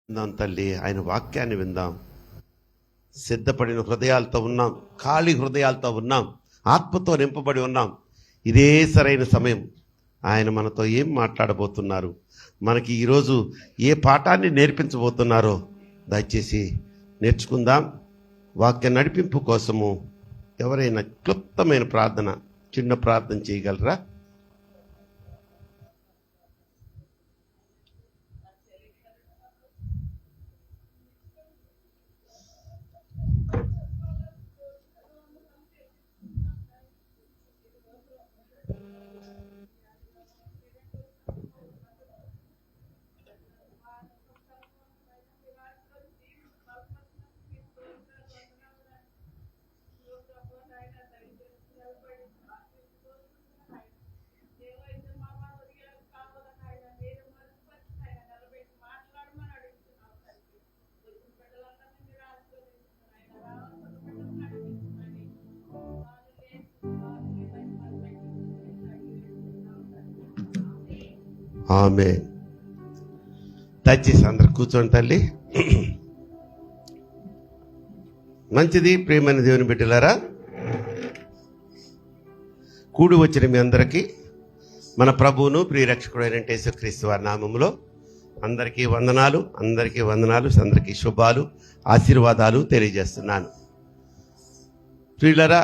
విందాం తల్లి, ఆయన వాక్యాన్ని విందాం. సిద్ధపడిన హృదయాలతో ఉన్నాం, ఖాళీ హృదయాలతో ఉన్నాం, ఆత్మతో నింపబడి ఉన్నాం. ఇదే సరైన సమయం. ఆయన మనతో ఏం మాట్లాడబోతున్నారు, మనకి ఈరోజు ఏ పాఠాన్ని నేర్పించబోతున్నారో దయచేసి నేర్చుకుందాం. వాక్య నడిపింపు కోసము ఎవరైనా క్లుప్తమైన ప్రార్థన, చిన్న ప్రార్థన చేయగలరా? ఆమె. దయచేసి అందరు కూర్చోండి తల్లి. మంచిది. ప్రియమైన దేవుని బిడ్డలారా, కూడి వచ్చిన మీ అందరికీ మన ప్రభువును ప్రియరక్షకుడైన యేసుక్రీస్తు వారి నామములో అందరికీ వందనాలు, అందరికీ శుభాలు, ఆశీర్వాదాలు తెలియజేస్తున్నాను. ప్రియులరా,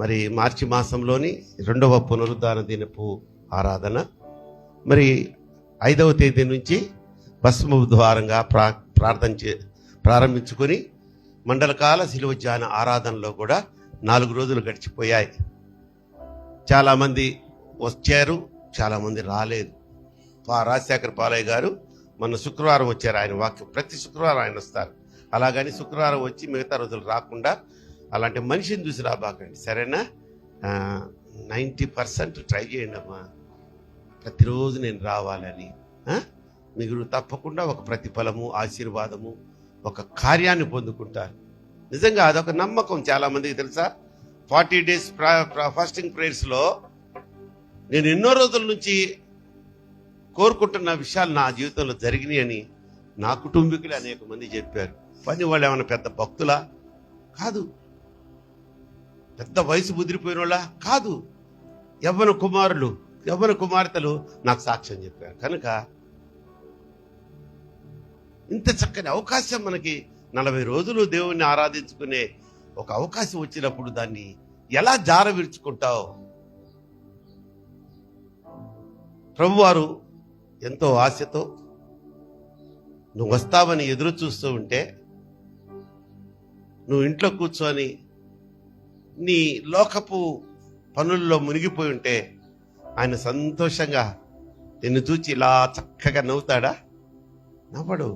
మరి మార్చి మాసంలోని 2వ పునరుద్ధాన దినపు ఆరాధన మరి 5వ తేదీ నుంచి భస్మ ద్వారంగా ప్రారంభించుకొని మండలకాల శిలువ ధ్యాన ఆరాధనలో కూడా 4 రోజులు గడిచిపోయాయి. చాలామంది వచ్చారు, చాలామంది రాలేదు. రాజశేఖర పాలయ్య గారు మొన్న శుక్రవారం వచ్చారు. ఆయన వాక్యం ప్రతి శుక్రవారం ఆయన వస్తారు. అలాగని శుక్రవారం వచ్చి మిగతా రోజులు రాకుండా అలాంటి మనిషిని చూసి రాబాకండి, సరేనా? 90% ట్రై చేయండి అమ్మా, ప్రతిరోజు నేను రావాలని. మీరు తప్పకుండా ఒక ప్రతిఫలము, ఆశీర్వాదము, ఒక కార్యాన్ని పొందుకుంటారు. నిజంగా అదొక నమ్మకం చాలామందికి తెలుసా. 40 days ఫాస్టింగ్ ప్రేయర్స్లో నేను ఎన్నో రోజుల నుంచి కోరుకుంటున్న విషయాలు నా జీవితంలో జరిగినాయి అని నా కుటుంబీకులు అనేక మంది చెప్పారు. పని వాళ్ళు ఏమైనా పెద్ద భక్తులా? కాదు. పెద్ద వయసు ముదిరిపోయిన వాళ్ళ? కాదు. యవ్వన కుమారులు, యవ్వన కుమార్తెలు నాకు సాక్ష్యం చెప్పారు. కనుక ఇంత చక్కని అవకాశం మనకి 40 రోజులు దేవుణ్ణి ఆరాధించుకునే ఒక అవకాశం వచ్చినప్పుడు దాన్ని ఎలా జార విరుచుకుంటావు? ప్రభువారు ఎంతో ఆశతో నువ్వు వస్తావని ఎదురు చూస్తూ ఉంటే, నువ్వు ఇంట్లో కూర్చొని నీ లోకపు పనుల్లో మునిగిపోయి ఉంటే ఆయన సంతోషంగా నిన్ను చూచి ఇలా చక్కగా నవ్వుతాడా? నవ్వడు.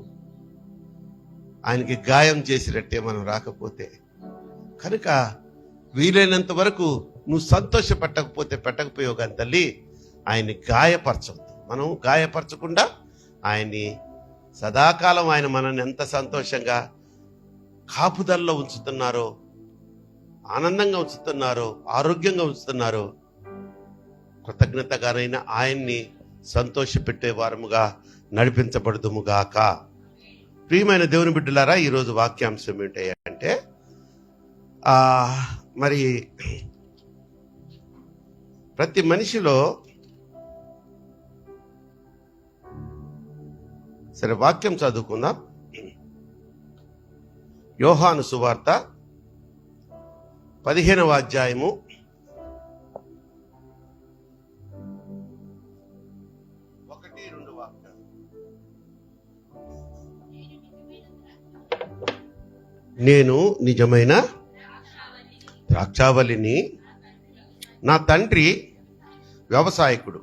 ఆయనకి గాయం చేసినట్టే మనం రాకపోతే. కనుక వీలైనంత వరకు నువ్వు పెట్టకపోయావు కానీ తల్లి, ఆయన్ని గాయపరచవద్దు. మనం గాయపరచకుండా ఆయన్ని సదాకాలం ఆయన మనల్ని ఎంత సంతోషంగా కాపుదల్లో ఉంచుతున్నారో, ఆనందంగా ఉంచుతున్నారో, ఆరోగ్యంగా ఉంచుతున్నారో, కృతజ్ఞతగానైనా ఆయన్ని సంతోషపెట్టే వారముగా నడిపించబడుదుముగాక. ప్రియమైన దేవుని బిడ్డలారా, ఈరోజు వాక్యాంశం ఏంటంటే మరి ప్రతి మనిషిలో, సరే వాక్యం చదువుకుందాం. యోహాను సువార్త 15వ అధ్యాయము 1-2 వాక్యాలు. నేను నిజమైన ద్రాక్షావల్లిని, నా తండ్రి వ్యవసాయకుడు.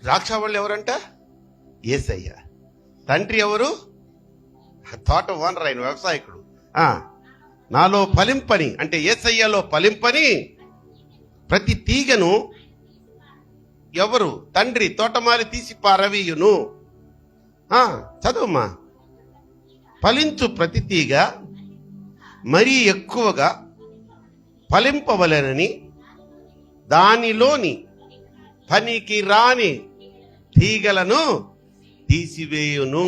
ద్రాక్షావల్లి ఎవరంట? యేసయ్య. తండ్రి ఎవరు? తోట ఓనర్, ఆయన వ్యవసాయకుడు. నాలో ఫలింపని అంటే యేసయ్యలో ఫలింపని ప్రతి తీగను ఎవరు? తండ్రి తోటమాలి తీసి పారవీయును. చదువుమా. ఫలించు ప్రతి తీగ మరీ ఎక్కువగా ఫలింపవలెనని దానిలోని పనికి రాని తీగలను తీసివేయును.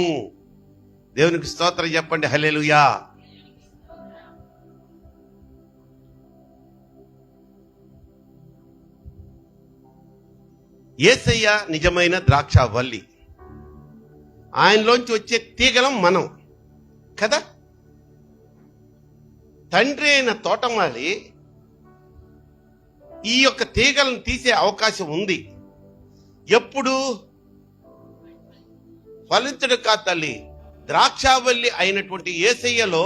దేవునికి స్తోత్రం చెప్పండి, హల్లెలూయా. యేసయ్య నిజమైన ద్రాక్షావల్లి, ఆయనలోంచి వచ్చే తీగలం మనం కదా. తండ్రి అయిన తోటమాలి ఈ యొక్క తీగలను తీసే అవకాశం ఉంది. ఎప్పుడు? ఫలించడు కాదు తల్లి, ద్రాక్షావల్లి అయినటువంటి యేసయ్యలో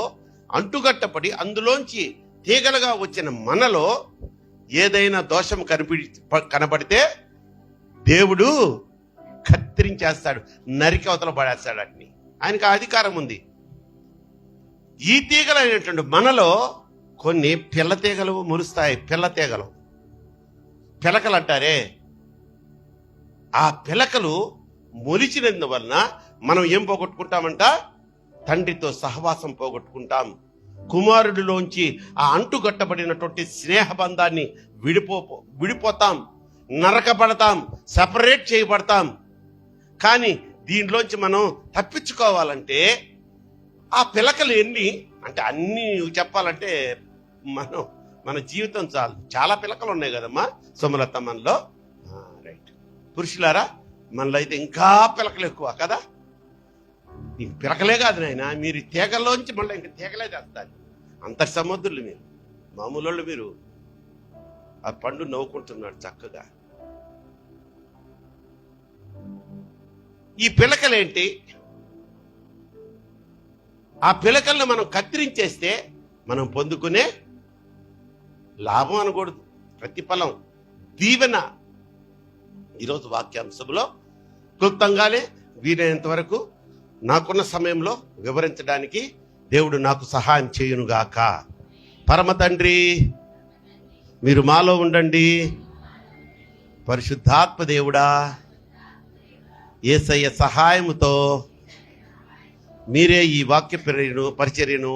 అంటుగట్టపడి అందులోంచి తీగలుగా వచ్చిన మనలో ఏదైనా దోషం కనబడితే దేవుడు కత్తిరించేస్తాడు, నరికి అవతల పడేస్తాడు. అట్ని ఆయనకు అధికారం ఉంది. ఈ తీగలు అయినటువంటి మనలో కొన్ని పిల్ల తీగలు మురుస్తాయి. పిల్ల తీగలు, పిలకలు అంటారే, ఆ పిలకలు మొలిచినందువలన మనం ఏం పోగొట్టుకుంటామంట? తండ్రితో సహవాసం పోగొట్టుకుంటాం. కుమారుడిలోంచి ఆ అంటుగట్టబడినటువంటి స్నేహబంధాన్ని విడిపోతాం, నరకబడతాం, సెపరేట్ చేయబడతాం. కానీ దీనిలోంచి మనం తప్పించుకోవాలంటే ఆ పిలకలు ఎన్ని అంటే అన్ని చెప్పాలంటే మన జీవితం చాలు. చాలా పిలకలు ఉన్నాయి కదమ్మా సుమలత మనలో. రైట్. పురుషులారా, మనలో అయితే ఇంకా పిలకలు ఎక్కువ కదా. నీకు పిలకలే కాదు నాయన, మీరు తీగల్లోంచి మళ్ళీ ఇంకా తీగలే చేస్తారు. అంతటి సముద్రులు మీరు, మామూలు మీరు. ఆ పండు నవ్వుకుంటున్నాడు చక్కగా. ఈ పిలకలేంటి? ఆ పిలకలను మనం కత్తిరించేస్తే మనం పొందుకునే లాభం అనకూడదు, ప్రతిఫలం, దీవెన. ఈరోజు వాక్యాంశంలో క్లుప్తంగానే వీలైనంత వరకు నాకున్న సమయంలో వివరించడానికి దేవుడు నాకు సహాయం చేయునుగాక. పరమ తండ్రి, మీరు మాలో ఉండండి. పరిశుద్ధాత్మ దేవుడా, యేసయ్య సహాయముతో మీరే ఈ వాక్య పరిచర్యను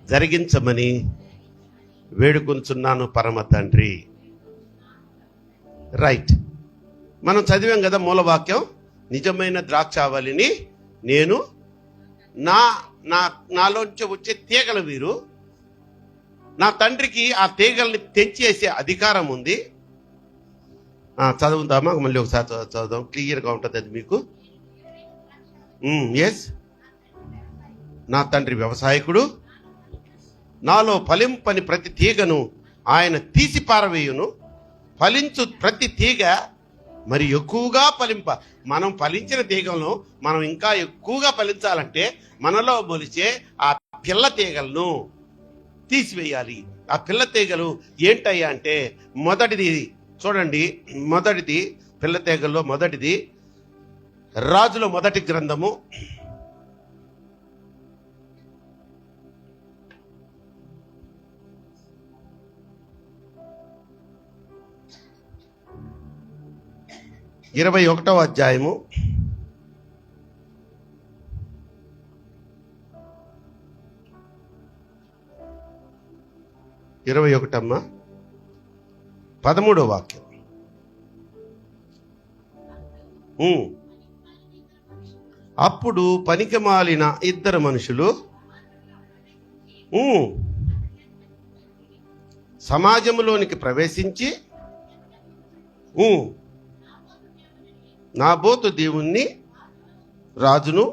జరిగించమని వేడుకొంచున్నాను పరమ తండ్రి. రైట్. మనం చదివాం కదా మూలవాక్యం, నిజమైన ద్రాక్షావళిని నేను, నాలోంచి వచ్చే తీగలు వీరు. నా తండ్రికి ఆ తీగల్ని తెంచేసే అధికారం ఉంది. చదువుతామా? మళ్ళీ ఒకసారి చదువుదాం, క్లియర్గా ఉంటుంది అది మీకు. ఎస్, నా తండ్రి వ్యవసాయకుడు, నాలో ఫలింపని ప్రతి తీగను ఆయన తీసి పారవేయును. ఫలించు ప్రతి తీగ మరి ఎక్కువగా ఫలింప. మనం ఫలించిన తీగలను మనం ఇంకా ఎక్కువగా ఫలించాలంటే మనలో మొలిచే ఆ పిల్ల తీగలను తీసివేయాలి. ఆ పిల్ల తీగలు ఏంటయ్యా అంటే, మొదటిది చూడండి, మొదటిది పిల్ల తీగల్లో మొదటిది రాజుల మొదటి గ్రంథము 21వ అధ్యాయము 21 13వ వాక్యం. అప్పుడు పనికిమాలిన ఇద్దరు మనుషులు సమాజంలోనికి ప్రవేశించి నాబోతు దేవుణ్ణి రాజును,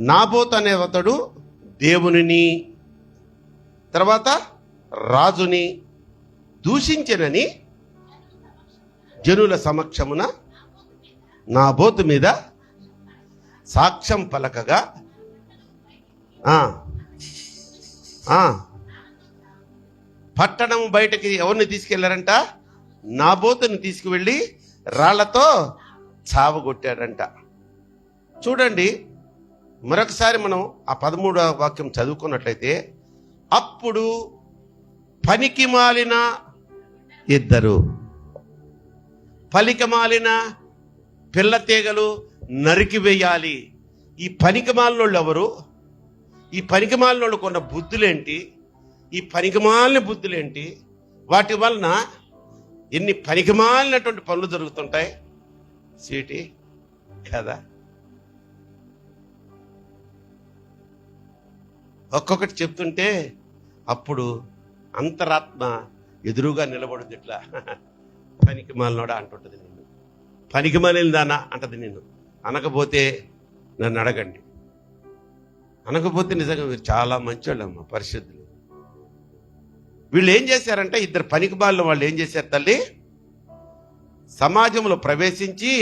నాబోతు అనే అతడు దేవునిని తర్వాత రాజుని దూషించెనని జనుల సమక్షమున నాబోతు మీద సాక్ష్యం పలకగా పట్టణం బయటకి ఎవరిని తీసుకెళ్లారంట? నాబోతుని తీసుకువెళ్ళి రాళ్లతో చావగొట్టాడంట. చూడండి, మరొకసారి మనం ఆ 13వ వాక్యం చదువుకున్నట్లయితే, అప్పుడు పనికిమాలిన ఇద్దరు, పలికిమాలిన పిల్ల తీగలు నరికివేయాలి. ఈ పనికిమాలినోళ్ళు ఎవరు? ఈ పనికిమాలినోళ్ళకు ఉన్న బుద్ధులేంటి? ఈ పనికిమాలిన బుద్ధులేంటి? వాటి వలన ఎన్ని పనికిమాలినటువంటి పనులు జరుగుతుంటాయి స్వీటీ కదా. ఒక్కొక్కటి చెప్తుంటే అప్పుడు అంతరాత్మ ఎదురుగా నిలబడుద్ది, ఇట్లా పనికి మాలినోడా అంటుంటుంది నిన్ను, పనికి మాలిందానా అంటది నిన్ను. అనకపోతే నన్ను అడగండి, అనకపోతే నిజంగా మీరు చాలా మంచోళ్ళమ్మ, పరిశుద్ధులు. వీళ్ళు ఏం చేశారంటే, ఇద్దరు పనికి మాలిన వాళ్ళు ఏం చేశారు తల్లి, సమాజంలో ప్రవేశించి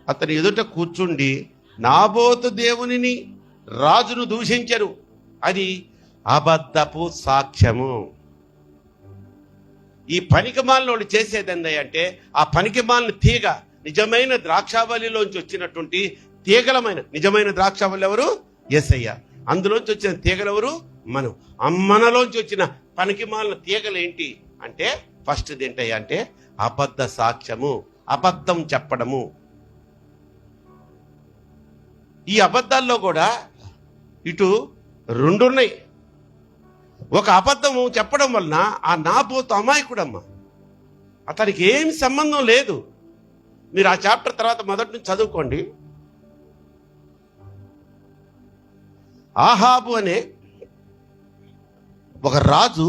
అతని ఎదుట కూర్చుండి నాబోతు దేవునిని రాజును దూషించరు. అది అబద్ధపు సాక్ష్యము. ఈ పనికిమాలిన వాళ్ళు చేసేది ఏంటంటే, ఆ పనికిమాలిన తీగ నిజమైన ద్రాక్షావళిలోంచి వచ్చినటువంటి తీగలమైన నిజమైన ద్రాక్షావళి ఎవరు? యేసయ్య. అందులోంచి వచ్చిన తీగలు ఎవరు? మనం. మనలోంచి వచ్చిన పనికిమాలిన తీగలు ఏంటి అంటే, ఫస్ట్ ఏంటయ్యా అంటే అబద్ధ సాక్ష్యము, అబద్ధం చెప్పడము. ఈ అబద్ధాల్లో కూడా ఇటు రెండున్నాయి. ఒక అబద్ధము చెప్పడం వలన ఆ నాబోతు అమాయకుడమ్మ, అతనికి ఏమి సంబంధం లేదు. మీరు ఆ చాప్టర్ తర్వాత మొదటి నుంచి చదువుకోండి. ఆహాబు అనే ఒక రాజు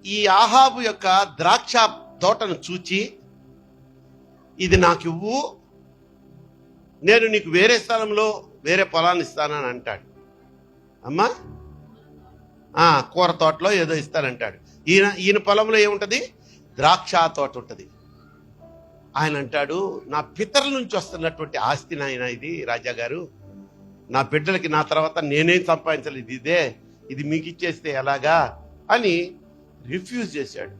ఈ ఆహాబు యొక్క ద్రాక్ష తోటను చూచి, ఇది నాకు ఇవ్వు, నేను నీకు వేరే స్థలంలో వేరే పొలాన్ని ఇస్తానని అంటాడు. అమ్మా కూర తోటలో ఏదో ఇస్తానంటాడు. ఈయన పొలంలో ఏముంటుంది? ద్రాక్ష తోట ఉంటుంది. ఆయన అంటాడు, నా పితరుల నుంచి వస్తున్నటువంటి ఆస్తి నాయన ఇది రాజా గారు, నా బిడ్డలకి నా తర్వాత నేనేం సంపాదించలేదు, ఇది మీకు ఇచ్చేస్తే ఎలాగా అని రిఫ్యూజ్ చేశాడు.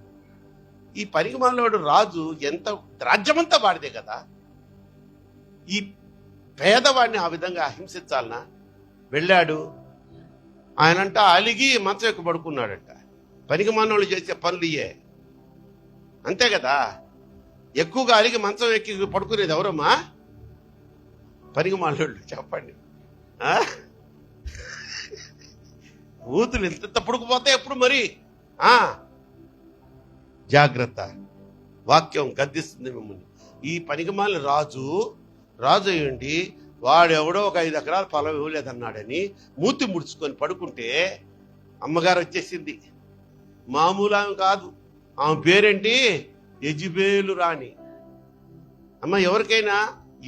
ఈ పనికిమాలినోడు రాజు ఎంత రాజ్యమంతా వాడిదే కదా, ఈ పేదవాడిని ఆ విధంగా హింసించాలనా? వెళ్ళాడు. ఆయనంట అలిగి మంచం ఎక్కి పడుకున్నాడంట. పనికిమాలినోళ్ళు చేసే పనులు ఇయే, అంతే కదా. ఎక్కువగా అలిగి మంచం ఎక్కి పడుకునేది ఎవరమ్మా? పనికిమాలినోళ్ళు. చెప్పండి. ఊతులు ఎంత పడుకుపోతే ఎప్పుడు మరి జాగ్రత్త, వాక్యం గద్దిస్తుంది మిమ్మల్ని. ఈ పనికిమాలిన రాజు అయ్యండి, వాడెవడో ఒక 5 ఎకరాల పొలం ఇవ్వలేదన్నాడని మూతి ముడుచుకొని పడుకుంటే అమ్మగారు వచ్చేసింది. మామూలు ఆమె కాదు, ఆమె పేరేంటి? యెజబెలు రాణి. అమ్మ, ఎవరికైనా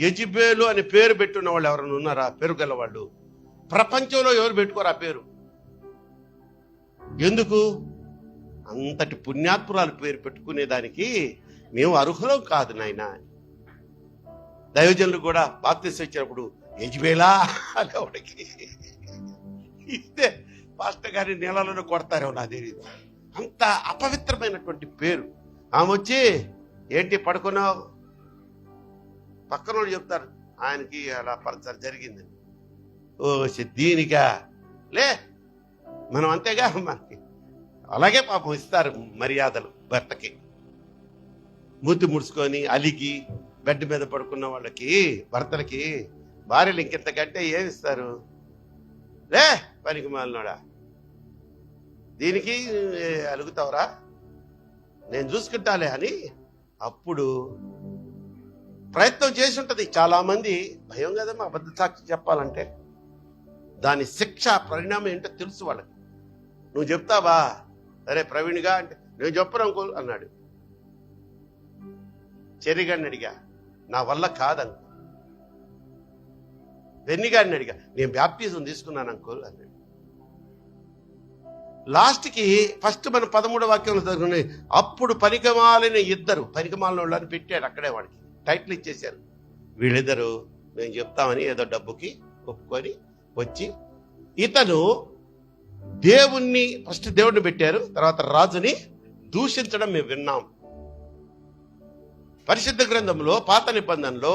యెజబెలు అనే పేరు పెట్టున్న వాళ్ళు ఎవరైనా ఉన్నారా? పేరు గల వాళ్ళు ప్రపంచంలో ఎవరు పెట్టుకోరు ఆ పేరు. ఎందుకు? అంతటి పుణ్యాత్మురాలు పేరు పెట్టుకునేదానికి మేము అర్హులం కాదు నాయన. దైవజనులు కూడా బాప్తిసం ఇచ్చినప్పుడు యెజబెలా అనేవాడికి ఇస్తే పాస్టర్ గారి నీళ్ళలో కొడతారో నా తెలియదు. అంత అపవిత్రమైనటువంటి పేరు. ఆమె వచ్చి, ఏంటి పడుకున్నావు? పక్కన వాళ్ళు చెప్తారు, ఆయనకి అలా పరచారు జరిగిందని. ఓ దీనికా లే, మనం అంతేగా, మనకి అలాగే పాపం ఇస్తారు మర్యాదలు. భర్తకి మూతి ముడుచుకొని అలిగి బెడ్ మీద పడుకున్న వాళ్ళకి, భర్తలకి భార్యలు ఇంకెంతకంటే ఏమిస్తారు? లే పనికి మాలినోడా, దీనికి అలుగుతావురా, నేను చూసుకుంటాలే అని అప్పుడు ప్రయత్నం చేసి ఉంటుంది. చాలా మంది భయం కదమ్మా అబద్ధ సాక్షి చెప్పాలంటే. దాని శిక్ష పరిణామం ఏంటో తెలుసు వాళ్ళకి. నువ్వు చెప్తావా? అరే ప్రవీణ్గా అంటే, నేను చెప్పను అంకుల్ అన్నాడు. చెర్రిగాడిని అడిగా, నా వల్ల కాదంకు. వెన్నిగాడిని అడిగా, నేను బ్యాప్టిజం తీసుకున్నాను అంకుల్ అన్నాడు. లాస్ట్కి ఫస్ట్ మన 13వ వాక్యంలో జరుగుతుంది. అప్పుడు పనికిమాలిన ఇద్దరు, పనికిమాలిన వాళ్ళని పెట్టాడు అక్కడే, వాడికి టైటిల్ ఇచ్చేశారు. వీళ్ళిద్దరు మేము చెప్తామని ఏదో డబ్బుకి ఒప్పుకొని వచ్చి, ఇతను దేవుణ్ణి ఫస్ట్ దేవుడిని పెట్టారు, తర్వాత రాజుని దూషించడం మేము విన్నాం. పరిశుద్ధ గ్రంథంలో పాత నిబంధనలో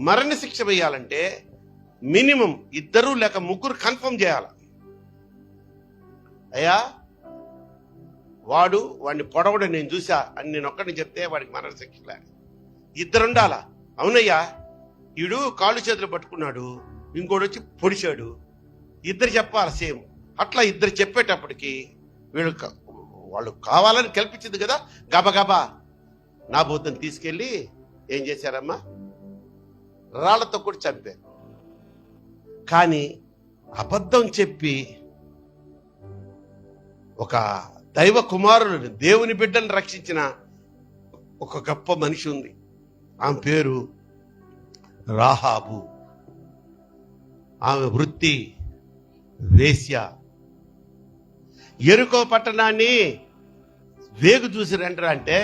మరణశిక్ష వేయాలంటే మినిమం 2 లేక 3 కన్ఫర్మ్ చేయాలి. అయ్యా వాడిని పొడవడం నేను చూసా అని నేను ఒక్కడిని చెప్తే వాడికి మరణశిక్ష లే. 2 ఉండాలా? అవునయ్యా, వీడు కాళ్ళు చేతులు పట్టుకున్నాడు, ఇంకోటి వచ్చి పొడిచాడు, 2 చెప్పాలి సేమ్. అట్లా 2 చెప్పేటప్పటికి వీళ్ళు వాళ్ళు కావాలని కల్పించింది కదా, గబగబా నాబోతుని తీసుకెళ్ళి ఏం చేశారమ్మా, రాళ్లతో కూడా చంపారు. కానీ అబద్ధం చెప్పి ఒక దైవ కుమారుని, దేవుని బిడ్డను రక్షించిన ఒక గొప్ప మనిషి ఉంది. ఆమె పేరు రాహాబు. ఆమె వృత్తి వేశ్య. యెరికో పట్టణాన్ని వేగు చూసి రండిరా అంటే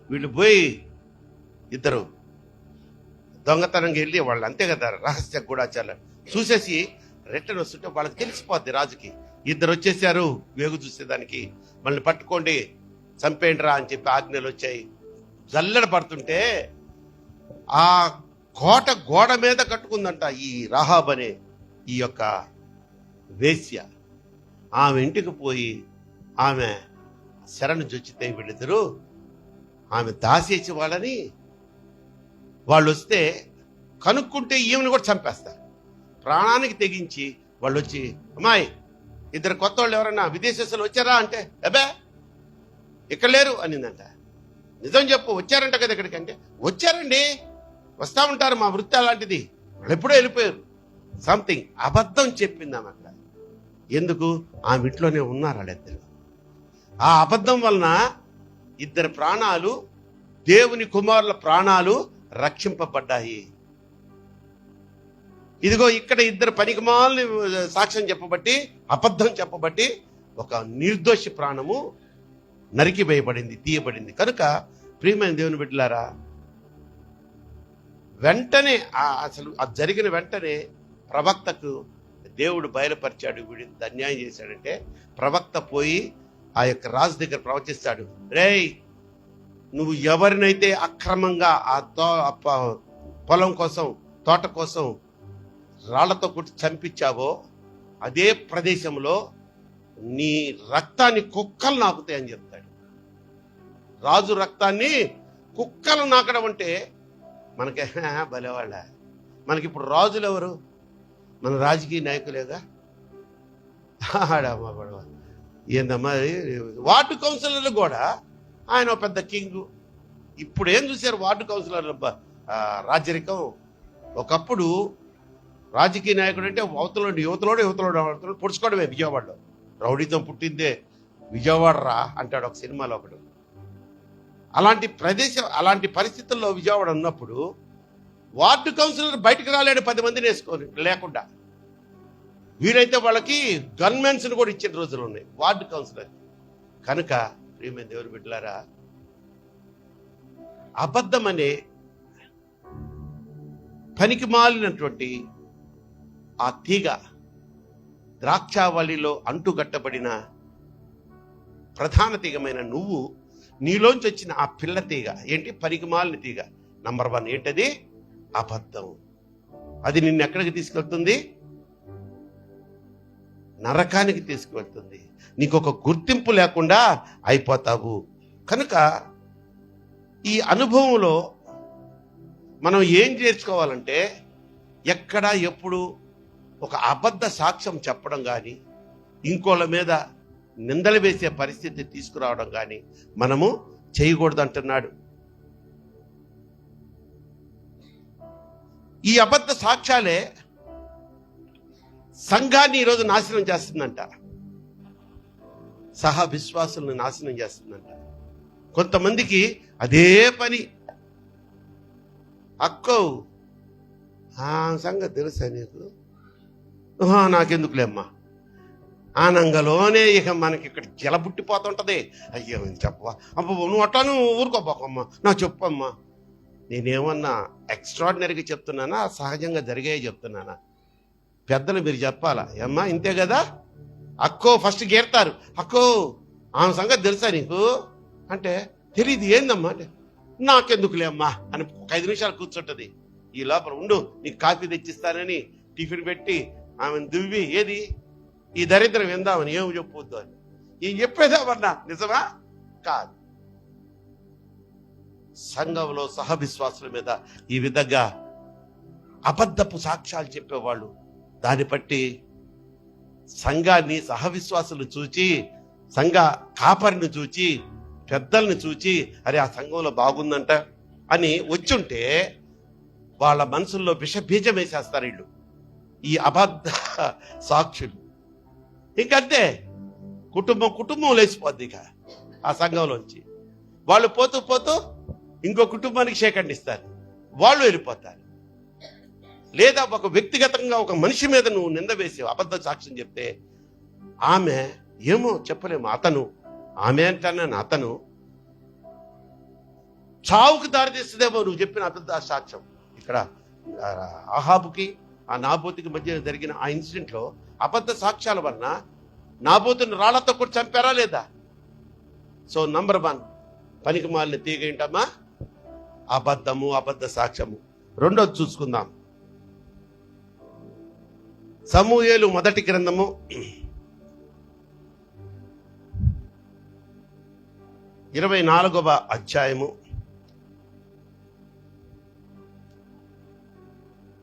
వీళ్ళు పోయి ఇద్దరు దొంగతనంగా వెళ్ళి, వాళ్ళు అంతే కదా రహస్య గూఢాచారాలు చూసేసి రిటర్న్ వస్తుంటే వాళ్ళకి తెలిసిపోద్ది రాజుకి, ఇద్దరు వచ్చేసారు వేగు చూసేదానికి, వాళ్ళని పట్టుకోండి చంపేయండి రా అని చెప్పి ఆజ్ఞలు వచ్చాయి. జల్లెడ పడుతుంటే ఆ కోట గోడ మీద కట్టుకుందంట ఈ రాహాబ్ అనే ఈ యొక్క వేశ్య. ఆమె ఇంటికి పోయి ఆమె శరణు జొచ్చితే వీళ్ళిద్దరూ ఆమె దాసేసి వాళ్ళని, వాళ్ళు వస్తే కనుక్కుంటే ఈమెను కూడా చంపేస్తారు. ప్రాణానికి తెగించి వాళ్ళు వచ్చి, అమ్మాయి ఇద్దరు కొత్త వాళ్ళు ఎవరన్నా విదేశస్తులు వచ్చారా అంటే, అబ్బే ఇక్కడ లేరు అనిందంట. నిజం చెప్పు, వచ్చారంట కదా ఇక్కడికి అంటే, వచ్చారండి, వస్తా ఉంటారు, మా వృత్తి అలాంటిది, వాళ్ళు ఎప్పుడో వెళ్ళిపోయారు. సంథింగ్ అబద్ధం చెప్పిందాం అక్కడ. ఎందుకు? ఆమె ఇంట్లోనే ఉన్నారు వాళ్ళిద్దరు. ఆ అబద్ధం వలన ఇద్దరు ప్రాణాలు, దేవుని కుమారుల ప్రాణాలు రక్షింపబడ్డాయి. ఇదిగో ఇక్కడ ఇద్దరు పనికిమాలని సాక్ష్యం చెప్పబట్టి, అబద్ధం చెప్పబట్టి ఒక నిర్దోషి ప్రాణము నరికివేయబడింది, తీయబడింది. కనుక ప్రియమైన దేవుని బిడ్డలారా, వెంటనే అసలు అది జరిగిన వెంటనే ప్రవక్తకు దేవుడు బయలుపరిచాడు. వీడు అన్యాయం చేశాడంటే ప్రవక్త పోయి ఆ యొక్క రాజు దగ్గర ప్రవచిస్తాడు, రేయ్ నువ్వు ఎవరినైతే అక్రమంగా ఆ పొలం కోసం, తోట కోసం రాళ్లతో కొట్టి చంపించావో అదే ప్రదేశంలో నీ రక్తాన్ని కుక్కలు నాకుతాయని చెప్తాడు. రాజు రక్తాన్ని కుక్కలు నాకడం అంటే మనకి భలేవాళ్ళ. మనకి ఇప్పుడు రాజులు ఎవరు? మన రాజకీయ నాయకులేగా. ఆడమ్మా గొడవ ఏందమ్మా, వార్డు కౌన్సిలర్లు కూడా ఆయన పెద్ద కింగు. ఇప్పుడు ఏం చూశారు వార్డు కౌన్సిలర్ల రాజరికం. ఒకప్పుడు రాజకీయ నాయకుడు అంటే యువతలోడు పొడుచుకోవడమే. విజయవాడలో రౌడీతో పుట్టిందే విజయవాడ రా అంటాడు ఒక సినిమాలో ఒకడు. అలాంటి ప్రదేశం, అలాంటి పరిస్థితుల్లో విజయవాడ ఉన్నప్పుడు వార్డు కౌన్సిలర్ బయటకు రాలేడు 10 మందిని వేసుకొని లేకుండా. వీలైతే వాళ్ళకి గన్మెన్స్ కూడా ఇచ్చిన రోజులు ఉన్నాయి వార్డు కౌన్సిలర్. కనుక ప్రియమైన దేవుని బిడ్డలారా, అబద్ధం అనే పనికి మాలినటువంటి ఆ తీగ, ద్రాక్షావళిలో అంటుగట్టబడిన ప్రధాన తీగమైన నువ్వు, నీలోంచి వచ్చిన ఆ పిల్ల తీగ ఏంటి? పనికి మాలిన తీగ. నంబర్ 1 ఏంటది? అబద్ధం. అది నిన్ను ఎక్కడికి తీసుకెళ్తుంది? నరకానికి తీసుకువెళ్తుంది. నీకు ఒక గుర్తింపు లేకుండా అయిపోతావు. కనుక ఈ అనుభవంలో మనం ఏం నేర్చుకోవాలంటే, ఎక్కడ ఎప్పుడు ఒక అబద్ధ సాక్ష్యం చెప్పడం కానీ, ఇంకోళ్ళ మీద నిందలు వేసే పరిస్థితి తీసుకురావడం కానీ మనము చేయకూడదు అంటున్నాడు. ఈ అబద్ధ సాక్ష్యాలే సంఘాన్ని ఈరోజు నాశనం చేస్తుందంట, సహా విశ్వాసులను నాశనం చేస్తుందంట. కొంతమందికి అదే పని. అక్కో ఆ సంగతి తెలుసా నీకు? నాకెందుకులేమ్మా. ఆనంగలోనే ఇక మనకి ఇక్కడ జలబుట్టిపోతుంటది. అయ్యో చెప్పవా, అబ్బా నువ్వు అట్లా నువ్వు ఊరుకోపోకమ్మా, నాకు చెప్పమ్మా. నేనేమన్నా ఎక్స్ట్రాడినరీగా చెప్తున్నానా, సహజంగా జరిగాయే చెప్తున్నానా? పెద్దలు మీరు చెప్పాలా, ఏమ్మా ఇంతే కదా, అక్కో ఫస్ట్ గీరతారు. అక్కో ఆమె సంగతి తెలుసా నీకు అంటే, తెలియదు. ఏందమ్మా అంటే, నాకెందుకులే అమ్మా అని 5 నిమిషాలు కూర్చుంటది. ఈ లోపల ఉండు నీకు కాఫీ తెచ్చిస్తానని టిఫిన్ పెట్టి ఆమెను దువ్వి, ఏది ఈ దరిద్రం విందామని, ఏమి చెప్పొద్దు అని. ఈ చెప్పేదామన్నా నిజమా? కాదు. సంఘంలో సహవిశ్వాసుల మీద ఈ విధంగా అబద్ధపు సాక్ష్యాలు చెప్పేవాళ్ళు, దాన్ని బట్టి సంఘాన్ని సహవిశ్వాసులు చూచి సంఘ కాపరిని చూచి, పెద్దల్ని చూచి, అరే ఆ సంఘంలో బాగుందంట అని వచ్చుంటే వాళ్ళ మనసుల్లో విషబీజం వేసేస్తారు వీళ్ళు, ఈ అబద్ధ సాక్షులు. ఇంకంతే, కుటుంబం లేచిపోద్ది ఇక ఆ సంఘంలోంచి. వాళ్ళు పోతూ పోతూ ఇంకో కుటుంబానికి షేకండిస్తారు, వాళ్ళు వెళ్ళిపోతారు. లేదా ఒక వ్యక్తిగతంగా ఒక మనిషి మీద నువ్వు నింద వేసి అబద్ధ సాక్ష్యం చెప్తే, ఆమె ఏమో చెప్పలేము, ఆమె అంటాను అతను చావుకు దారితీస్తుందేమో నువ్వు చెప్పిన అబద్ధ సాక్ష్యం. ఇక్కడ అహాబుకి ఆ నాబోతుకి మధ్య జరిగిన ఆ ఇన్సిడెంట్లో అబద్ధ సాక్ష్యాల వలన నాబోతుని రాళ్లతో కూడా చంపారా లేదా? సో నంబర్ 1 పనికి మాలిన తీగ ఏంటమ్మా? అబద్ధము, అబద్ధ సాక్ష్యము. రెండోది చూసుకుందాం. సమూయేలు మొదటి గ్రంథము 24వ అధ్యాయము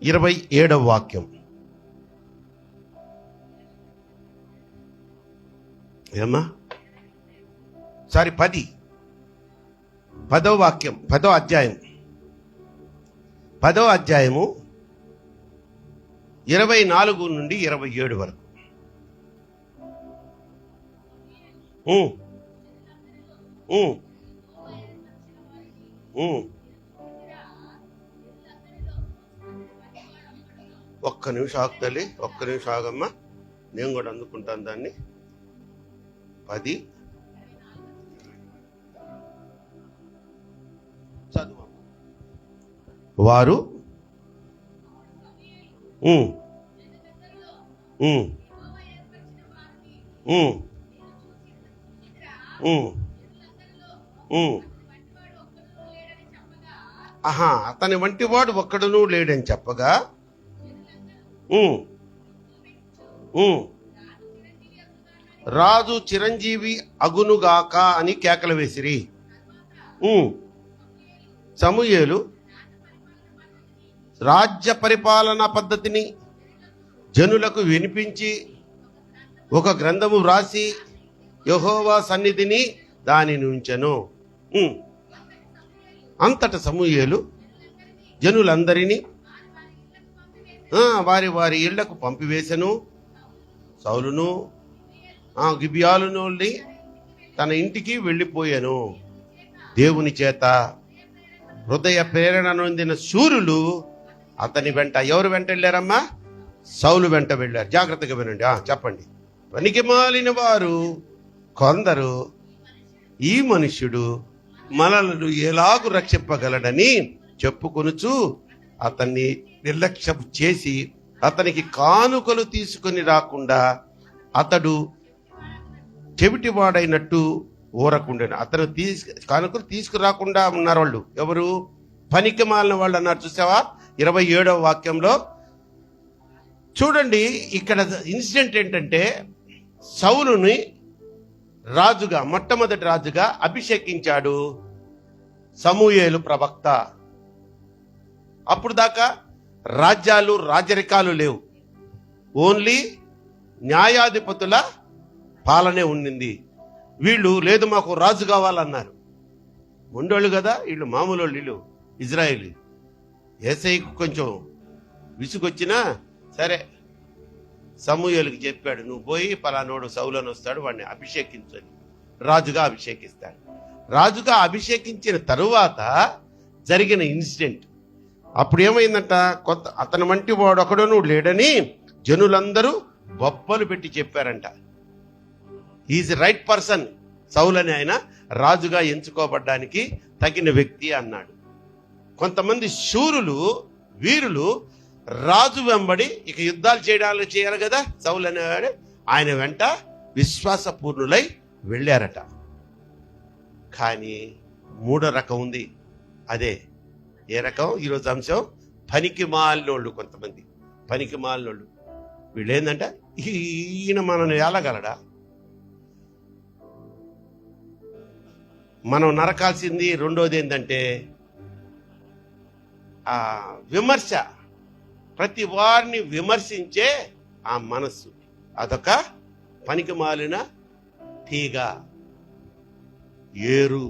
27వ వాక్యం. ఏమ్మా? సారీ 10వ వాక్యం, 10వ అధ్యాయం, 10వ అధ్యాయము 24 నుండి 27 వరకు. ఒక్క నిమిషం ఆగుతలే, ఒక్క నిమిషం ఆగమ్మా, నేను కూడా అందుకుంటాను దాన్ని. 10 చదువు. వారు అతని వంటి వాడు ఒక్కడునూ లేడని చెప్పగా రాజు చిరంజీవి అగునుగాక అని కేకలు వేసిరి. సమూయేలు రాజ్య పరిపాలనా పద్ధతిని జనులకు వినిపించి ఒక గ్రంథము వ్రాసి యెహోవా సన్నిధిని దానిని ఉంచెను. అంతట సమూయేలు జనులందరినీ వారి వారి ఇళ్లకు పంపివేశను. సౌలును గిబియాలును తన ఇంటికి వెళ్ళిపోయాను. దేవుని చేత హృదయ ప్రేరణ నొందిన శూరులు అతని వెంట, ఎవరు వెంట వెళ్ళారమ్మా? సౌలు వెంట వెళ్ళారు. జాగ్రత్తగా వినండి, చెప్పండి. పనికి మాలిన వారు కొందరు ఈ మనుష్యుడు మనలను ఎలాగు రక్షింపగలడని చెప్పుకొనుచు అతన్ని నిర్లక్ష్యం చేసి అతనికి కానుకలు తీసుకొని రాకుండా అతడు చెవిటివాడైనట్టు ఊరకుండెను. అతను కానుకలు తీసుకురాకుండా ఉన్నారు వాళ్ళు. ఎవరు? పనికి మాలిన వాళ్ళు అన్నారు. చూసావా 27వ వాక్యంలో చూడండి. ఇక్కడ ఇన్సిడెంట్ ఏంటంటే, సౌలుని రాజుగా, మొట్టమొదటి రాజుగా అభిషేకించాడు సమూయేలు ప్రవక్త. అప్పుడు దాకా రాజ్యాలు, రాజరికాలు లేవు, ఓన్లీ న్యాయాధిపతుల పాలనే ఉండింది. వీళ్ళు లేదు మాకు రాజు కావాలన్నారు. మొండోళ్ళు కదా వీళ్ళు, మామూలు వీళ్ళు ఇజ్రాయేల్. యేసయ్యకు కొంచెం విసుగొచ్చినా సరే సమూయేలుకి చెప్పాడు, నువ్వు పోయి పలానోడు సౌలని వస్తాడు, వాడిని అభిషేకించని. రాజుగా అభిషేకిస్తాడు. రాజుగా అభిషేకించిన తరువాత జరిగిన ఇన్సిడెంట్, అప్పుడు ఏమైందంట, అతని వంటి వాడు ఒకడునూ లేడని జనులందరూ బొప్పలు పెట్టి చెప్పారంట. ఈజ్ రైట్ పర్సన్, సౌలు అని ఆయన రాజుగా ఎంచుకోబడ్డానికి తగిన వ్యక్తి అన్నాడు. కొంతమంది శూరులు, వీరులు రాజు వెంబడి ఇక యుద్ధాలు చేయాలి కదా, సౌలు అనేవాడు ఆయన వెంట విశ్వాసపూర్ణులై వెళ్ళారట. కానీ మూడో రకం ఉంది. అదే ఏ రకం? ఈరోజు అంశం పనికి మాలినోళ్ళు. కొంతమంది పనికి మాలినోళ్ళు. వీళ్ళు ఏంటంటే, ఈయన మనల్ని ఏలగలడా, మనం నరకాల్సింది. రెండోది ఏంటంటే ఆ విమర్శ, ప్రతి వారిని విమర్శించే ఆ మనస్సు, అదొక పనికి మాలిన తీగ, ఏరు.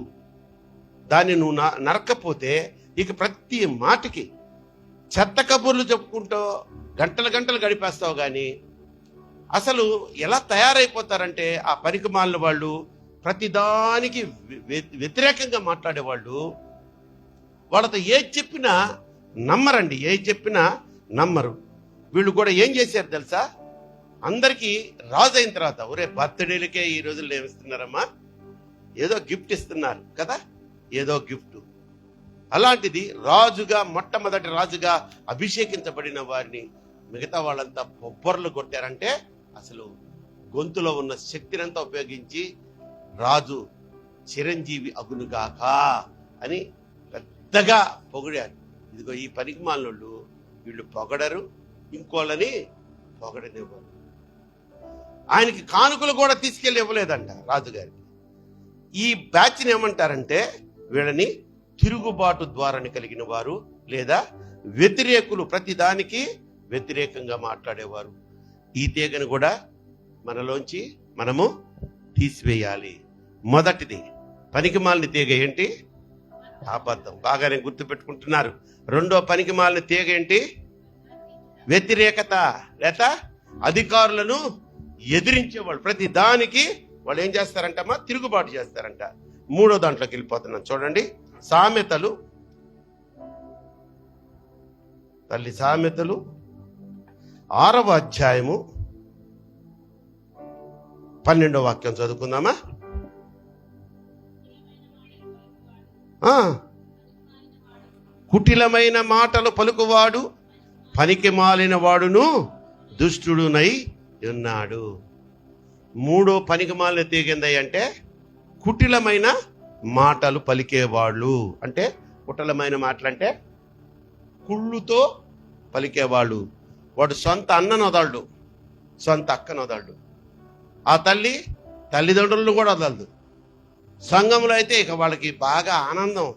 దాన్ని నువ్వు నరక్కపోతే ఇక ప్రతి మాటకి చెత్త కబుర్లు చెప్పుకుంటూ గంటలు గంటలు గడిపేస్తావు. కానీ అసలు ఎలా తయారైపోతారంటే ఆ పనికిమాలిన వాళ్ళు, ప్రతిదానికి వ్యతిరేకంగా మాట్లాడేవాళ్ళు. వాళ్ళతో ఏది చెప్పినా నమ్మరండి, ఏది చెప్పినా నమ్మరు. వీళ్ళు కూడా ఏం చేశారు తెలుసా? అందరికీ రాజు అయిన తర్వాత, ఒరే బర్త్డేలకే ఈ రోజుల్లో ఏమిస్తున్నారమ్మా, ఏదో గిఫ్ట్ ఇస్తున్నారు కదా, ఏదో గిఫ్ట్. అలాంటిది రాజుగా, మొట్టమొదటి రాజుగా అభిషేకించబడిన వారిని మిగతా వాళ్ళంతా బొబ్బర్లు కొట్టారంటే అసలు గొంతులో ఉన్న శక్తినంతా ఉపయోగించి రాజు చిరంజీవి అగునుగాక అని పెద్దగా పొగిడారు. ఇదిగో ఈ పనికిమాలినోళ్ళు, వీళ్ళు పొగడరు, ఇంకోళ్ళని పొగడనివ్వరు. ఆయనకి కానుకలు కూడా తీసుకెళ్ళి ఇవ్వలేదంట రాజుగారికి. ఈ బ్యాచ్ని ఏమంటారంటే వీళ్ళని తిరుగుబాటు ద్వారాన్ని కలిగిన వారు, లేదా వ్యతిరేకులు, ప్రతి దానికి వ్యతిరేకంగా మాట్లాడేవారు. ఈ తీగను కూడా మనలోంచి మనము తీసివేయాలి. మొదటిది పనికిమాలిన తీగ ఏంటి? అబద్ధం. బాగానే గుర్తుపెట్టుకుంటున్నారు. రెండో పనికిమాలిన తీగ ఏంటి? వ్యతిరేకత, లేదా అధికారులను ఎదిరించేవాళ్ళు. ప్రతి దానికి వాళ్ళు ఏం చేస్తారంటమ్మా? తిరుగుబాటు చేస్తారంట. మూడో దాంట్లోకి వెళ్ళిపోతున్నాం చూడండి. సామెతలు, తల్లి సామెతలు 6వ అధ్యాయము 12వ వాక్యం చదువుకుందామా? కుటిలమైన మాటలు పలుకువాడు పనికి మాలిన వాడును దుష్టుడునై ఉన్నాడు. మూడో పనికి మాలిన తీగిందయ్య అంటే కుటిలమైన మాటలు పలికేవాళ్ళు. అంటే కుటిలమైన మాటలు అంటే కుళ్ళుతో పలికేవాళ్ళు. వాడు సొంత అన్నను వదలడు, సొంత అక్కను వదలడు, ఆ తల్లిదండ్రులను కూడా వదలదు. సంఘంలో అయితే ఇక వాళ్ళకి బాగా ఆనందం,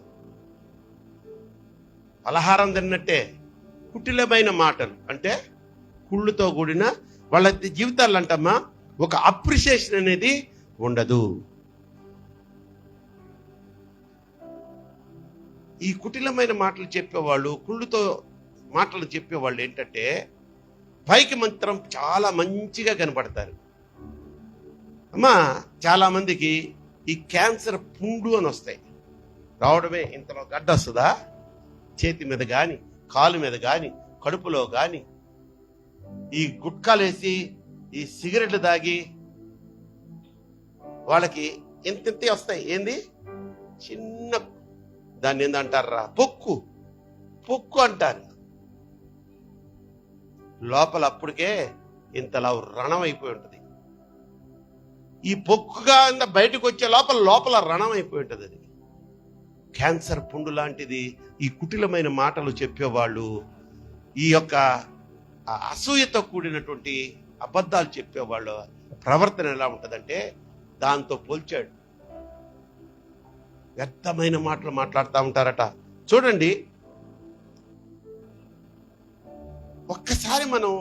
పలహారం తిన్నట్టే. కుటిలమైన మాటలు అంటే కుళ్ళుతో కూడిన వాళ్ళ జీవితాలు అంటమ్మా ఒక అప్రిషియేషన్ అనేది ఉండదు. ఈ కుటిలమైన మాటలు చెప్పేవాళ్ళు, కుళ్ళుతో మాటలు చెప్పేవాళ్ళు ఏంటంటే పైకి మాత్రం చాలా మంచిగా కనపడతారు. అమ్మా చాలా మందికి ఈ క్యాన్సర్ పుండు అని వస్తాయి. రావడమే ఇంతలో గడ్డ వస్తుందా? చేతి మీద కానీ, కాలు మీద కానీ, కడుపులో కానీ, ఈ గుట్కాలేసి ఈ సిగరెట్లు తాగి వాళ్ళకి ఇంతే వస్తాయి. ఏంది? చిన్న, దాన్ని ఏందంటారా? పొక్కు అంటారు. లోపల అప్పటికే ఇంతలా రణం అయిపోయి ఉంటుంది. ఈ పొక్కుగా బయటకు వచ్చే లోపల రణం అయిపోయి ఉంటుంది. అది క్యాన్సర్ పుండు లాంటిది. ఈ కుటిలమైన మాటలు చెప్పేవాళ్ళు, ఈ యొక్క అసూయతో కూడినటువంటి అబద్ధాలు చెప్పేవాళ్ళు ప్రవర్తన ఎలా ఉంటుందంటే దాంతో పోల్చాడు. వ్యర్థమైన మాటలు మాట్లాడుతూ ఉంటారట. చూడండి, ఒక్కసారి మనం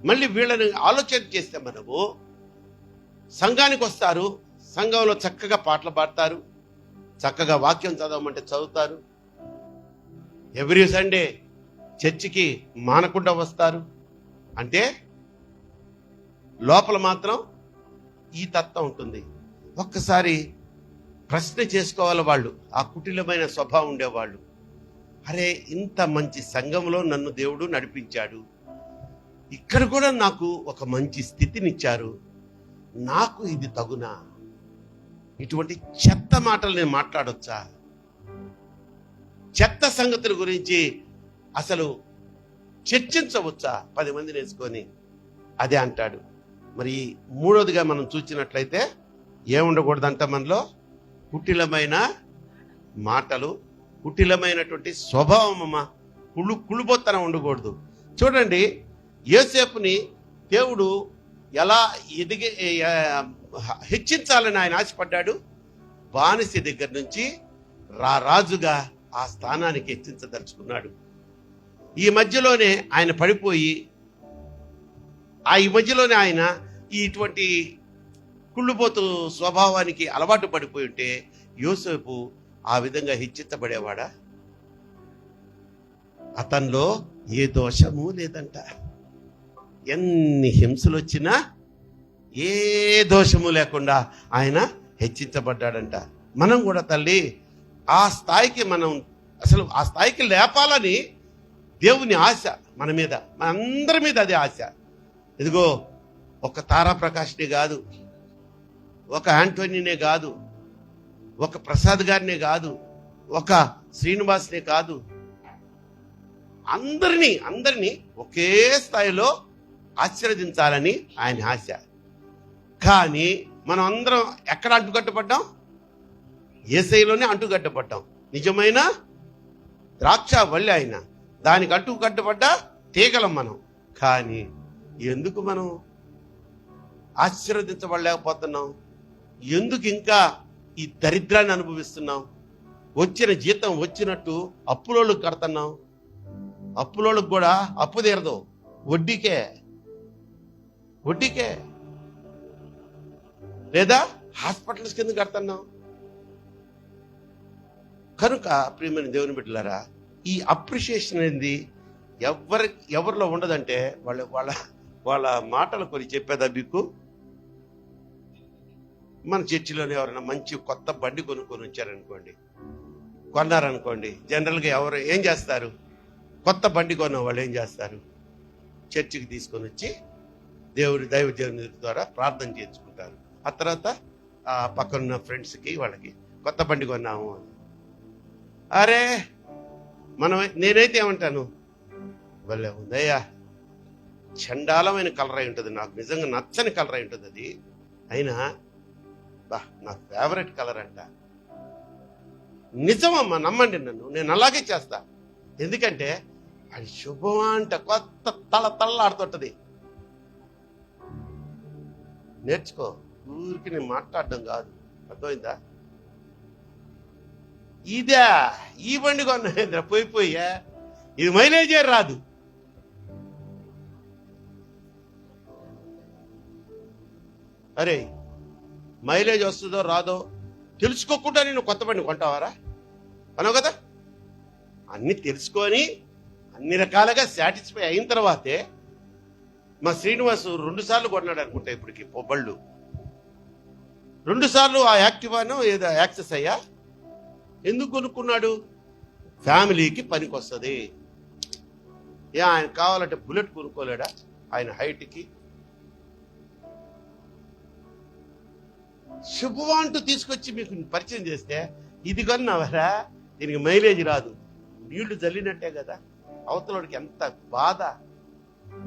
మళ్ళీ వీళ్ళని ఆలోచన చేస్తే, మనము సంఘానికి వస్తారు, సంఘంలో చక్కగా పాటలు పాడతారు, చక్కగా వాక్యం చదవమంటే చదువుతారు, ఎవ్రీ సండే చర్చికి మానకుండా వస్తారు. అంటే లోపల మాత్రం ఈ తత్వం ఉంటుంది. ఒక్కసారి ప్రశ్న చేసుకోవాలి వాళ్ళు, ఆ కుటిలమైన స్వభావం ఉండేవాళ్ళు. అరే, ఇంత మంచి సంఘంలో నన్ను దేవుడు నడిపించాడు, ఇక్కడ కూడా నాకు ఒక మంచి స్థితినిచ్చారు, నాకు ఇది తగునా? ఇటువంటి చెత్త మాటలు నేను మాట్లాడొచ్చా? చెత్త సంగతుల గురించి అసలు చర్చించవచ్చా 10 మందిని వేసుకొని? అదే అంటాడు. మరి మూడోదిగా మనం చూసినట్లయితే ఏముండకూడదంట మనలో? కుటిలమైన మాటలు, కుటిలమైనటువంటి స్వభావం, అమ్మ కుళ్ళుబొత్తనం ఉండకూడదు. చూడండి, యోసేపుని దేవుడు ఎలా హెచ్చించాలని ఆయన ఆశపడ్డాడు. బానిస దగ్గర నుంచి రాజుగా ఆ స్థానానికి హెచ్చించదలుచుకున్నాడు. ఈ మధ్యలోనే ఆయన పడిపోయి, ఈ మధ్యలోనే ఆయన ఇటువంటి కుళ్ళుపోతూ స్వభావానికి అలవాటు పడిపోయి ఉంటే యోసేపు ఆ విధంగా హెచ్చించబడేవాడా? అతనిలో ఏ దోషము లేదంట. ఎన్ని హింసలు వచ్చినా ఏ దోషము లేకుండా ఆయన హెచ్చించబడ్డాడంట. మనం కూడా తల్లి ఆ స్థాయికి అసలు ఆ స్థాయికి లేపాలని దేవుని ఆశ మన మీద, మనందరి మీద అదే ఆశ. ఇదిగో ఒక తారాప్రకాష్నే కాదు, ఒక యాంటోనీనే కాదు, ఒక ప్రసాద్ గారినే కాదు, ఒక శ్రీనివాస్నే కాదు, అందరినీ ఒకే స్థాయిలో ఆశీర్వదించాలని ఆయన ఆశ. కానీ మనం అందరం ఎక్కడ అంటుకట్టపడ్డాం? యేసయ్యలోనే అంటుకట్టపడ్డాం. నిజమైన ద్రాక్ష వల్లి ఆయన, దానికి అంటుకట్టపడ్డ తీగలం మనం. కానీ ఎందుకు మనం ఆశీర్వదించబడలేకపోతున్నాం? ఎందుకు ఇంకా ఈ దరిద్రాన్ని అనుభవిస్తున్నాం? వచ్చిన జీతం వచ్చినట్టు అప్పులోళ్ళకి కడుతున్నాం. అప్పులోళ్ళకి కూడా అప్పు తీరదు, వడ్డీకే లేదా హాస్పిటల్స్ కింద కడుతున్నాం. కనుక ప్రియమైన దేవుని బిడ్డలారా, ఈ అప్రిషియేషన్ అనేది ఎవరిలో ఉండదంటే వాళ్ళ మాటలు కొన్ని చెప్పేదా మీకు? మన చర్చిలోనే ఎవరైనా మంచి కొత్త బండి కొనుక్కొని వచ్చారనుకోండి, కొన్నారనుకోండి, జనరల్గా ఎవరు ఏం చేస్తారు? కొత్త బండి కొన్న వాళ్ళు ఏం చేస్తారు? చర్చికి తీసుకొని వచ్చి దైవజనుడి ద్వారా ప్రార్థన చేయించుకుంటారు. ఆ తర్వాత ఆ పక్కనున్న ఫ్రెండ్స్కి వాళ్ళకి కొత్త బండి కొన్నాము అని. అరే నేనైతే ఏమంటాను, భలే ఉందయ్యా, చండాలమైన కలర్ అయి ఉంటుంది, నాకు నిజంగా నచ్చని కలర్ అయి ఉంటుంది అది, అయినా నా ఫేవరెట్ కలర్ అంట. నిజమమ్మా, నమ్మండి నన్ను, నేను అలాగే చేస్తా. ఎందుకంటే అది శుభం అంట, కొత్త తళ్ళాడుతుంటది. నేర్చుకో, ఊరికి నేను మాట్లాడడం కాదు, అర్థమైందా? ఈ బండి కొన్నా పోయిపోయా, ఇది మైలేజే రాదు. అరే మైలేజ్ వస్తుందో రాదో తెలుసుకోకుండా నేను కొత్త బండి కొంటావారా? అన్నావు కదా. అన్ని తెలుసుకొని అన్ని రకాలుగా సాటిస్ఫై అయిన తర్వాతే. మా శ్రీనివాసు 2 సార్లు కొన్నాడు అనుకుంటా ఇప్పటికి బళ్ళు. 2 సార్లు ఆ యాక్టివాను ఏదో యాక్సెస్ అయ్యా. ఎందుకు కొనుక్కున్నాడు? ఫ్యామిలీకి పనికి వస్తుంది. ఆయన కావాలంటే బుల్లెట్ కొనుక్కోలేడా ఆయన హైట్కి? శుభవాంటూ తీసుకొచ్చి మీకు పరిచయం చేస్తే, ఇది కొన్నావరా, దీనికి మైలేజ్ రాదు, నీళ్లు జల్లినట్టే కదా. అవతలకి ఎంత బాధ,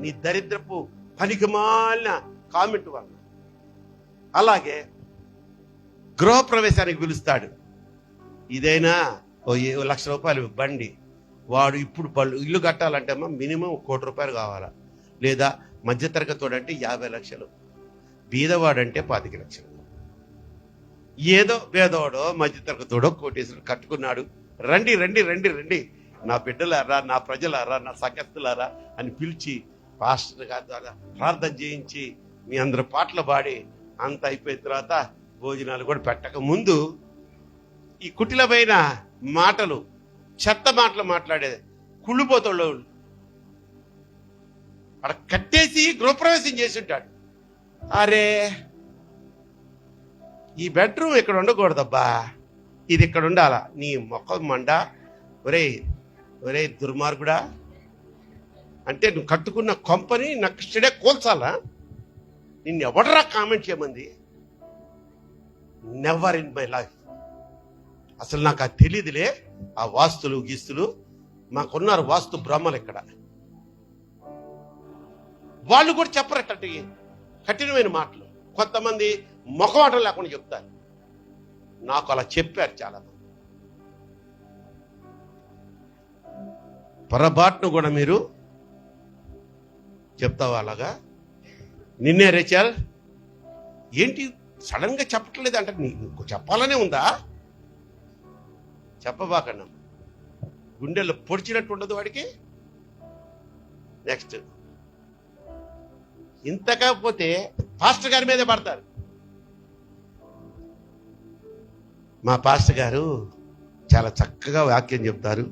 నీ దరిద్రపు పనికిమాలిన కామెంట్ వల్ల. అలాగే గృహప్రవేశానికి పిలుస్తాడు. ఇదైనా ₹1,00,000 బండి, వాడు ఇప్పుడు ఇల్లు కట్టాలంటే మినిమం ₹1,00,00,000 కావాలా, లేదా మధ్యతరగతి అంటే 50 లక్షలు, బీదవాడంటే 25 లక్షలు. ఏదో పేదవాడో మధ్యతరగతోడో కోటేశ్వరుడు కట్టుకున్నాడు. రండి రండి రండి రండి, నా బిడ్డలారా, నా ప్రజలారా, నా సంగతులారా అని పిలిచి పాస్టర్ గారి ద్వారా ప్రార్థన చేయించి మీ అందరు పాటలు పాడి అంత అయిపోయిన తర్వాత భోజనాలు కూడా పెట్టక ముందు ఈ కుటిలమైన మాటలు, చెత్త మాటలు మాట్లాడేది కుళ్ళిపోతాడు. అక్కడ కట్టేసి గృహప్రవేశం చేసి ఉంటాడు. అరే ఈ బెడ్రూమ్ ఇక్కడ ఉండకూడదబ్బా, ఇది ఇక్కడ ఉండాలా, నీ మొక్క మండ, ఒరే దుర్మార్గుడా, అంటే నువ్వు కట్టుకున్న కొంపని నెక్స్ట్ డే కూల్చాలా? నిన్ను ఎవడరా కామెంట్ చేయమంది? Never in my life. అసలు నాకు అది తెలియదులే, ఆ వాస్తులు గీస్తులు. మాకున్నారు వాస్తు బ్రహ్మలు ఇక్కడ, వాళ్ళు కూడా చెప్పరటండి కఠినమైన మాటలు. కొంతమంది ముఖమాటం లేకుండా చెప్తారు. నాకు అలా చెప్పారు చాలా మంది. పొరపాటును కూడా మీరు చెప్తావా అలాగా? నిన్నే రేచల్ ఏంటి సడన్ గా చెప్పట్లేదు అంటే నీకు చెప్పాలనే ఉందా? చెప్పబాకన్నా, గుండెల్లో పొడిచినట్టు ఉండదు వాడికి. నెక్స్ట్ ఇంత కాకపోతే పాస్టర్ గారి మీదే పడతారు. మా పాస్టర్ గారు చాలా చక్కగా వాక్యం చెప్తారు,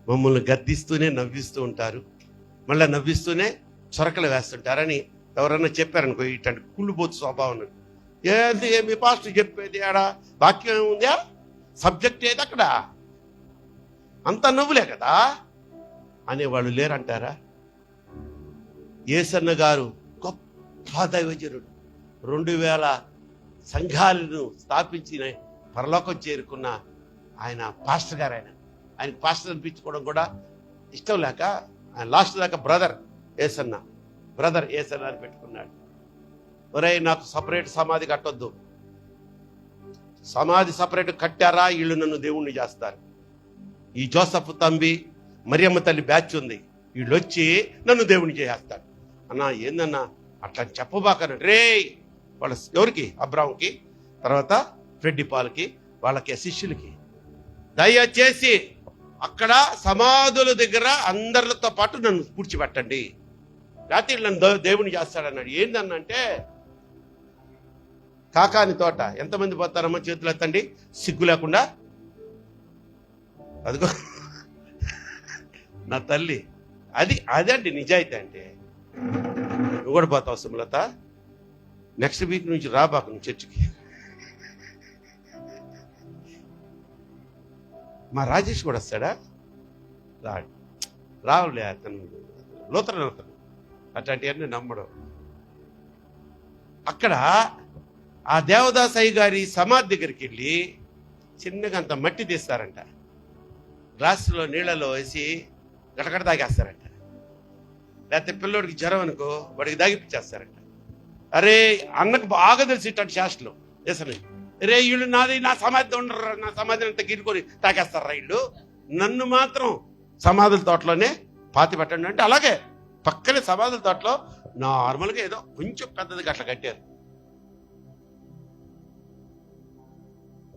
మమ్మల్ని గద్దిస్తూనే నవ్విస్తూ ఉంటారు, మళ్ళీ నవ్విస్తూనే చొరకలు వేస్తుంటారని ఎవరన్నా చెప్పారనుకో, ఇట్లాంటి కుళ్ళుబోతు స్వభావం. ఏంది మీ పాస్టర్ చెప్పేది, ఆడ వాక్యం ఏముందా, సబ్జెక్ట్ ఏది అక్కడ, అంతా నవ్వులే కదా అనేవాళ్ళు లేరంటారా? యేసన్న గారు గొప్ప దైవజనుడు, 2000 సంఘాలను స్థాపించిన పరలోకం చేరుకున్న ఆయన పాస్టర్ గారు. ఆయన పాస్టర్ అనిపించుకోవడం కూడా ఇష్టం లేక ఆయన లాస్ట్ దాకా బ్రదర్ యేసన్న అని పెట్టుకున్నాడు. ఒరే, నాకు సపరేట్ సమాధి కట్టొద్దు, సమాధి సపరేట్ కట్టారా వీళ్ళు నన్ను దేవుణ్ణి చేస్తారు. ఈ జోసఫ్ తంబి మరియమ్మ తల్లి బ్యాచ్ ఉంది, వీళ్ళు వచ్చి నన్ను దేవుణ్ణి చేస్తారు. అన్నా ఏందన్నా అట్లా చెప్పబాకను రే. వాళ్ళ ఎవరికి, అబ్రాహంకి, తర్వాత ఫ్రెడ్డి పాల్కి, వాళ్ళకి శిష్యులకి, దయచేసి అక్కడ సమాధుల దగ్గర అందరితో పాటు నన్ను పూడ్చిపెట్టండి, రాత్రి నన్ను దేవుని చేస్తాడన్నాడు. ఏందన్నంటే, కాకాని తోట ఎంతమంది పోతారమ్మా చేతులు ఎత్తండి సిగ్గు లేకుండా. అదిగో నా తల్లి, అదండి నిజాయితీ అంటే. నువ్వు కూడా పోతావు సుమలత, నెక్స్ట్ వీక్ నుంచి రాబాకు నువ్వు చర్చికి. మా రాజేష్ కూడా వస్తాడా? రావులే, అతను లోతరని అవుతాను, అట్లాంటివన్నీ నమ్మడం. అక్కడ ఆ దేవదాసయ్య గారి సమాధి దగ్గరికి వెళ్ళి చిన్నగా అంత మట్టి తీస్తారంట, గ్లాసులో నీళ్ళలో వేసి గటగట తాగేస్తారంట. లేకపోతే పిల్లోడికి జ్వరం అనుకో, వాడికి తాగిపించేస్తారంట. అరే అన్నకు బాగా తెలిసి ఇట్లాంటి శాస్త్రం చేస్తాను. రే వీళ్ళు నా సమాధి ఉండరు, నా సమాధిని అంతా గిరుకొని తాకేస్తారా వీళ్ళు, నన్ను మాత్రం సమాధుల తోటలోనే పాతి పెట్టండి అంటే, అలాగే పక్కనే సమాధుల తోటలో నార్మల్గా ఏదో కొంచెం పెద్దదిగా అట్లా కట్టారు.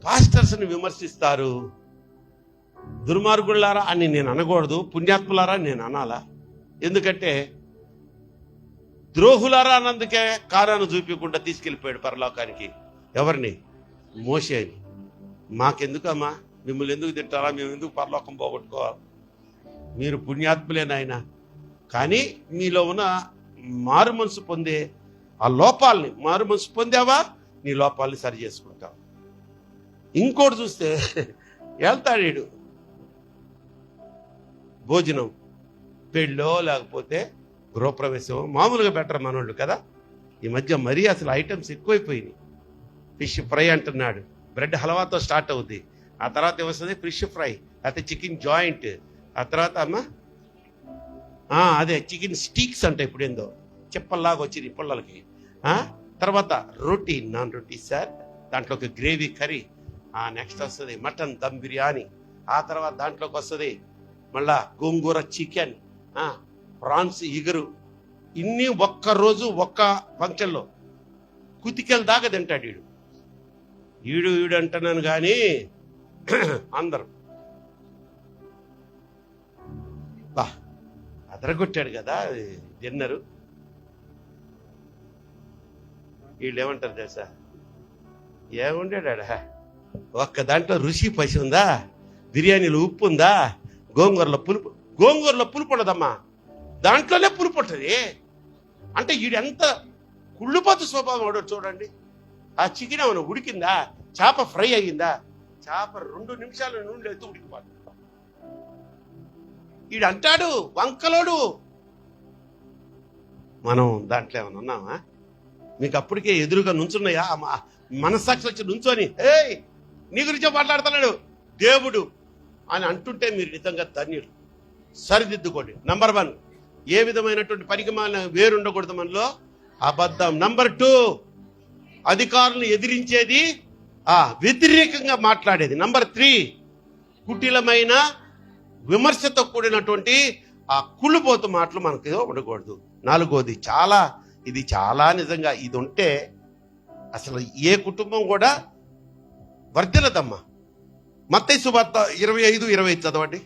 పాస్టర్స్ని విమర్శిస్తారు. దుర్మార్గులారా అని నేను అనకూడదు, పుణ్యాత్ములారా అని నేను అనాలా? ఎందుకంటే ద్రోహులారా అన్నందుకే కారాను చూపించకుండా తీసుకెళ్ళిపోయాడు పరలోకానికి. ఎవరిని? మోషేని. మాకెందుకమ్మా, మిమ్మల్ని ఎందుకు తింటారా, మేము ఎందుకు పరలోకం పోగొట్టుకోవాలి? మీరు పుణ్యాత్ములే నాయన, కానీ మీలో ఉన్న మారు మనసు పొందే ఆ లోపాలని, మారు మనసు పొందావా నీ లోపాలని సరి చేసుకుంటావు. ఇంకోటి చూస్తే వెళ్తాడు భోజనం, పెళ్ళో లేకపోతే గృహప్రవేశం, మామూలుగా బెటర్ మనోళ్ళు కదా. ఈ మధ్య మరీ అసలు ఐటమ్స్ ఎక్కువైపోయినాయి. ఫిష్ ఫ్రై అంటున్నాడు, బ్రెడ్ హల్వాతో స్టార్ట్ అవుద్ది, ఆ తర్వాత ఏమొస్తుంది ఫిష్ ఫ్రై, లేకపోతే చికెన్ జాయింట్, ఆ తర్వాత అదే చికెన్ స్టీక్స్ అంటే ఇప్పుడు ఏందో చెప్పల్లాగా వచ్చింది పిల్లలకి. తర్వాత రోటీ, నాన్ రోటీ సార్, దాంట్లో ఒక గ్రేవీ కర్రీ, నెక్స్ట్ వస్తుంది మటన్ దమ్ బిర్యానీ, ఆ తర్వాత దాంట్లోకి వస్తుంది మళ్ళా గోంగూర చికెన్, ప్రాన్స్ ఇగురు. ఇన్ని ఒక్కరోజు ఒక్క ఫంక్షన్లో కుతికెళ్ళ దాకా తింటాడు ఈడు అంటున్నాను కానీ అందరూ బా అదరగొట్టాడు కదా డిన్నరు. వీళ్ళు ఏమంటారు తెలుసా, ఏముండాడా ఒక్క దాంట్లో రుచి పసి ఉందా, బిర్యానీలో ఉప్పు ఉందా, గోంగూరలో పులుపు ఉండదమ్మా, దాంట్లోనే పులుపు ఉంటుంది అంటే వీడు ఎంత కుళ్ళుపోతు స్వభావం వాడు చూడండి. ఆ చికెన్ ఏమైనా ఉడికిందా, చేప ఫ్రై అయ్యిందా, చేప 2 నిమిషాల నూనెలో ఎత్తు ఉడికిపోతుంది. వీడు అంటాడు వంకలోడు. మనం దాంట్లో ఏమైనా ఉన్నామా? మీకు అప్పటికే ఎదురుగా నుంచున్నాయా మనస్సాక్షి వచ్చి నుంచొని నీ గురించే మాట్లాడుతున్నాడు దేవుడు అని అంటుంటే మీరు నిజంగా ధన్యుడు. సరిదిద్దుకోండి. నంబర్ 1, ఏ విధమైనటువంటి పరిగమాన వేరుండకూడదు మనలో, అబద్ధం. నంబర్ 2, అధికారులను ఎదిరించేది, వ్యతిరేకంగా మాట్లాడేది. నంబర్ 3, కుటిలమైన విమర్శతో కూడినటువంటి ఆ కుళ్ళుపోతు మాటలు మనకి ఉండకూడదు. 4వది ఇది చాలా నిజంగా ఇది ఉంటే అసలు ఏ కుటుంబం కూడా వర్ధిల్లదమ్మా. మత్తయి సువార్త 25:20 చదవండి.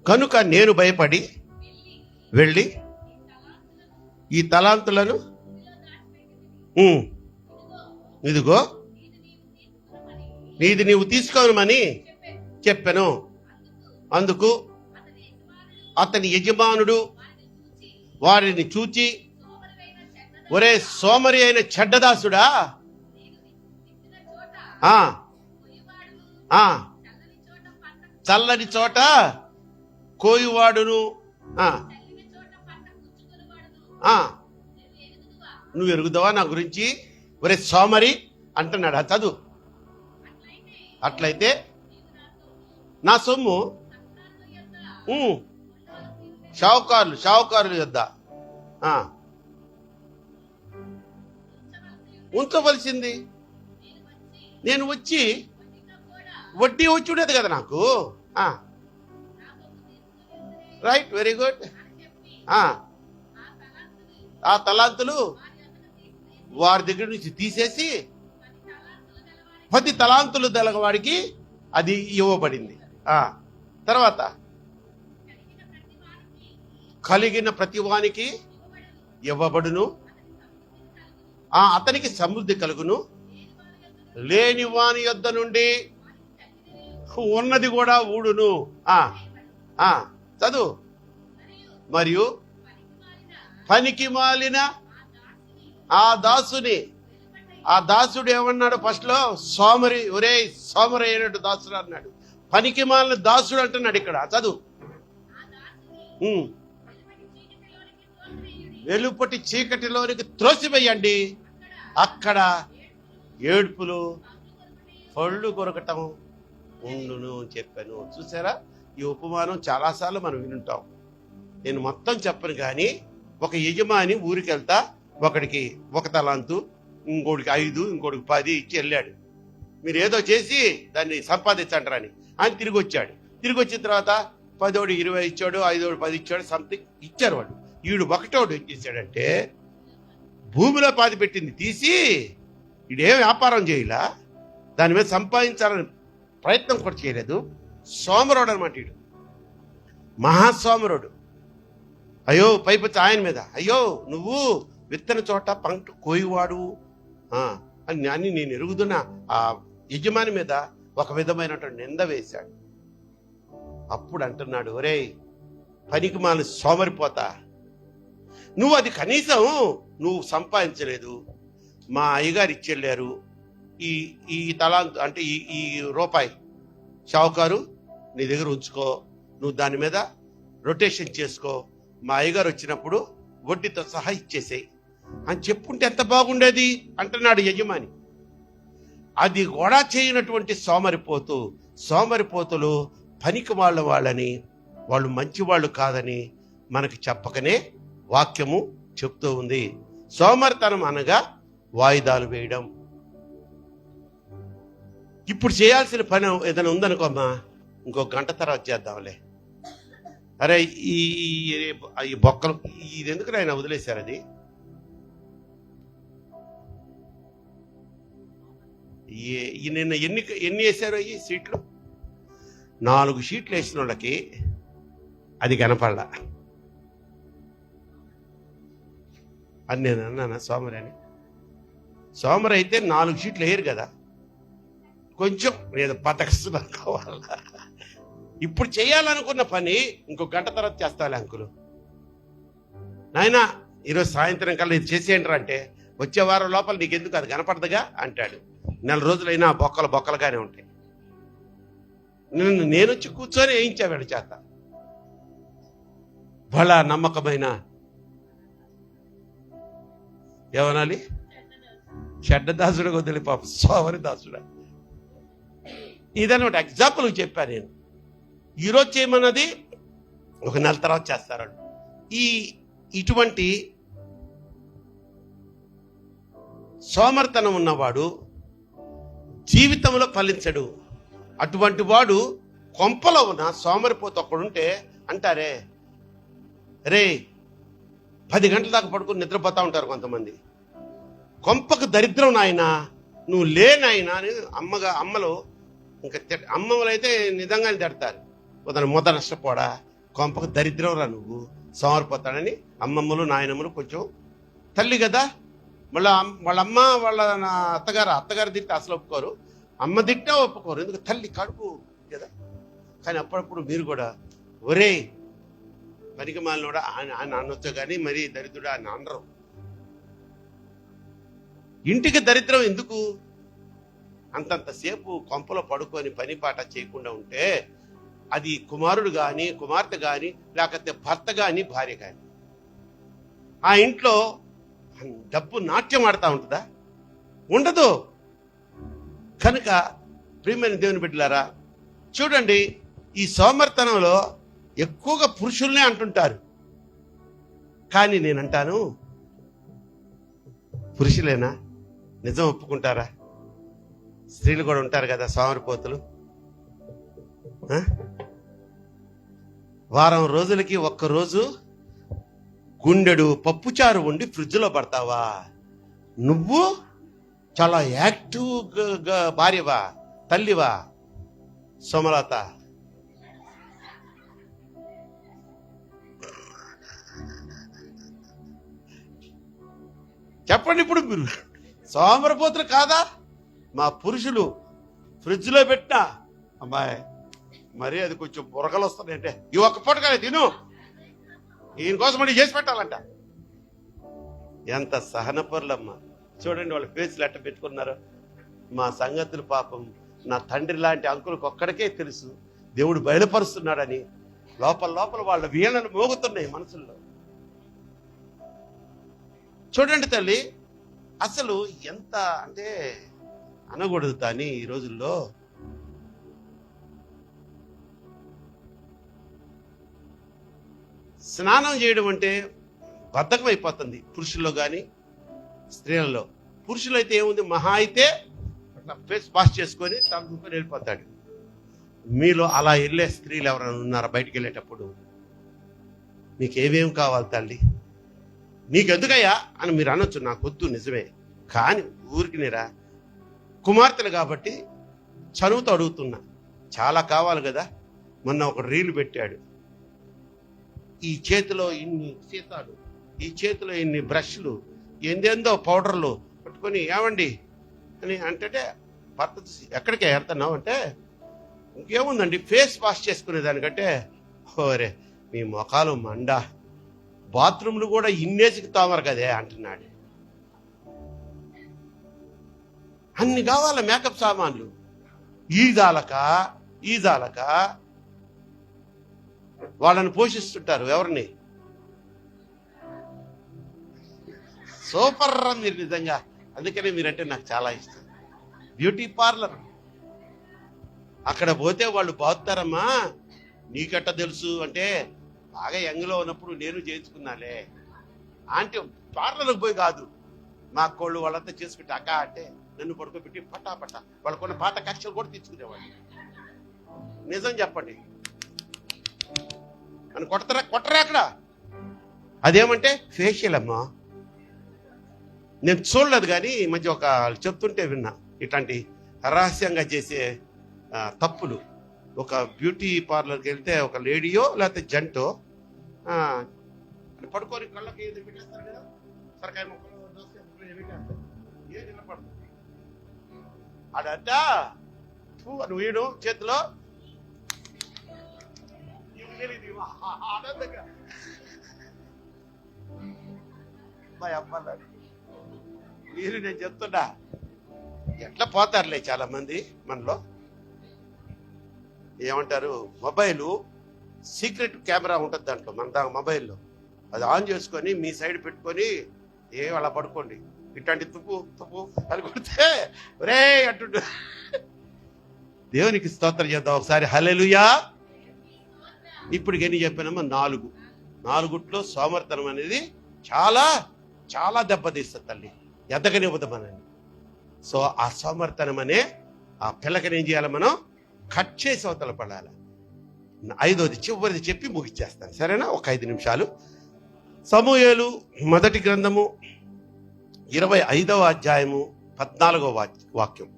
కనుక నేను భయపడి వెళ్ళి ఈ తలాంతులను ఇదిగో నీది నీవు తీసుకోనమని చెప్పాను. అందుకు అతని యజమానుడు వారిని చూచి, ఒరే సోమరి అయిన చెడ్డదాసుడా, చల్లని చోట కోయువాడును, నువ్వు ఎరుగుదావా నా గురించి? ఒరే సోమరి అంటున్నాడు. ఆ చదువు. అట్లయితే నా సొమ్ము షావుకారులు యొద్ద ఉంచవలసింది. నేను వచ్చి వడ్డీ వచ్చి ఉండేది కదా నాకు. Right, very good. ఆ తలాంతులు వారి దగ్గర నుంచి తీసేసి 10 తలాంతులు గలవాడికి అది ఇవ్వబడింది. తర్వాత కలిగిన ప్రతి వానికి ఇవ్వబడును, అతనికి సమృద్ధి కలుగును, లేని వాని యొద్ద నుండి ఉన్నది కూడా ఊడును. చదువు. మరియు పనికి మాలిన ఆ దాసుని, ఆ దాసుడు ఏమన్నాడు ఫస్ట్ లో? సోమరి, ఒరే సోమరి అయినట్టు దాసుడు అన్నాడు. పనికి మాలిన దాసుడు అంటున్నాడు ఇక్కడ. చదువు. వెలుపటి చీకటిలోనికి త్రోసివేయండి, అక్కడ ఏడ్పులు పళ్ళు కొరకటం ఉండును చెప్పాను. చూసారా, ఈ ఉపమానం చాలాసార్లు మనం వినుంటాం. నేను మొత్తం చెప్పను కానీ, ఒక యజమాని ఊరికి వెళ్తా ఒకడికి 1 తలాంతు, ఇంకోటికి 5, ఇంకోటికి 10 ఇచ్చి వెళ్ళాడు. మీరు ఏదో చేసి దాన్ని సంపాదించంటారని. ఆయన తిరిగి వచ్చాడు. తిరిగి వచ్చిన తర్వాత 10 20 ఇచ్చాడు, 5 10 ఇచ్చాడు, సంథింగ్ ఇచ్చారు వాళ్ళు. వీడు 1 ఏం చేశాడంటే భూమిలో పాతి పెట్టింది తీసి, వీడేం వ్యాపారం చేయలా, దాని మీద సంపాదించాలని ప్రయత్నం కూడా చేయలేదు. సోమరుడు అనమాట వీడు, మహాసోమరుడు. అయ్యో పైపచ్చి ఆయన మీద, అయ్యో నువ్వు విత్తన చోట పంట కోయివాడు అని నేను ఎరుగుతున్న ఆ యజమాని మీద ఒక విధమైనటువంటి నింద వేశాడు. అప్పుడు అంటున్నాడు, ఒరే పనికి మాలి సోమరిపోతా, నువ్వు అది కనీసం నువ్వు సంపాదించలేదు, మా అయ్యగారు ఇచ్చెళ్ళారు ఈ తలాంతు అంటే ఈ రూపాయి షావుకారు నీ దగ్గర ఉంచుకో, నువ్వు దాని మీద రొటేషన్ చేసుకో, మా అయ్యగారు వచ్చినప్పుడు వడ్డీతో సహా ఇచ్చేసేయి అని చెప్పుంటే ఎంత బాగుండేది అంటున్నాడు యజమాని. అది కూడా చేయనటువంటి సోమరిపోతులు పనికి వాళ్ళని, వాళ్ళు మంచి వాళ్ళు కాదని మనకి చెప్పకనే వాక్యము చెప్తూ ఉంది. సోమరితనం అనగా వాయిదాలు వేయడం. ఇప్పుడు చేయాల్సిన పని ఏదైనా ఉందనుకోమ్మా, ఇంకో గంట తర్వాత చేద్దాంలే, అరే ఈ బొక్కలు ఇది ఎందుకు ఆయన వదిలేశారు? అది నిన్న ఎన్ని వేశారు ఈ సీట్లు? 4 షీట్లు వేసిన వాళ్ళకి అది కనపడలా అని నేను అన్నానా సోమరి అని? సోమరి అయితే 4 షీట్లు వేయరు కదా, కొంచెం ఏదో పతకస్తున్నారు కావాలా. ఇప్పుడు చేయాలనుకున్న పని ఇంకో గంట తర్వాత చేస్తాలే అంకులు, నాయనా ఈరోజు సాయంత్రం కల్లా ఇది చేసేయండి అంటే, వచ్చే వారం లోపల నీకెందుకు అది కనపడదుగా అంటాడు. 4 రోజులైనా బొక్కలుగానే ఉంటాయి. నేను వచ్చి కూర్చొని వేయించా వీళ్ళ చేత. బల నమ్మకమైన ఏమనాలి, చెడ్డదాసుడు వదిలి పాప సోమరి దాసుడా. ఇదన్నమాట ఎగ్జాంపుల్ చెప్పాను నేను. ఈరోజు చేయమన్నది ఒక నెల తర్వాత చేస్తారు. ఇటువంటి సోమరితనం ఉన్నవాడు జీవితంలో ఫలించడు. అటువంటి వాడు కొంపలో ఉన్న సోమరిపోతు ఒక్కడుంటే అంటారే, రే 10 గంటల దాకా పడుకుని నిద్రపోతా ఉంటారు కొంతమంది. కొంపకు దరిద్రం నాయన, నువ్వు లేనాయన అని అమ్మలు ఇంకా అమ్మలు అయితే నిజంగానే తిడతారు. మొద నష్టపోడా, కొంపకు దరిద్రం రా నువ్వు, సోమరిపోతాడని అమ్మమ్మలు నాయనమ్మలు కొంచెం, తల్లి కదా మళ్ళీ వాళ్ళ అమ్మ వాళ్ళ అత్తగారు తిట్టే అసలు ఒప్పుకోరు, అమ్మ తిట్టే ఒప్పుకోరు, ఎందుకు తల్లి కడుపు కదా. కానీ అప్పుడప్పుడు మీరు కూడా ఒరే పనికి మాలినోడా ఆయన అనొచ్చు, కానీ మరీ దరిద్రుడా అని అనరు. ఇంటికి దరిద్రం ఎందుకు? అంతంతసేపు కొంపలో పడుకొని పని పాట చేయకుండా ఉంటే అది కుమారుడు కానీ కుమార్తె కానీ లేకపోతే భర్త కానీ భార్య కానీ ఆ ఇంట్లో డబ్బు నాట్యం ఆడుతూ ఉంటుందా? ఉండదు. కనుక ప్రియమైన దేవుని బిడ్డలారా, చూడండి, ఈ సోమర్తనంలో ఎక్కువగా పురుషుల్నే అంటుంటారు. కానీ నేనంటాను, పురుషులేనా? నిజం ఒప్పుకుంటారా? స్త్రీలు కూడా ఉంటారు కదా సోమరిపోతులు. వారం రోజులకి ఒక్కరోజు గుండెడు పప్పుచారు వండి ఫ్రిడ్జ్లో పడతావా? నువ్వు చాలా యాక్టివ్ భార్యవా, తల్లివా సోమలత? చెప్పండి, ఇప్పుడు మీరు సోమరిపోతులు కాదా? మా పురుషులు ఫ్రిడ్జ్లో పెట్టినా అమ్మాయి మరి అది కొంచెం బురగలు వస్తున్నాయంటే ఈ ఒక్క పూటగానే తిను, ఈయన కోసం మళ్ళీ చేసి పెట్టాలంట. ఎంత సహనపరులమ్మా. చూడండి వాళ్ళ ఫేస్లు ఎట్ట పెట్టుకున్నారు. మా సంగతులు పాపం నా తండ్రి లాంటి అంకులకు ఒక్కడికే తెలుసు, దేవుడు బయలుపరుస్తున్నాడని లోపల లోపల వాళ్ళ వీణలు మోగుతున్నాయి మనసుల్లో. చూడండి తల్లి, అసలు ఎంత అంటే అనకూడదు, కానీ ఈ రోజుల్లో స్నానం చేయడం అంటే బద్ధకం అయిపోతుంది పురుషుల్లో కానీ స్త్రీలలో. పురుషులు అయితే ఏముంది, మహా అయితే అట్లా ఫేస్ వాష్ చేసుకొని తగ్గుకొని వెళ్ళిపోతాడు. మీలో అలా వెళ్ళే స్త్రీలు ఎవరైనా ఉన్నారా? బయటికి వెళ్ళేటప్పుడు మీకు ఏమేం కావాలి తల్లి, నీకెందుకయ్యా అని మీరు అనొచ్చు, నాకు వద్దు నిజమే, కానీ ఊరికి నేరా కుమార్తెలు కాబట్టి చనువుతో అడుగుతున్నా, చాలా కావాలి కదా. మొన్న ఒక రీలు పెట్టాడు, ఈ చేతిలో ఇన్ని సీతాలు, ఈ చేతిలో ఇన్ని బ్రష్లు, ఏందేందో పౌడర్లు పట్టుకొని ఏమండి అని అంటే భర్త ఎక్కడికి వెళ్తున్నావు అంటే ఇంకేముందండి ఫేస్ వాష్ చేసుకునే దానికంటే, ఓరే మీ మొఖాలు మండ, బాత్రూమ్లు కూడా ఇన్నేసికి తోమరు కదే అంటున్నాడు. అన్ని కావాల మేకప్ సామాన్లు. ఈదాలక వాళ్ళని పోషిస్తుంటారు. ఎవరిని? సూపర్ మీరు నిజంగా. అందుకనే మీరంటే నాకు చాలా ఇష్టం. బ్యూటీ పార్లర్ అక్కడ పోతే వాళ్ళు బాగుతారమ్మా, నీకట్ట తెలుసు అంటే బాగా యంగ్లో ఉన్నప్పుడు నేను చేయించుకున్నాలే ఆంటీ. పార్లర్కి పోయి కాదు, మా కోళ్ళు వాళ్ళంతా చేసుకుంటే అక్క అంటే నన్ను పడుకోబెట్టి పట్టా వాళ్ళకున్న పాత కక్షలు కూడా తెచ్చుకునేవాళ్ళు. నిజం చెప్పండి, అని కొట్టరా అక్కడ. అదేమంటే ఫేషియల్ అమ్మా. నేను చూడలేదు కానీ ఈ మధ్య ఒక చెప్తుంటే విన్నా ఇట్లాంటి రహస్యంగా చేసే తప్పులు. ఒక బ్యూటీ పార్లర్కి వెళ్తే ఒక లేడీయో లేకపోతే జంటో పడుకొని కళ్ళకి ఏది పెట్టేస్తారు కదా, సరకాయ మొక్కలు పెట్టేస్తారు, ఏది వినపడుతుంది. ఆడంటా నువ్వు వీడు చేతిలో మీరు నేను చెప్తున్నా, ఎట్లా పోతారులే చాలా మంది మనలో. ఏమంటారు, మొబైలు సీక్రెట్ కెమెరా ఉంటుంది దాంట్లో, మన మొబైల్లో. అది ఆన్ చేసుకొని మీ సైడ్ పెట్టుకొని అలా పడుకోండి, ఇట్లాంటి తుప్పు అని కొడితే రే అంటుండు. దేవునికి స్తోత్రం చేద్దాం ఒకసారి, హల్లెలూయా. ఇప్పుడు ఎన్ని చెప్పినామో 4 సోమర్తనం అనేది చాలా చాలా దెబ్బతీస్తుంది తల్లి, ఎదగనివ్వదమని. సో ఆ సోమర్తనం అనే ఆ పిల్లకని ఏం చేయాలి, మనం కట్ చేసి అవతల పడాలి. 5వది చివరిది చెప్పి ముగిచ్చేస్తాను, సరేనా? ఒక 5 నిమిషాలు. సమూయేలు మొదటి గ్రంథము 25వ అధ్యాయము 14వ వాక్యం.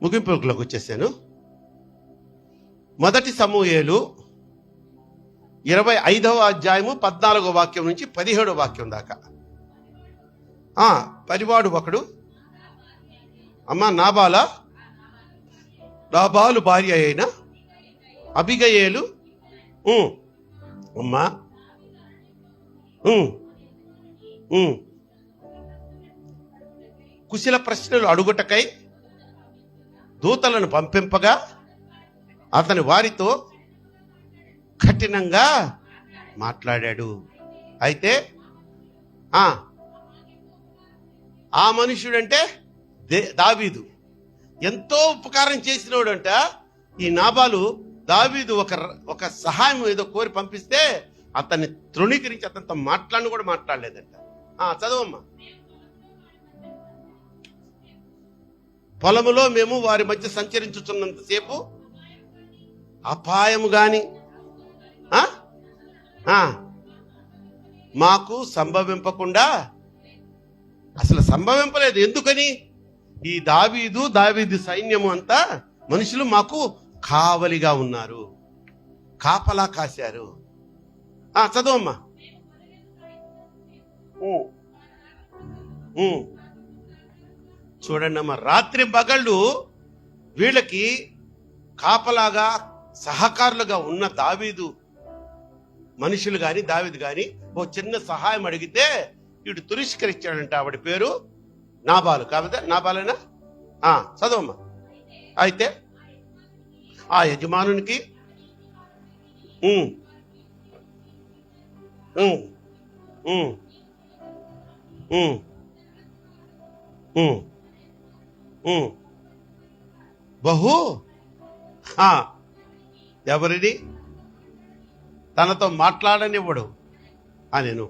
ముగింపులోకి వచ్చేసాను. మొదటి సమూయేలు 25వ అధ్యాయము 14వ వాక్యం నుంచి 17వ వాక్యం దాకా. పరివాడు ఒకడు నాబాలు భార్య అయిన అబిగయేలు కుశల ప్రశ్నలు అడుగుటకై దూతలను పంపింపగా అతని వారితో కఠినంగా మాట్లాడాడు. అయితే ఆ మనుష్యుడంటే దావీదు ఎంతో ఉపకారం చేసినోడంట. ఈ నాబాలు దావీదు ఒక సహాయం ఏదో కోరి పంపిస్తే అతన్ని తృణీకరించి అతనితో కూడా మాట్లాడలేదంట. చదవమ్మా. పొలములో మేము వారి మధ్య సంచరించుతున్నంతసేపు అపాయము గాని మాకు సంభవింపకుండా, అసలు సంభవింపలేదు. ఎందుకని? ఈ దావీదు సైన్యము అంతా మనుషులు మాకు కావలిగా ఉన్నారు, కాపలా కాశారు. చదవమ్మా. చూడండి అమ్మా, రాత్రి పగళ్ళు వీళ్ళకి కాపలాగా సహకారులుగా ఉన్న దావీదు మనుషులు గాని దావీదు గాని ఓ చిన్న సహాయం అడిగితే వీడు తిరస్కరించాడంట. ఆవిడ పేరు నాబాలు. కాబట్టి నాబాలేనా? చదవమ్మా. అయితే ఆ యజమానునికి బహు ఎవరిని తనతో మాట్లాడనివ్వడు నేను.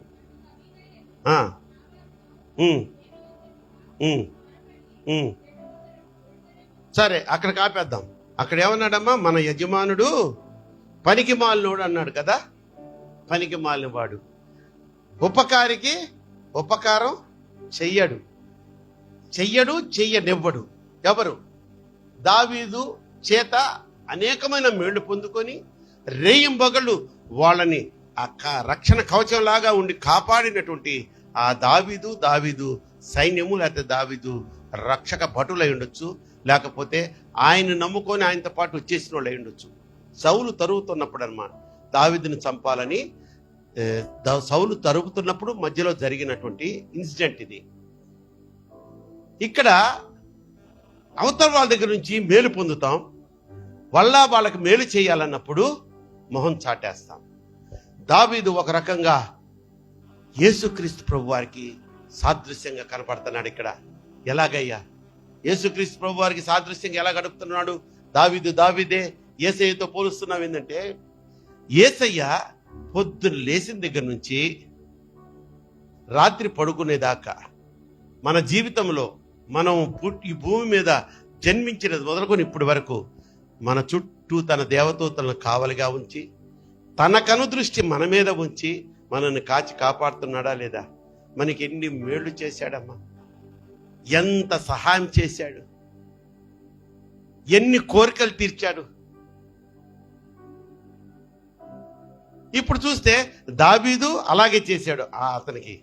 సరే, అక్కడ కాపేద్దాం. అక్కడ ఏమన్నాడమ్మా? మన యజమానుడు పనికి మాలినోడు అన్నాడు కదా. పనికి మాలిన వాడు, ఉపకారికి ఉపకారం చెయ్యనివ్వడు. ఎవరు? దావీదు చేత అనేకమైన మేళ్లు పొందుకొని రేయింబగళ్ళు వాళ్ళని రక్షణ కవచం లాగా ఉండి కాపాడినటువంటి ఆ దావీదు సైన్యము, లేకపోతే దావీదు రక్షక భటులై ఉండొచ్చు, లేకపోతే ఆయన నమ్ముకొని ఆయనతో పాటు వచ్చేసిన వాళ్ళు అయి ఉండొచ్చు. సౌలు తరుగుతున్నప్పుడు అన్నమాట దావీదుని చంపాలని సౌలు తరుగుతున్నప్పుడు మధ్యలో జరిగినటువంటి ఇన్సిడెంట్ ఇది. ఇక్కడ అవతల వాళ్ళ దగ్గర నుంచి మేలు పొందుతాం, వాళ్ళకి మేలు చేయాలన్నప్పుడు మొహం చాటేస్తాం. దావీదు ఒక రకంగా యేసుక్రీస్తు ప్రభు వారికి సాదృశ్యంగా కనపడుతున్నాడు. ఇక్కడ ఎలాగయ్యా యేసుక్రీస్తు ప్రభు వారికి సాదృశ్యంగా ఎలా గడుపుతున్నాడు? దావీదే యేసయ్యతో పోలుస్తున్నావు. ఏంటంటే యేసయ్య పొద్దున్న లేచిన దగ్గర నుంచి రాత్రి పడుకునేదాకా మన జీవితంలో మనం ఈ భూమి మీద జన్మించినది మొదలుకొని ఇప్పటి వరకు మన చుట్టూ తన దేవదూతలను కావలిగా ఉంచి తన కనుదృష్టి మన మీద ఉంచి మనల్ని కాపాడుతున్నాడా లేదా? మనకి ఎన్ని మేళ్లు చేశాడమ్మా, ఎంత సహాయం చేశాడు, ఎన్ని కోరికలు తీర్చాడు. ఇప్పుడు చూస్తే దావీదు అలాగే చేశాడు అతనికి.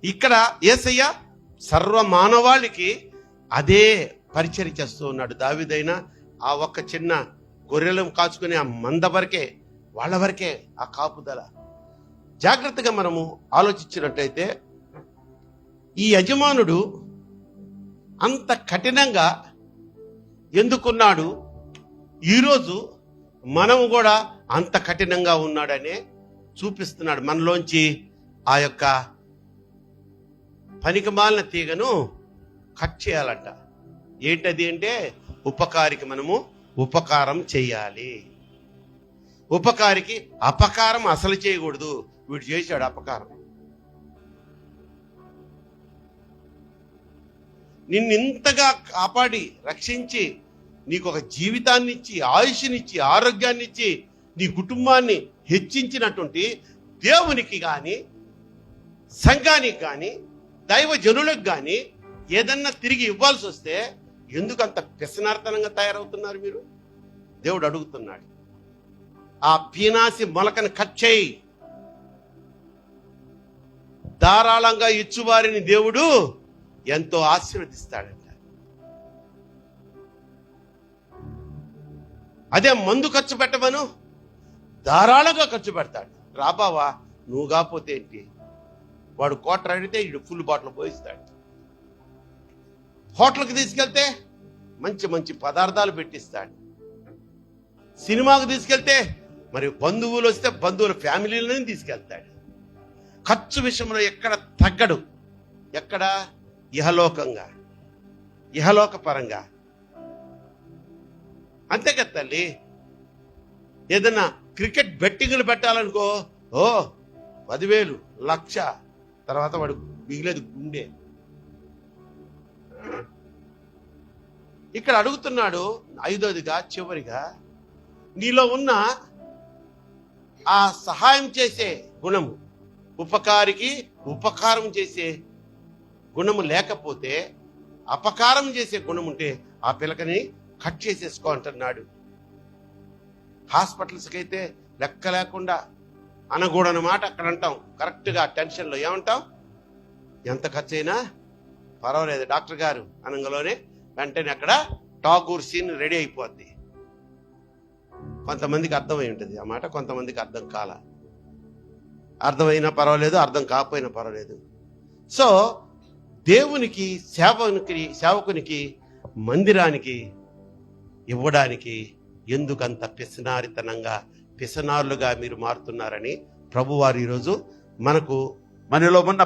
ఇక్కడ యేసయ్య సర్వ మానవాళికి అదే పరిచర్య చేస్తూ ఉన్నాడు. దావీదైనా ఆ ఒక్క చిన్న గొర్రెలను కాచుకునే ఆ మంద వరకే, వాళ్ళ వరకే ఆ కాపుదల. జాగ్రత్తగా మనము ఆలోచించినట్టయితే ఈ యజమానుడు అంత కఠినంగా ఎందుకున్నాడు? ఈరోజు మనము కూడా అంత కఠినంగా ఉన్నాడనే చూపిస్తున్నాడు. మనలోంచి ఆ యొక్క పనికిమాలిన తీగను కట్ చేయాలంట. ఏంటది అంటే ఉపకారికి మనము ఉపకారం చెయ్యాలి. ఉపకారికి అపకారం అసలు చేయకూడదు. వీడు చేశాడు అపకారం. నిన్నింతగా కాపాడి రక్షించి నీకు ఒక జీవితాన్ని ఇచ్చి ఆయుష్నిచ్చి ఆరోగ్యాన్నిచ్చి నీ కుటుంబాన్ని హెచ్చించినటువంటి దేవునికి కానీ సంఘానికి కానీ దైవ జనులకు కానీ ఏదన్నా తిరిగి ఇవ్వాల్సి వస్తే ఎందుకు అంత వ్యసనార్థనంగా తయారవుతున్నారు మీరు? దేవుడు అడుగుతున్నాడు. ఆ పీనాసి మొలకను కట్ చేయి. ధారాళంగా ఇచ్చువారిని దేవుడు ఎంతో ఆశీర్వదిస్తాడంట. అదే మందు ఖర్చు పెట్టమను, ధారాళంగా ఖర్చు పెడతాడు. రాబావా నువ్వు కాకపోతే ఏంటి, వాడు క్వార్టర్ అడిగితే ఇడు ఫుల్ బాటిల్ పోయిస్తాడు. హోటల్కి తీసుకెళ్తే మంచి మంచి పదార్థాలు పెట్టిస్తాడు. సినిమాకు తీసుకెళ్తే మరి బంధువులు వస్తే బంధువుల ఫ్యామిలీలను తీసుకెళ్తాడు. ఖర్చు విషయంలో ఎక్కడ తగ్గడు. ఎక్కడ? ఇహలోకంగా, ఇహలోక పరంగా. అంతే కదా తల్లి. ఏదన్నా క్రికెట్ బెట్టింగ్లు పెట్టాలనుకో, 10,000, 1,00,000, తర్వాత వాడు మిగిలేదు గుండె. ఇక్కడ అడుగుతున్నాడు 5వదిగా, చివరిగా, నీలో ఉన్న ఆ సహాయం చేసే గుణము, ఉపకారికి ఉపకారం చేసే గుణము లేకపోతే, అపకారం చేసే గుణం ఉంటే ఆ పిల్లకని కట్ చేసేసుకో అంటున్నాడు. హాస్పిటల్స్కి అయితే లెక్క లేకుండా అనకూడని మాట అక్కడ అంటాం. కరెక్ట్గా టెన్షన్లో ఏమంటాం? ఎంత ఖర్చు అయినా పర్వాలేదు డాక్టర్ గారు అనగానే వెంటనే అక్కడ టాగూర్ సీన్ రెడీ అయిపోద్ది. కొంతమందికి అర్థమై ఉంటుంది ఆ మాట, కొంతమందికి అర్థం కాల. అర్థమైనా పర్వాలేదు, అర్థం కాకపోయినా పర్వాలేదు. సో దేవునికి, సేవకునికి మందిరానికి ఇవ్వడానికి ఎందుకంత పిసనారితనంగా, పిసనారులుగా మీరు మారుతున్నారని ప్రభువారు ఈరోజు మనలో ఉన్న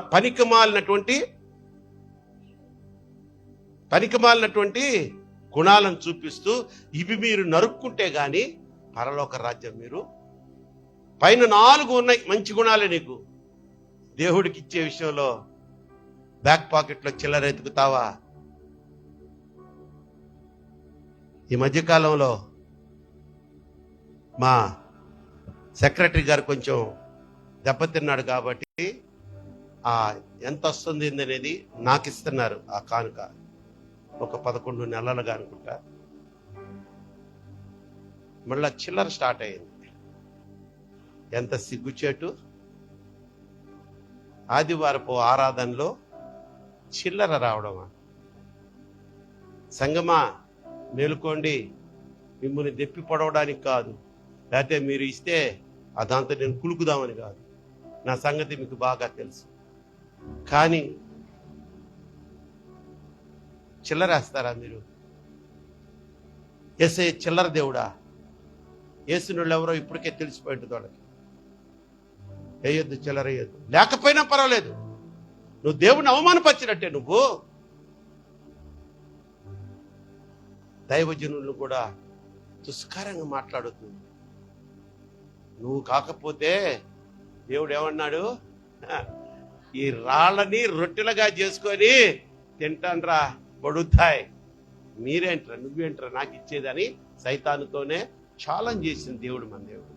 పనికిమాలినటువంటి గుణాలను చూపిస్తూ, ఇవి మీరు నరుక్కుంటే గాని పరలోక రాజ్యం మీరు, పైన 4 ఉన్నాయి మంచి గుణాలే నీకు, దేవుడికి ఇచ్చే విషయంలో బ్యాక్ పాకెట్లో చిల్లర ఎతుకుతావా? ఈ మధ్యకాలంలో మా సెక్రటరీ గారు కొంచెం దెబ్బతిన్నాడు కాబట్టి ఎంత వస్తుంది అనేది నాకు ఇస్తున్నారు. ఆ కానుక ఒక 11 నెలలుగా అనుకుంటా. మళ్ళా చిల్లర స్టార్ట్ అయింది. ఎంత సిగ్గుచేటు! ఆదివారపు ఆరాధనలో చిల్లర రావడమా? సంగమా మేలుకోండి, మిమ్మల్ని దెప్పి పొడవడానికి కాదు, లేకపోతే మీరు ఇస్తే దాంతో నేను కులుకుదామని కాదు. నా సంగతి మీకు బాగా తెలుసు. కానీ చిల్లరేస్తారా మీరు? యేసయ్య చిల్లర దేవుడా? యేసునుళ్ళు ఎవరో ఇప్పటికే తెలిసిపోయింది వాళ్ళకి. వేయొద్దు, చిల్లర వేయొద్దు. లేకపోయినా పర్వాలేదు, నువ్వు దేవుని అవమానపరిచినట్టే. నువ్వు దైవజనులను కూడా దుష్కరంగా మాట్లాడొద్దు. నువ్వు కాకపోతే దేవుడు ఏమన్నాడు? ఈ రాళ్ళని రొట్టెలుగా చేసుకొని తింటాన్రా పడుతాయి. మీరేంట్రా, నువ్వేంట్రా నాకు ఇచ్చేదని సైతానుతోనే ఛాలెంజ్ చేసింది దేవుడు. మన దేవుడు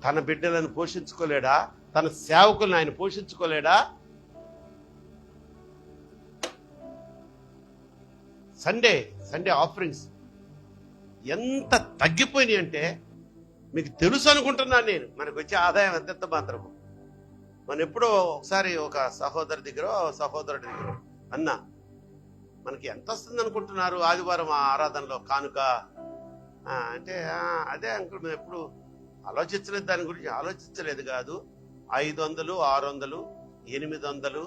తన బిడ్డలను పోషించుకోలేడా? తన సేవకులను ఆయన పోషించుకోలేడా? సండే ఆఫరింగ్స్ ఎంత తగ్గిపోయినాయి అంటే మీకు తెలుసు అనుకుంటున్నాను నేను. మనకు వచ్చే ఆదాయం ఎంత మాత్రము. మనం ఎప్పుడో ఒకసారి ఒక సహోదరుడి దగ్గర అన్న, మనకి ఎంత వస్తుంది అనుకుంటున్నారు ఆదివారం ఆరాధనలో కానుక అంటే, అదే అంకుల్ మేము ఎప్పుడు ఆలోచించలేదు, దాని గురించి ఆలోచించలేదు కాదు. 500, 600, 800,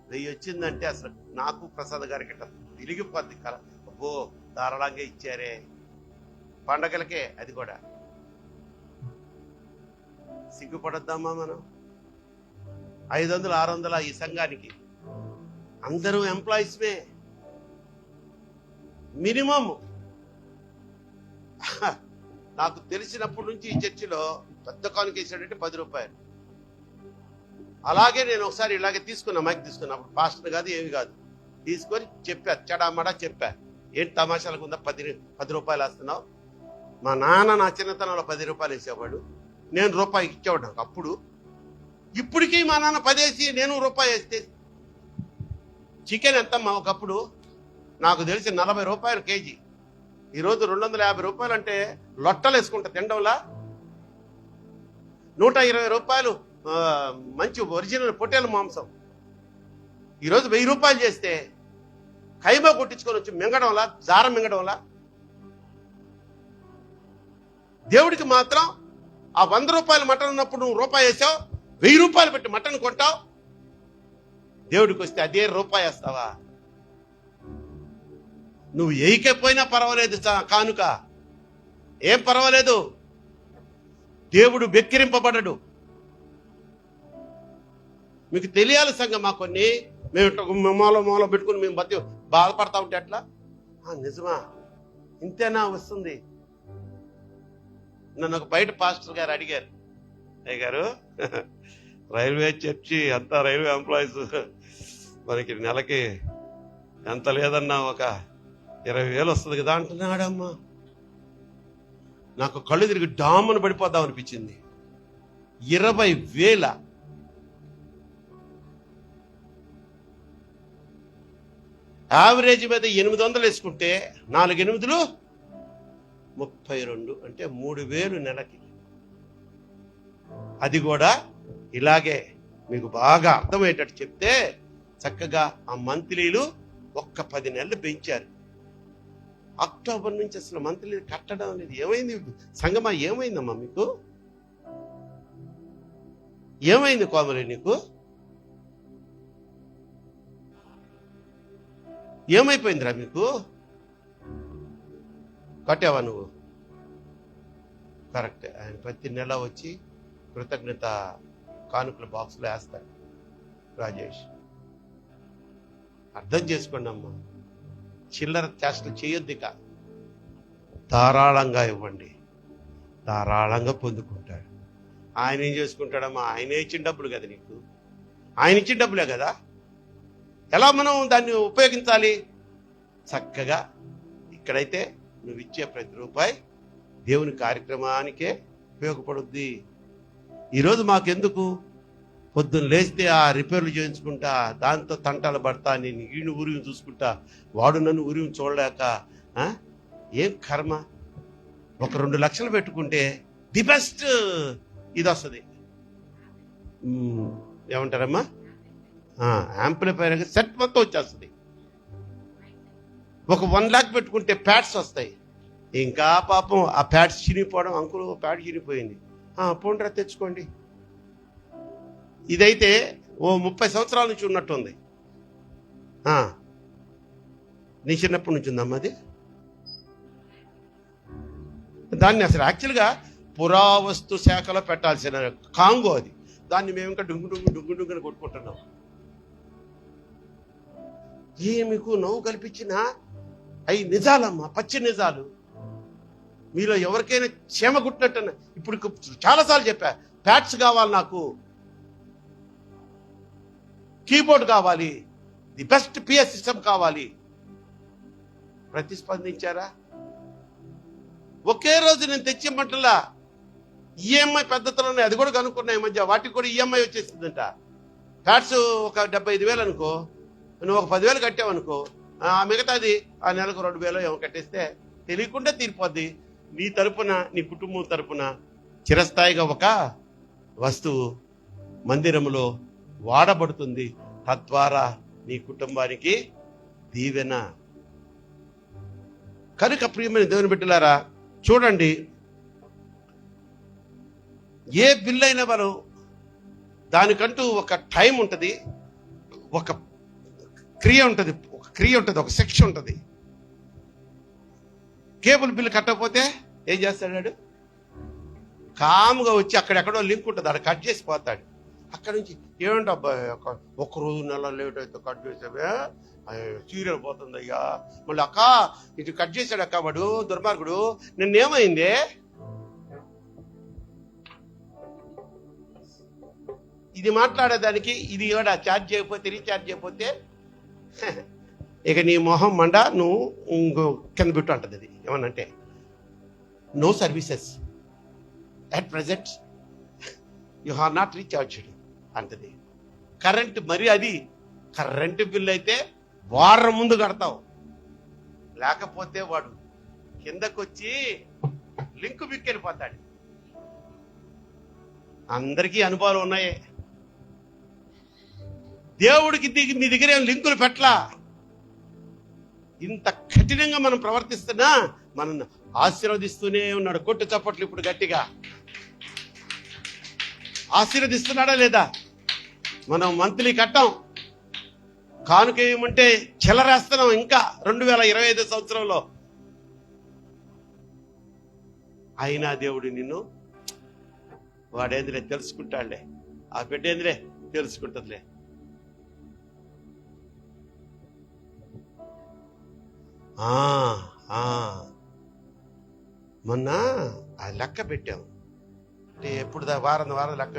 1000 వచ్చిందంటే అసలు నాకు ప్రసాద్ గారికి తిరిగిపోద్ది కల. అబ్బో ధారాళంగా ఇచ్చారే, పండగలకే. అది కూడా సిగ్గుపడద్దామా మనం? 500, 600 ఈ సంఘానికి. అందరూ ఎంప్లాయీస్మే. మినిమం నాకు తెలిసినప్పటి నుంచి ఈ చర్చిలో పెద్ద కానుక వేసాడంటే 10 రూపాయలు. అలాగే నేను ఒకసారి ఇలాగే మైక్ తీసుకున్నా, అప్పుడు పాస్టర్ కాదు ఏమి కాదు, తీసుకొని చెప్పా, చెడామడా చెప్పా. ఏంటి తమాషాలకు ఉందా 10 రూపాయలు వేస్తున్నావు? మా నాన్న నా చిన్నతనంలో 10 రూపాయలు వేసేవాడు, నేను రూపాయి ఇచ్చేవాడు నాకు అప్పుడు. ఇప్పటికీ మా నాన్న 10 వేసి నేను రూపాయి వేస్తే చికెన్ ఎంతమ్మా ఒకప్పుడు? నాకు తెలిసి 40 రూపాయలు కేజీ. ఈరోజు 250 రూపాయలు అంటే లొట్టలు వేసుకుంటా తినడంలా. 120 రూపాయలు మంచి ఒరిజినల్ పొట్టేల మాంసం ఈరోజు 1000 రూపాయలు చేస్తే కైమా కొట్టించుకొని వచ్చి మింగడంలా, జారం మింగడంలా. దేవుడికి మాత్రం ఆ 100 రూపాయల మటన్ ఉన్నప్పుడు నువ్వు రూపాయి వేసావు, 1000 రూపాయలు పెట్టి మటన్ కొంటావు. దేవుడికి వస్తే అదే రూపాయి వేస్తావా? నువ్వు ఏయికపోయినా పర్వాలేదు, కానుక ఏం పర్వాలేదు. దేవుడు వెక్కిరింపబడడు. మీకు తెలియాలి సంగమా. కొన్ని మేము మూల పెట్టుకుని మేము బాధపడతా ఉంటే అట్లా నిజమా ఇంతేనా వస్తుంది. నన్ను ఒక బయట పాస్టర్ గారు అడిగారు, అయ్య గారు రైల్వే చర్చి అంతా రైల్వే ఎంప్లాయీస్ మనకి నెలకి ఎంత లేదన్నా ఒక 20,000 వస్తుంది కదా అంటున్నాడమ్మా. నాకు కళ్ళు తిరిగి డామ్మను పడిపోదాం అనిపించింది. 20,000 యావరేజ్ మీద 800 వేసుకుంటే 4 8లు 32 అంటే 3,000 నెలకి. అది కూడా ఇలాగే మీకు బాగా అర్థమయ్యేటట్టు చెప్తే చక్కగా ఆ మంత్లీలు ఒక్క 10 నెలలు పెంచారు. అక్టోబర్ నుంచి అసలు మంత్లీ కట్టడం అనేది ఏమైంది సంగమా? ఏమైందమ్మా మీకు? ఏమైంది కోమలి నీకు? ఏమైపోయిందిరా మీకు? కట్టావా నువ్వు? కరెక్టే. ఆయన ప్రతి నెల వచ్చి కృతజ్ఞత కానుకల బాక్స్లో వేస్తాడు రాజేష్. అర్థం చేసుకోండి అమ్మా, చిల్లర చేష్టలు చేయొద్దు. ఇక ధారాళంగా ఇవ్వండి, ధారాళంగా పొందుకుంటాడు. ఆయన ఏం చేసుకుంటాడమ్మా? ఆయనే ఇచ్చిన డబ్బులు కదా నీకు, ఆయన ఇచ్చిన డబ్బులే కదా. ఎలా మనం దాన్ని ఉపయోగించాలి? చక్కగా ఇక్కడైతే నువ్వు ఇచ్చే ప్రతి రూపాయి దేవుని కార్యక్రమానికే ఉపయోగపడుద్ది. ఈరోజు మాకెందుకు? పొద్దున్న లేస్తే ఆ రిపేర్లు చేయించుకుంటా, దాంతో తంటాలు పడతా, నేను ఈయన ఊరిని చూసుకుంటా, వాడు నన్ను ఊరిని చూడలేక ఏం కర్మ. ఒక 2 లక్షలు పెట్టుకుంటే ది బెస్ట్ ఇది వస్తుంది. ఏమంటారమ్మా? యాంప్లిఫైర్ సెట్ మొత్తం వచ్చేస్తుంది. ఒక 1 లాక్ పెట్టుకుంటే ప్యాడ్స్ వస్తాయి. ఇంకా పాపం ఆ ప్యాడ్స్ చినిగిపోవడం, అంకులు ప్యాడ్ చినిగిపోయింది, పోండ్రా తెచ్చుకోండి. ఇదైతే ఓ 30 సంవత్సరాల నుంచి ఉన్నట్టుంది. నీ చిన్నప్పటి నుంచి ఉందమ్మా అది. దాన్ని అసలు యాక్చువల్గా పురావస్తు శాఖలో పెట్టాల్సిన కాంగో అది. దాన్ని మేము ఇంకా డుంగుని కొట్టుకుంటున్నాం. మీకు నవ్వు కల్పించినా అవి నిజాలమ్మా, పచ్చి నిజాలు. మీలో ఎవరికైనా క్షేమ గుట్టినట్టు ఇప్పుడు చాలాసార్లు చెప్పా, ప్యాడ్స్ కావాలి నాకు, కీబోర్డ్ కావాలి, ది బెస్ట్ పిఎస్ సిస్టమ్ కావాలి. ప్రతిస్పందించారా? ఒకే రోజు నేను తెచ్చిమ్మంటలా ఈఎంఐ పద్ధతులు అది కూడా కనుక్కున్నా ఈ మధ్య. వాటికి కూడా ఈఎంఐ వచ్చేసిందంట. ప్యాడ్స్ ఒక 75,000 అనుకో, నువ్వు ఒక 10,000 కట్టావనుకో, మిగతాది ఆ నెలకు 2,000 ఏమో కట్టేస్తే తెలియకుండా తీరిపోద్ది. నీ తరపున, నీ కుటుంబం తరపున చిరస్థాయిగా ఒక వస్తువు మందిరంలో వాడబడుతుంది. తద్వారా నీ కుటుంబానికి దీవెన. కనుక ప్రియమైన దేవుని బిడ్డలారా, చూడండి, ఏ బిల్ అయినా మనం దానికంటూ ఒక టైం ఉంటుంది, ఒక క్రియ ఉంటుంది, ఒక శిక్ష ఉంటుంది. కేబుల్ బిల్ కట్టకపోతే ఏం చేస్తాడు? కాముగా వచ్చి అక్కడెక్కడో లింక్ ఉంటుంది, అక్కడ కట్ చేసి పోతాడు. అక్కడ నుంచి ఏమంటే అబ్బాయి ఒక్క రోజు నెల లేట్ అయితే కట్ చేసావే, సీరియల్ పోతుంది అయ్యా. మళ్ళీ అక్క ఇటు కట్ చేశాడు అక్క, వాడు దుర్మార్గుడు, నిన్నేమైంది? ఇది మాట్లాడేదానికి ఇది కూడా ఛార్జ్ చేయకపోతే, రీఛార్జ్ చేయకపోతే ఇక నీ మొహం మండ, నువ్వు ఇంకో కింద పెట్టు అంటది. అది ఏమనంటే no services at present, you are not recharged అంటది. కరెంట్ మరి అది కరెంటు బిల్లు అయితే వారం ముందు కడతావు, లేకపోతే వాడు కిందకొచ్చి లింకు బిక్కెళ్ళిపోతాడు. అందరికీ అనుభవాలు ఉన్నాయే. దేవుడికి మీ దగ్గర ఏం లింకులు పెట్టలా. ఇంత కఠినంగా మనం ప్రవర్తిస్తున్నా మనం ఆశీర్వదిస్తూనే ఉన్నాడు. కొట్టు చప్పట్లు ఇప్పుడు గట్టిగా. ఆశీర్వదిస్తున్నాడా లేదా? మనం మంత్లీ కట్టాం, కానుక ఏమంటే చెలరేస్తున్నాం. ఇంకా 2025 సంవత్సరంలో అయినా దేవుడు నిన్ను వాడేందిలే తెలుసుకుంటాడులే, ఆ బిడ్డ ఏందిలే తెలుసుకుంటుందిలే. మొన్న ఆ లెక్క పెట్టాము అంటే ఎప్పుడు వారం లెక్క.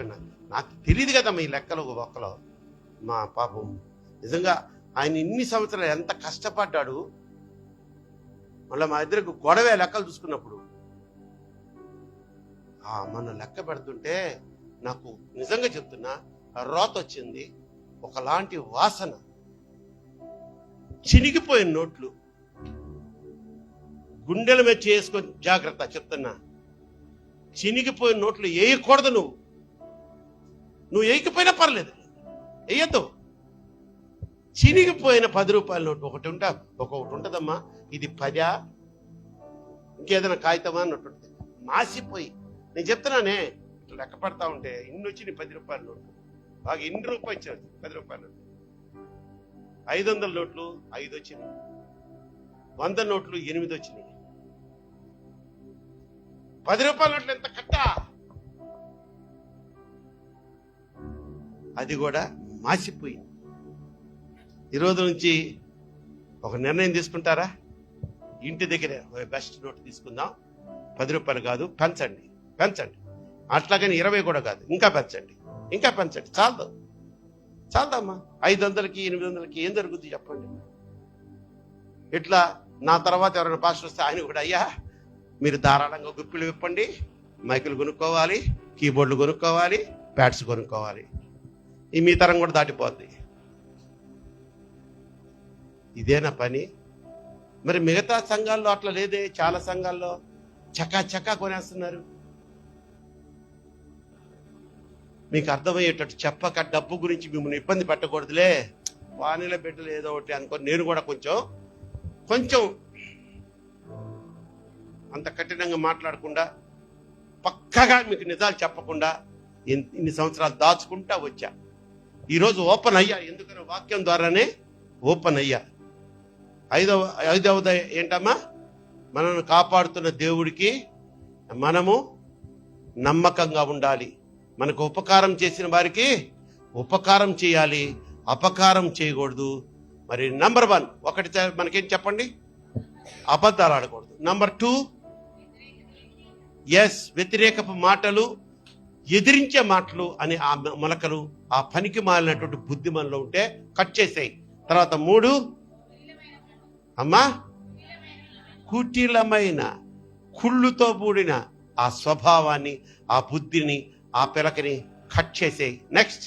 నాకు తెలియదు కదమ్మా ఈ లెక్కలు ఒక్కలో. మా పాపం నిజంగా ఆయన ఇన్ని సంవత్సరాలు ఎంత కష్టపడ్డాడు. మళ్ళీ మా ఇద్దరికి గొడవే లెక్కలు చూసుకున్నప్పుడు. మొన్న లెక్క పెడుతుంటే నాకు నిజంగా చెప్తున్నా రోత వచ్చింది, ఒకలాంటి వాసన, చినిగిపోయిన నోట్లు. గుండెల మీద చేసుకొని జాగ్రత్త చెప్తున్నా. చినిగిపోయిన నోట్లు వేయకూడదు. నువ్వు వేయకపోయినా పర్లేదు, వేయద్దు. చినిగిపోయిన 10 రూపాయల నోటు ఒకటి ఉంటుందమ్మా. ఇది 10 ఇంకేదైనా కాగితమా అన్నట్టు మాసిపోయి. నేను చెప్తున్నానే ఇట్లా లెక్క పడతా ఉంటే ఇన్ని వచ్చినాయి 10 రూపాయల నోట్లు. బాగా ఇన్ని రూపాయలు ఇచ్చారు 10 రూపాయల నోట్లు. 500 నోట్లు 5 వచ్చినాయి, 100 నోట్లు 8 వచ్చినాయి. 10 రూపాయల నోట్లు ఎంత కట్ట, అది కూడా మాసిపోయింది. ఈరోజు నుంచి ఒక నిర్ణయం తీసుకుంటారా? ఇంటి దగ్గర బెస్ట్ నోట్ తీసుకుందాం. 10 రూపాయలు కాదు, పెంచండి. అట్లాగని 20 కూడా కాదు, ఇంకా పెంచండి. చాలదమ్మా. 500కి 800కి ఏం జరుగుద్ది చెప్పండి. ఇట్లా నా తర్వాత ఎవరైనా పాస్టర్ వస్తే ఆయన కూడా, అయ్యా మీరు ధారాళంగా గుప్పిలు విప్పండి, మైకులు కొనుక్కోవాలి, కీబోర్డులు కొనుక్కోవాలి, ప్యాడ్స్ కొనుక్కోవాలి. మీ తరం కూడా దాటిపోద్ది. ఇదేనా పని? మరి మిగతా సంఘాల్లో అట్లా లేదే. చాలా సంఘాల్లో చకా కొనేస్తున్నారు. మీకు అర్థమయ్యేటట్టు చెప్పక డబ్బు గురించి మిమ్మల్ని ఇబ్బంది పెట్టకూడదులే, వానిల బిడ్డలు ఏదో ఒకటి అనుకోని నేను కూడా కొంచెం అంత కఠినంగా మాట్లాడకుండా, పక్కగా మీకు నిజాలు చెప్పకుండా ఇన్ని సంవత్సరాలు దాచుకుంటా వచ్చా. ఈరోజు ఓపెన్ అయ్యా. ఎందుకని వాక్యం ద్వారానే ఓపెన్ అయ్యా. ఐదవది ఏంటమ్మా? మనల్ని కాపాడుతున్న దేవుడికి మనము నమ్మకంగా ఉండాలి. మనకు ఉపకారం చేసిన వారికి ఉపకారం చేయాలి, అపకారం చేయకూడదు. మరి నంబర్ 1 ఒకటి మనకేం చెప్పండి? అబద్ధాలు ఆడకూడదు. నంబర్ 2 వ్యతిరేకపు మాటలు, ఎదిరించే మాటలు అనే ఆ మొలకలు, ఆ పనికి మాలినటువంటి బుద్ధి మనలో ఉంటే కట్ చేసేయి. తర్వాత 3 అమ్మా, కుటిలమైన కుళ్ళుతో కూడిన ఆ స్వభావాన్ని, ఆ బుద్ధిని, ఆ పిలకని కట్ చేసేయి. నెక్స్ట్,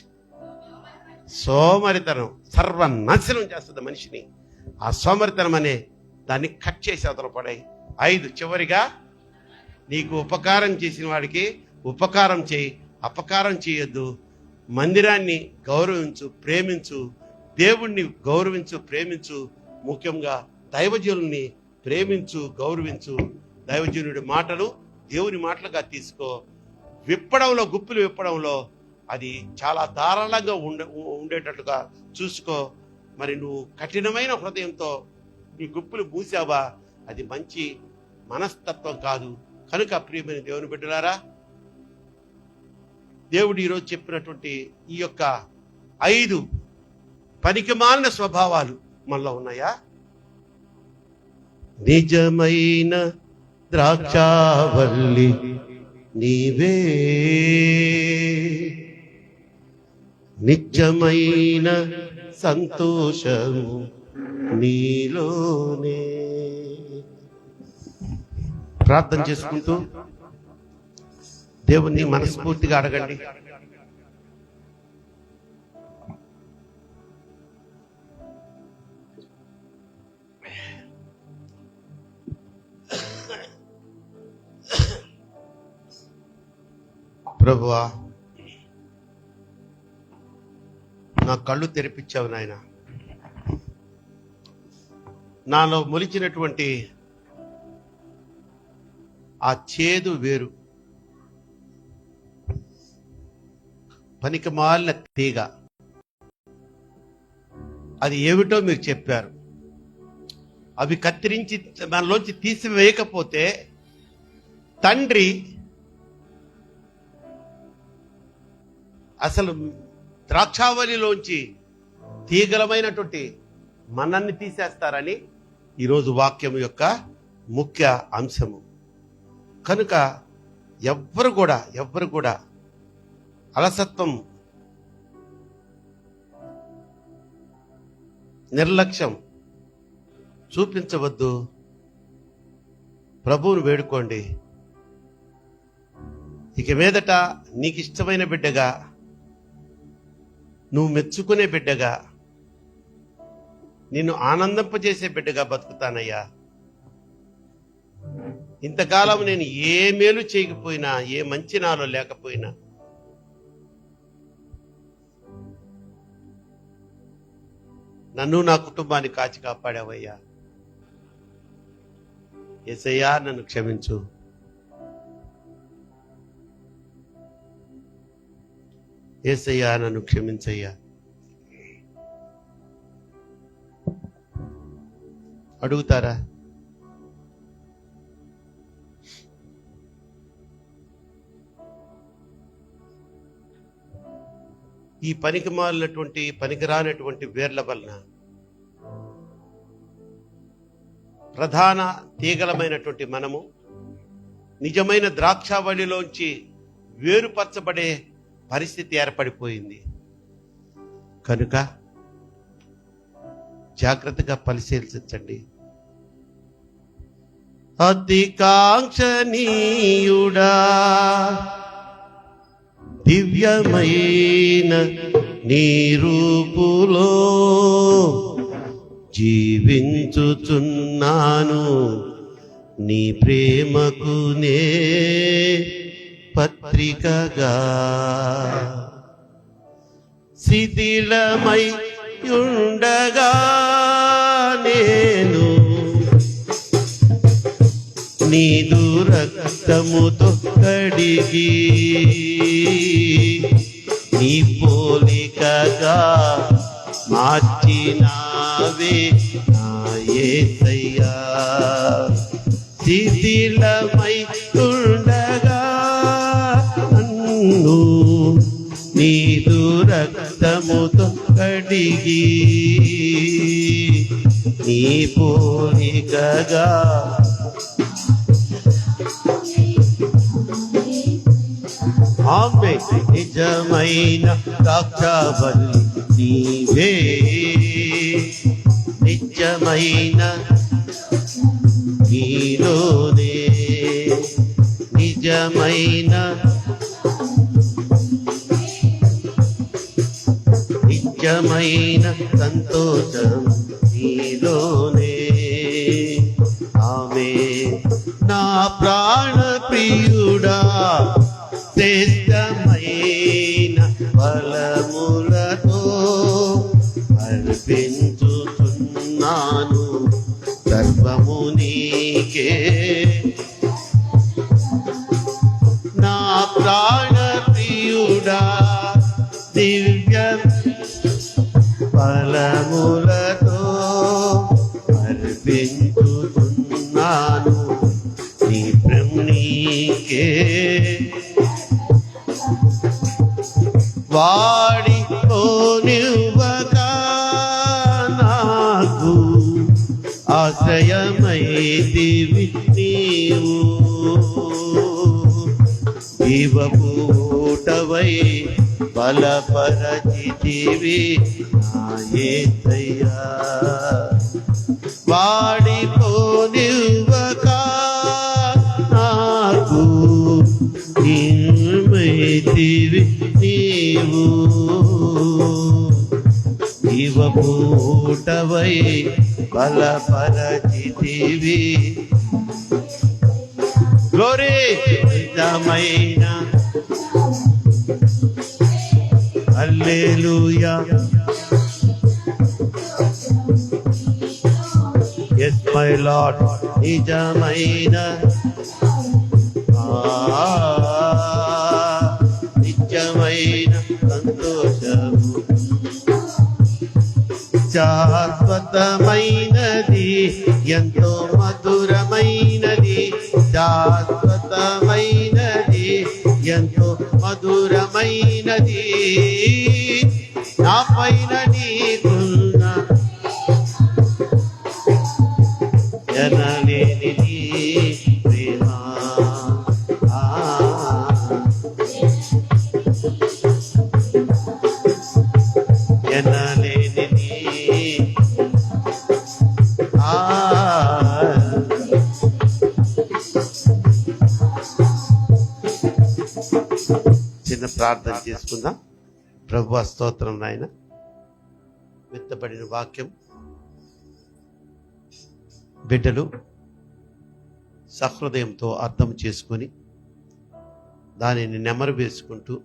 సోమరితనం సర్వనాశనం చేస్తుంది మనిషిని. ఆ సోమరితనం అనే దాన్ని కట్ చేసి అవతల పడాయి. 5 చివరిగా, నీకు ఉపకారం చేసిన వాడికి ఉపకారం చేయి, అపకారం చేయొద్దు. మందిరాన్ని గౌరవించు, ప్రేమించు. దేవుణ్ణి గౌరవించు, ప్రేమించు. ముఖ్యంగా దైవజనుల్ని ప్రేమించు, గౌరవించు. దైవజనుడి మాటలు దేవుని మాటలుగా తీసుకో. విప్పడంలో, గుప్పులు విప్పడంలో అది చాలా ధారాళంగా ఉండేటట్లుగా చూసుకో. మరి నువ్వు కఠినమైన హృదయంతో నీ గుప్పులు మూసావా, అది మంచి మనస్తత్వం కాదు. కనుక ప్రియమైన దేవుని బిడ్డలారా, దేవుడు ఈరోజు చెప్పినటువంటి ఈ యొక్క 5 పనికిమాలిన స్వభావాలు మనలో ఉన్నాయా? నిజమైన ద్రాక్షావల్లి నీవే, నిత్యమైన సంతోషము నీలోనే. ప్రార్థన చేసుకుంటూ దేవుణ్ణి మనస్ఫూర్తిగా అడగండి. ప్రభువా, నా కళ్ళు తెరిపించావు నాయన. నాలో మొలిచినటువంటి ఆ చేదు వేరు, పనికిమాలిన తీగ, అది ఏమిటో మీరు చెప్పారు. అవి కత్తిరించి మనలోంచి తీసివేయకపోతే తండ్రి అసలు ద్రాక్షావళిలోంచి తీగలమైనటువంటి మనల్ని తీసేస్తారని ఈరోజు వాక్యం యొక్క ముఖ్య అంశము. కనుక ఎవ్వరు కూడా అలసత్వం, నిర్లక్ష్యం చూపించవద్దు. ప్రభువును వేడుకోండి. ఇక మీదట నీకు ఇష్టమైన బిడ్డగా, నువ్వు మెచ్చుకునే బిడ్డగా, నిన్ను ఆనందింపజేసే బిడ్డగా బతుకుతానయ్యా. ఇంతకాలం నేను ఏ మేలు చేయకపోయినా, ఏ మంచి నాలో లేకపోయినా, నన్ను నా కుటుంబాన్ని కాచి కాపాడావయ్యా. యేసయ్యా, నన్ను క్షమించు. యేసయ్యా, నన్ను క్షమించయ్యా. అడుగుతారా? ఈ పనికిమాలినటువంటి, పనికిరానటువంటి వేర్ల వలన ప్రధాన తీగలమైనటువంటి మనము నిజమైన ద్రాక్షావళిలోంచి వేరుపరచబడే పరిస్థితి ఏర్పడిపోయింది. కనుక జాగ్రత్తగా పరిశీలించండి. అతి కాంక్షణీయుడా, దివ్యమైన నీ రూపులో జీవించుచున్నాను. నీ ప్రేమకు నే పత్రికగా శిథిలమై ఉండగా నేను నీదు రక్తముతో కడిగి నీ పోలికగా మార్చినావే నా యేసయ్యా. శిథిలమై ఉండగా నన్ను నీదు రక్తముతో కడిగి నీ పోలికగా ఆమె నిజమైన ద్రాక్షావల్లి నీవే, నిజమైన నీలోనే నిజమైన సంతోషం నీలోనే. ఆమె నా ప్రాణ ప్రియుడా, శ్రేష్టమైన ఫలములతో అర్పించుచున్నాను సర్వము నీకే. నా ప్రాణ ప్రియుడా, దివ్య ఫలములతో అర్పించుచున్నాను నీ ప్రేమకే. వాడిపోనివ్వక నాకు ఆశ్రయమైతివి నీవు. జీవపూటవై బలపరచితివి నా యేసయ్యా. వాడిపోనివ్వక నాకు నీవైతివి నీవు. జీవపూటవై బలపరచితివి. గ్లోరీ. నిజమైన హల్లెలూయా. Yes, my Lord, నిజమైన నిజమైన సంతోషము, శాశ్వతమైనది, ఎంతో మధురమైనది, శాశ్వతమైనది, ఎంతో మధురమైనది, నా పైన నీకున్న ఎనలేని నీ ప్రేమ, ఎనలేని నీ చిన్న ప్రార్థన చేసుకుందాం. ప్రభువా స్తోత్రం నాయన. విత్తబడిన వాక్యం బిడ్డలు సహృదయంతో అర్థం చేసుకొని దానిని నెమరు వేసుకుంటూ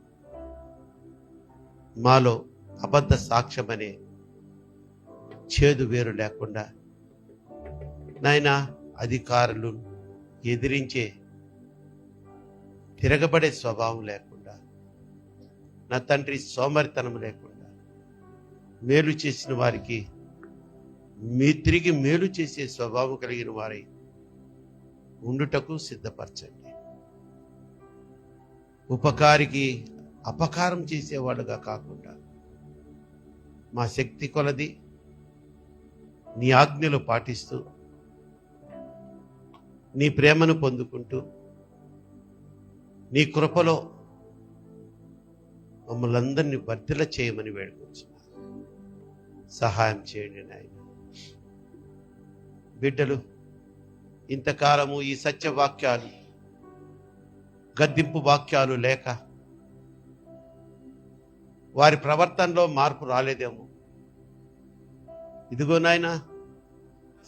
మాలో అబద్ధ సాక్ష్యమనే చేదు వేరు లేకుండా నాయనా అధికారులు ఎదిరించే తిరగబడే స్వభావం లేకుండా, నా తండ్రి సోమరితనం లేకుండా, మేలు చేసిన వారికి తిరిగి మేలు చేసే స్వభావం కలిగిన వారై ఉండుటకు సిద్ధపరచండి. ఉపకారికి అపకారం చేసేవాడుగా కాకుండా మా శక్తి కొలది నీ ఆజ్ఞలు పాటిస్తూ నీ ప్రేమను పొందుకుంటూ నీ కృపలో మమ్మల్ని అందరినీ వర్ధిల్ల చేయమని వేడుకొంచున్నాను. సహాయం చేయండి నాయన. బిడ్డలు ఇంతకాలము ఈ సత్యవాక్యాలు, గద్దింపు వాక్యాలు లేక వారి ప్రవర్తనలో మార్పు రాలేదేమో. ఇదిగో నాయనా,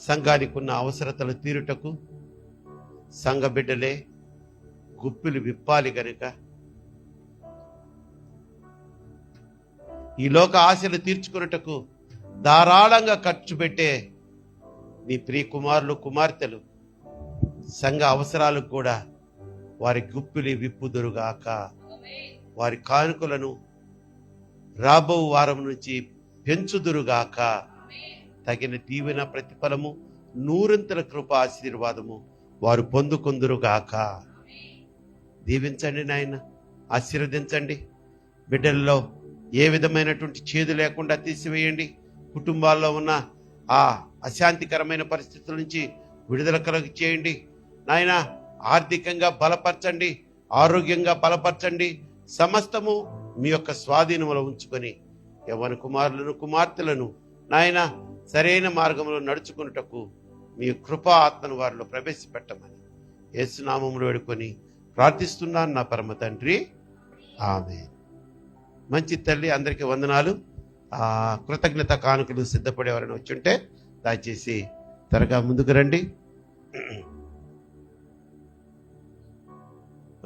సంఘానికి ఉన్న అవసరతలు తీరుటకు సంఘ బిడ్డలే గుప్పిలు విప్పాలి గనుక ఈ లోక ఆశలు తీర్చుకున్నటకు ధారాళంగా ఖర్చు పెట్టే నీ ప్రియ కుమారులు కుమార్తెలు సంఘ అవసరాలకు కూడా వారి గుప్పిలి విప్పుదురుగాక. వారి కానుకలను రాబో వారం నుంచి పెంచుదురుగాక. తగిన దీవెన ప్రతిఫలము, నూరంతల కృప ఆశీర్వాదము వారు పొందుకుందురుగాక. దీవించండి నాయన, ఆశీర్వదించండి. బిడ్డల్లో ఏ విధమైనటువంటి చేదు లేకుండా తీసివేయండి. కుటుంబాల్లో ఉన్న ఆ అశాంతికరమైన పరిస్థితుల నుంచి విడుదల కలుగ చేయండి నాయన. ఆర్థికంగా బలపరచండి, ఆరోగ్యంగా బలపరచండి. సమస్తము మీ యొక్క స్వాధీనములో ఉంచుకొని యవ్వన కుమారులను కుమార్తెలను నాయన సరైన మార్గంలో నడుచుకున్నటకు మీ కృపా ఆత్మను వారిలో ప్రవేశపెట్టమని యేసునామములో వేడుకొని ప్రార్థిస్తున్నాను నా పరమ తండ్రి, ఆమేన్. మంచి తల్లి, అందరికీ వందనాలు. కృతజ్ఞత కానుకలు సిద్ధపడేవారని వచ్చుంటే దయచేసి త్వరగా ముందుకు రండి.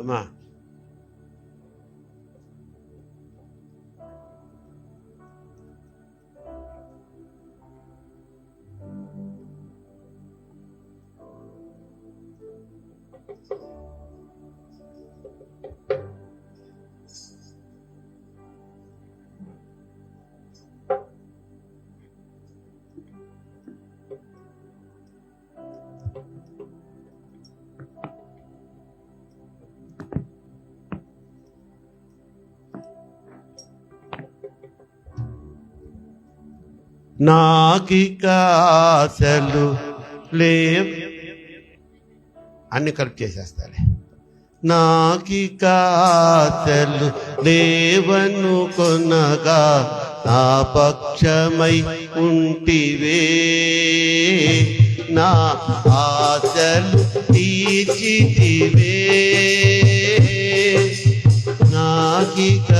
అమ్మా నాకిక ఆశలు లేవు, అన్ని కరెక్ట్ చేసేస్తాలే. నాకిక ఆశలు లేవను కొనగా నా పక్షమై ఉంటివే, నా ఆశలు తీర్చితివే. నాకిక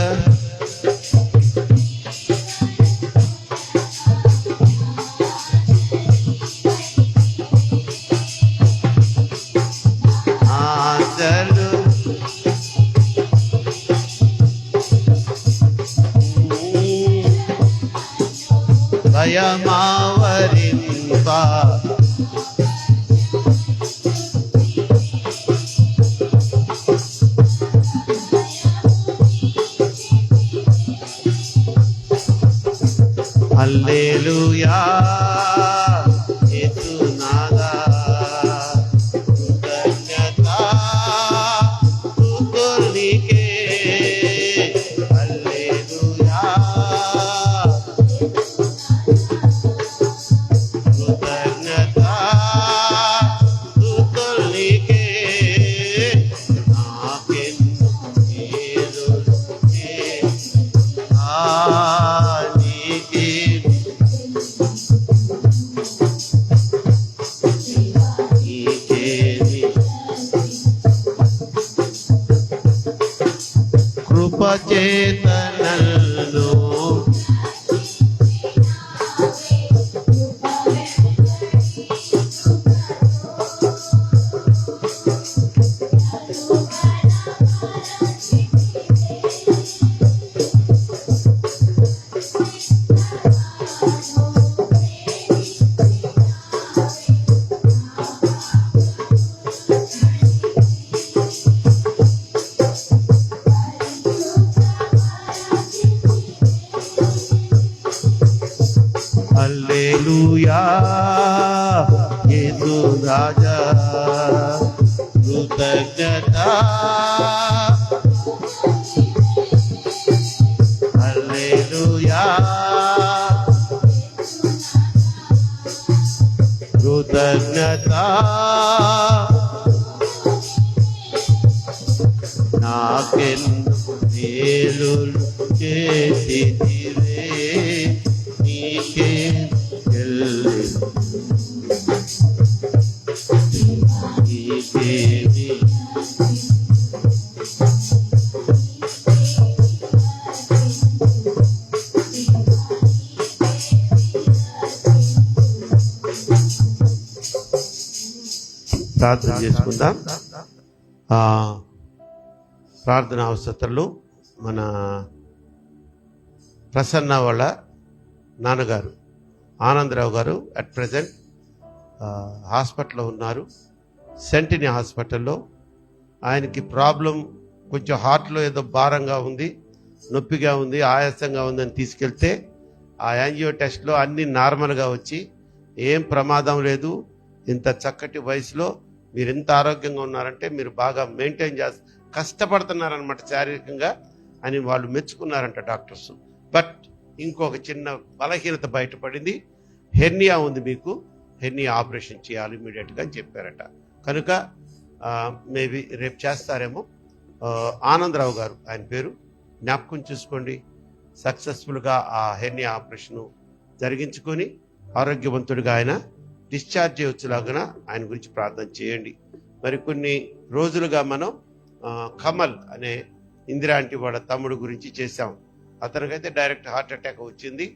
భయమావరింప హల్లెలూయా యేసునాథా కృతజ్ఞత స్తుతులు నీకే హల్లెలూయా కృతజ్ఞత స్తుతులు నీకే నాకెన్ను మేలులు నీకే కృపచేతనల్లు హల్లెలూయా యేసు రాజా కృతజ్ఞత హల్లెలూయా కృతజ్ఞత నాకెన్ను మేలులు చేసితివే నీకే చెల్లెను నీకేమి ప్రార్థన చేసుకుందాం. ప్రార్థన అవసరతలు మన ప్రసన్న వాళ్ళ నాన్నగారు ఆనందరావు గారు అట్ ప్రజెంట్ హాస్పిటల్లో ఉన్నారు. సెంటినీ హాస్పిటల్లో. ఆయనకి ప్రాబ్లం కొంచెం హార్ట్లో ఏదో భారంగా ఉంది, నొప్పిగా ఉంది, ఆయాసంగా ఉందని తీసుకెళ్తే ఆ యాంజియో టెస్ట్లో అన్నీ నార్మల్గా వచ్చి ఏం ప్రమాదం లేదు, ఇంత చక్కటి వయసులో మీరు ఎంత ఆరోగ్యంగా ఉన్నారంటే మీరు బాగా మెయింటైన్ కష్టపడుతున్నారనమాట శారీరకంగా అని వాళ్ళు మెచ్చుకున్నారంట డాక్టర్స్. బట్ ఇంకొక చిన్న బలహీనత బయటపడింది. హెర్నియా ఉంది, మీకు హెర్నియా ఆపరేషన్ చేయాలి ఇమీడియట్గా అని చెప్పారట. కనుక మేబీ రేపు చేస్తారేమో. ఆనందరావు గారు ఆయన పేరు, జ్ఞాపకం చూసుకోండి. సక్సెస్ఫుల్గా ఆ హెర్నియా ఆపరేషను జరిగించుకొని ఆరోగ్యవంతుడిగా ఆయన డిశ్చార్జ్ చేయవచ్చులాగా ఆయన గురించి ప్రార్థన చేయండి. మరి కొన్ని రోజులుగా మనం కమల్ అనే ఇందిరా ఆంటీ వాళ్ళ తమ్ముడు గురించి చేశాం. అతనికైతే డైరెక్ట్ హార్ట్ అటాక్ వచ్చింది.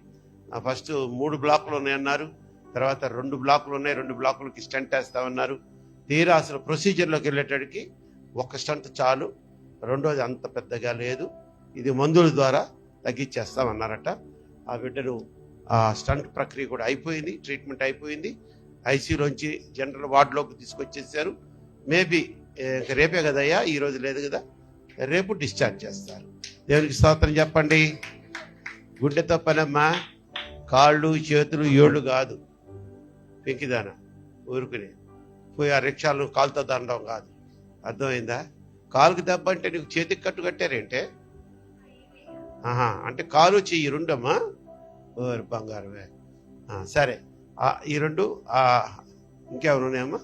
ఫస్ట్ 3 బ్లాకులు ఉన్నాయన్నారు, తర్వాత 2 బ్లాకులు ఉన్నాయి, 2 బ్లాకులకి స్టంట్ వేస్తామన్నారు. తీరా అసలు ప్రొసీజర్లోకి వెళ్ళేటడికి ఒక స్టంట్ చాలు, రెండోది అంత పెద్దగా లేదు, ఇది మందుల ద్వారా తగ్గించేస్తామన్నారట. ఆ బిడ్డను ఆ స్టంట్ ప్రక్రియ కూడా అయిపోయింది, ట్రీట్మెంట్ అయిపోయింది. ఐసీయూలోంచి జనరల్ వార్డులోకి తీసుకొచ్చేసారు. మేబీ రేపే కదయ్యా, ఈరోజు లేదు కదా, రేపు డిశ్చార్జ్ చేస్తారు. దేవునికి స్తోత్రం చెప్పండి. గుండెతో పనమ్మా, కాళ్ళు చేతులు ఏళ్ళు కాదు, పెంకిదాన ఊరుకుని పోయి ఆ రిక్షాలను కాలుతో దండం కాదు. అర్థమైందా? కాలుకి దెబ్బ అంటే నీకు చేతికి కట్టు కట్టారేంటే? అంటే కాలు చెయ్యి రెండమ్మా, ఓరు బంగారమే. సరే, ఈ 2 ఇంకేమైనా ఉన్నాయమ్మా?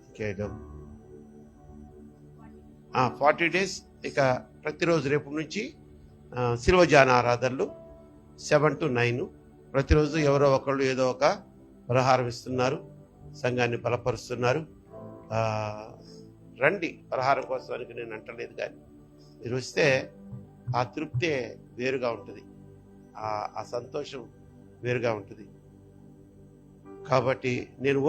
ఇంకేయడం 40 days. ఇక ప్రతిరోజు రేపు నుంచి శిల్వజాన ఆరాధనలు 7 to 9. ప్రతిరోజు ఎవరో ఒకళ్ళు ఏదో ఒక పలహారం ఇస్తున్నారు, సంఘాన్ని బలపరుస్తున్నారు. రండి పలహారం కోసానికి నేను అంటలేదు, కానీ మీరు వస్తే ఆ తృప్తే వేరుగా ఉంటుంది, ఆ సంతోషం వేరుగా ఉంటుంది. కాబట్టి నేను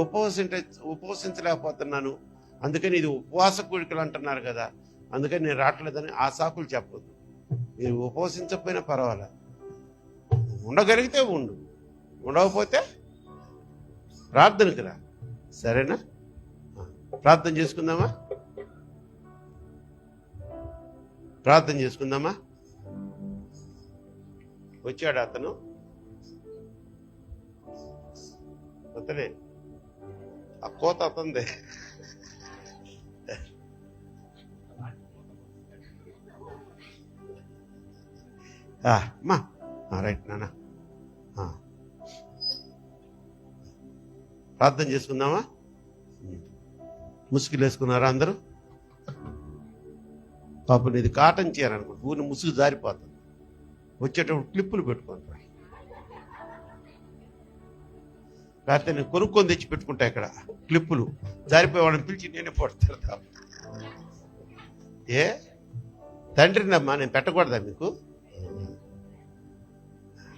ఉపవసించలేకపోతున్నాను, అందుకని ఇది ఉపవాస కోరికలు అంటున్నారు కదా, అందుకని నేను రావట్లేదని ఆ సాకులు చెప్పొద్దు. మీరు ఉపవసించకపోయినా పర్వాలే, ఉండగలిగితే ఉండు, ఉండకపోతే ప్రార్థనకు రా, సరేనా? ప్రార్థన చేసుకుందామా? ప్రార్థన చేసుకుందామా? వచ్చాడు అతను, అతనే ఆ కోత అతందే. అమ్మా రైట్ నాన్న, ప్రార్థన చేసుకుందామా? ముసుగులు వేసుకున్నారా అందరూ? పాపం ఇది కాటన్ చీర అనుకోండి, ఊరిని ముసుగు జారిపోతుంది. వచ్చేటప్పుడు క్లిప్పులు పెట్టుకోండి, లేకపోతే నేను కొనుక్కొని తెచ్చి పెట్టుకుంటా ఇక్కడ క్లిప్పులు. జారిపోయే వాళ్ళని పిలిచి నేనే పడతా. ఏ తండ్రినమ్మా, నేను పెట్టకూడదా మీకు?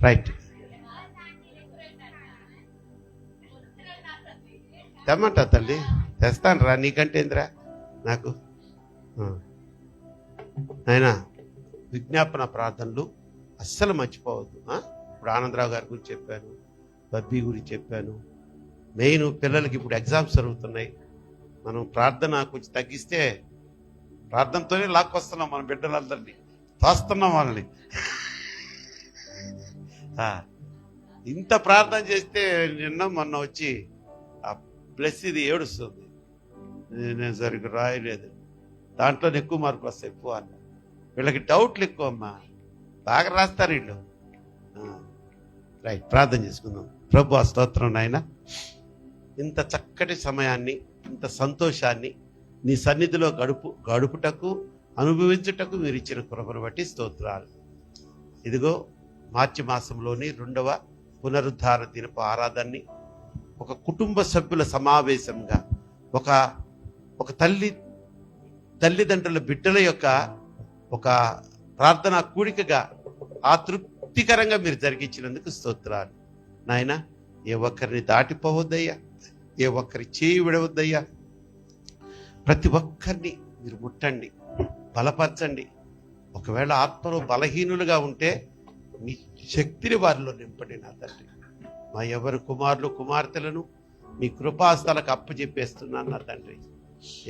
రైట్, తెమ్మంటా తల్లి, తెస్తాను రా, నీకంటే ఏందిరా నాకు. ఆయన విజ్ఞాపన ప్రార్థనలు అస్సలు మర్చిపోవద్దు. ఇప్పుడు ఆనందరావు గారి గురించి చెప్పాను, బబ్బీ గురించి చెప్పాను. మెయిన్ పిల్లలకి ఇప్పుడు ఎగ్జామ్స్ జరుగుతున్నాయి. మనం ప్రార్థన కొంచెం తగ్గిస్తే, ప్రార్థనతోనే లాక్కొస్తున్నాం మన బిడ్డలందరినీ, తోస్తున్నాం వాళ్ళని. ఇంత ప్రార్థన చేస్తే నిన్న మొన్న వచ్చి ఆ ప్లస్ ఇది ఏడుస్తుంది, నేను సరిగ్గా రాయలేదు, దాంట్లో ఎక్కువ మార్కులు వస్తాయి ఎక్కువ అన్న. వీళ్ళకి డౌట్లు ఎక్కువ అమ్మా, బాగా రాస్తారు వీళ్ళు. రైట్, ప్రార్థన చేసుకుందాం. ప్రభు ఆ స్తోత్రం నాయన, ఇంత చక్కటి సమయాన్ని, ఇంత సంతోషాన్ని నీ సన్నిధిలో గడుపుటకు అనుభవించుటకు మీరు ఇచ్చిన కృపను బట్టి స్తోత్రాలు. ఇదిగో మార్చి మాసంలోని 2వ పునరుద్ధార దినపు ఆరాధనని ఒక కుటుంబ సభ్యుల సమావేశంగా, ఒక తల్లిదండ్రుల బిడ్డల యొక్క ఒక ప్రార్థనా కూడికగా ఆ తృప్తికరంగా మీరు జరిగించినందుకు స్తోత్రాలు నాయన. ఏ ఒక్కరిని దాటిపోవద్దయ్యా, ఏ ఒక్కరి చేయి విడవద్దయ్యా. ప్రతి ఒక్కరిని మీరు ముట్టండి, బలపరచండి. ఒకవేళ ఆత్మలో బలహీనులుగా ఉంటే మీ శక్తిని వారిలో నింపండి నా తండ్రి. మా ఎవరి కుమారులు కుమార్తెలను మీ కృపాస్థలకు అప్పచెప్పేస్తున్నాను నా తండ్రి.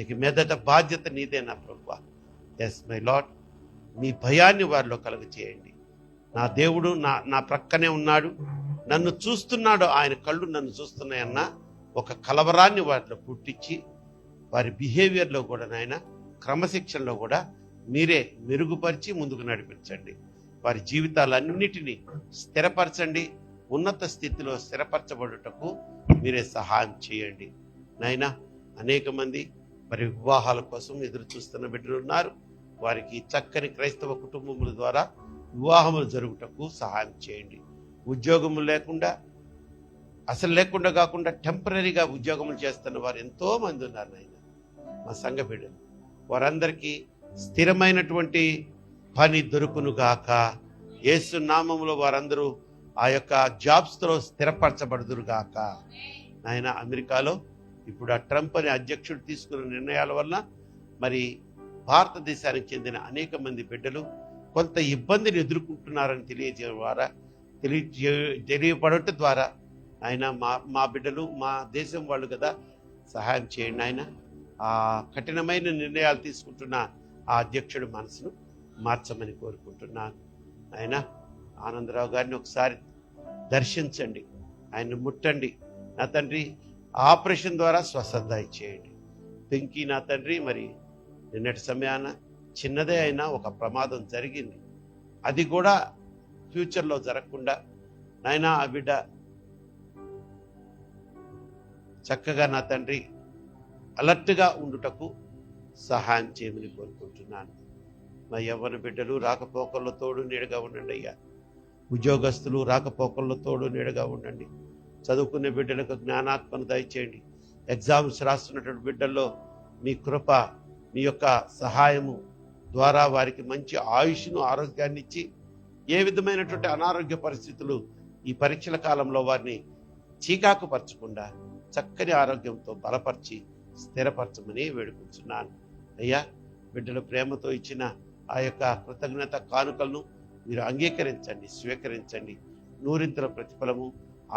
ఇక మీదట బాధ్యత నీదే నా ప్రభువా. ఎస్ మై లార్డ్, మీ భయాన్ని వారిలో కలుగ చేయండి. నా దేవుడు నా ప్రక్కనే ఉన్నాడు, నన్ను చూస్తున్నాడు, ఆయన కళ్ళు నన్ను చూస్తున్నాయన్న ఒక కలవరాన్ని వారిలో పుట్టించి, వారి బిహేవియర్లో కూడా నాయన, క్రమశిక్షణలో కూడా మీరే మెరుగుపరిచి ముందుకు నడిపించండి. వారి జీవితాలన్నిటినీ స్థిరపరచండి. ఉన్నత స్థితిలో స్థిరపరచబడుటకు మీరే సహాయం చేయండి నాయన. అనేక మంది మరి వివాహాల కోసం ఎదురు చూస్తున్న బిడ్డలు ఉన్నారు. వారికి చక్కని క్రైస్తవ కుటుంబముల ద్వారా వివాహములు జరుగుటకు సహాయం చేయండి. ఉద్యోగములు లేకుండా, అసలు లేకుండా కాకుండా టెంపరీగా ఉద్యోగములు చేస్తున్న వారు ఎంతో మంది ఉన్నారు నాయన, మా సంఘ బిడ్డలు. వారందరికీ స్థిరమైనటువంటి పని దొరుకును గాక. యేసు నామములో వారందరూ ఆ యొక్క జాబ్స్తో స్థిరపరచబడుదురు గాక నాయన. అమెరికాలో ఇప్పుడు ఆ ట్రంప్ అనే అధ్యక్షుడు తీసుకున్న నిర్ణయాల వల్ల మరి భారతదేశానికి చెందిన అనేక మంది బిడ్డలు కొంత ఇబ్బందిని ఎదుర్కొంటున్నారని తెలియపడటం ద్వారా ఆయన మా బిడ్డలు మా దేశం వాళ్ళు కదా, సహాయం చేయండి ఆయన. ఆ కఠినమైన నిర్ణయాలు తీసుకుంటున్న ఆ అధ్యక్షుడి మనసును మార్చమని కోరుకుంటున్నాను ఆయన. ఆనందరావు గారిని ఒకసారి దర్శించండి, ఆయన్ని ముట్టండి నా తండ్రి. ఆపరేషన్ ద్వారా స్వస్థత ఇచ్చేయండి. పెంకి నా తండ్రి, మరి నిన్నటి సమయాన చిన్నదే అయినా ఒక ప్రమాదం జరిగింది, అది కూడా ఫ్యూచర్లో జరగకుండా నాయన ఆ బిడ్డ చక్కగా నా తండ్రి అలర్ట్గా ఉండుటకు సహాయం చేయమని కోరుకుంటున్నాను. మా యవ్వన బిడ్డలు రాకపోకల్లో తోడు నీడగా ఉండండి అయ్యా. ఉద్యోగస్తులు రాకపోకల్లో తోడు నీడగా ఉండండి. చదువుకునే బిడ్డలకు జ్ఞానాత్మను దయచేయండి. ఎగ్జామ్స్ రాస్తున్నటువంటి బిడ్డల్లో మీ కృప, మీ యొక్క సహాయము ద్వారా వారికి మంచి ఆయుష్ను, ఆరోగ్యాన్ని ఇచ్చి ఏ విధమైనటువంటి అనారోగ్య పరిస్థితులు ఈ పరీక్షల కాలంలో వారిని చీకాకు పరచకుండా చక్కని ఆరోగ్యంతో బలపరిచి స్థిరపరచమని వేడుకుంటున్నాను అయ్యా. బిడ్డల ప్రేమతో ఇచ్చిన ఆ యొక్క కృతజ్ఞత కానుకలను మీరు అంగీకరించండి, స్వీకరించండి. నూరింతల ప్రతిఫలము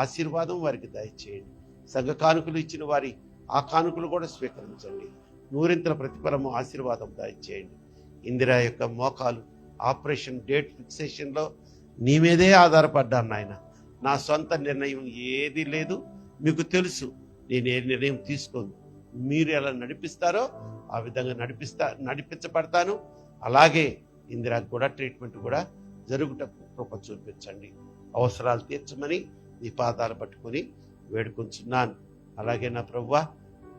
ఆశీర్వాదం వారికి దయచేయండి. సంఘ కానుకలు ఇచ్చిన వారి ఆ కానుకలు కూడా స్వీకరించండి. నూరింతల ప్రతిఫలము ఆశీర్వాదం దయచేయండి. ఇందిరా యొక్క మోకాలు ఆపరేషన్ డేట్ ఫిక్సేషన్లో నీ మీదే ఆధారపడ్డాను నాయన. నా సొంత నిర్ణయం ఏది లేదు, మీకు తెలుసు నేను ఏ నిర్ణయం తీసుకోను. మీరు ఎలా నడిపిస్తారో ఆ విధంగా నడిపించబడతాను. అలాగే ఇందిరాకు కూడా ట్రీట్మెంట్ కూడా జరుగుటకు కృప చూపించండి. అవసరాలు తీర్చమని నీ పాదాలు పట్టుకొని వేడుకొంచున్నాను. అలాగే నా ప్రభువా,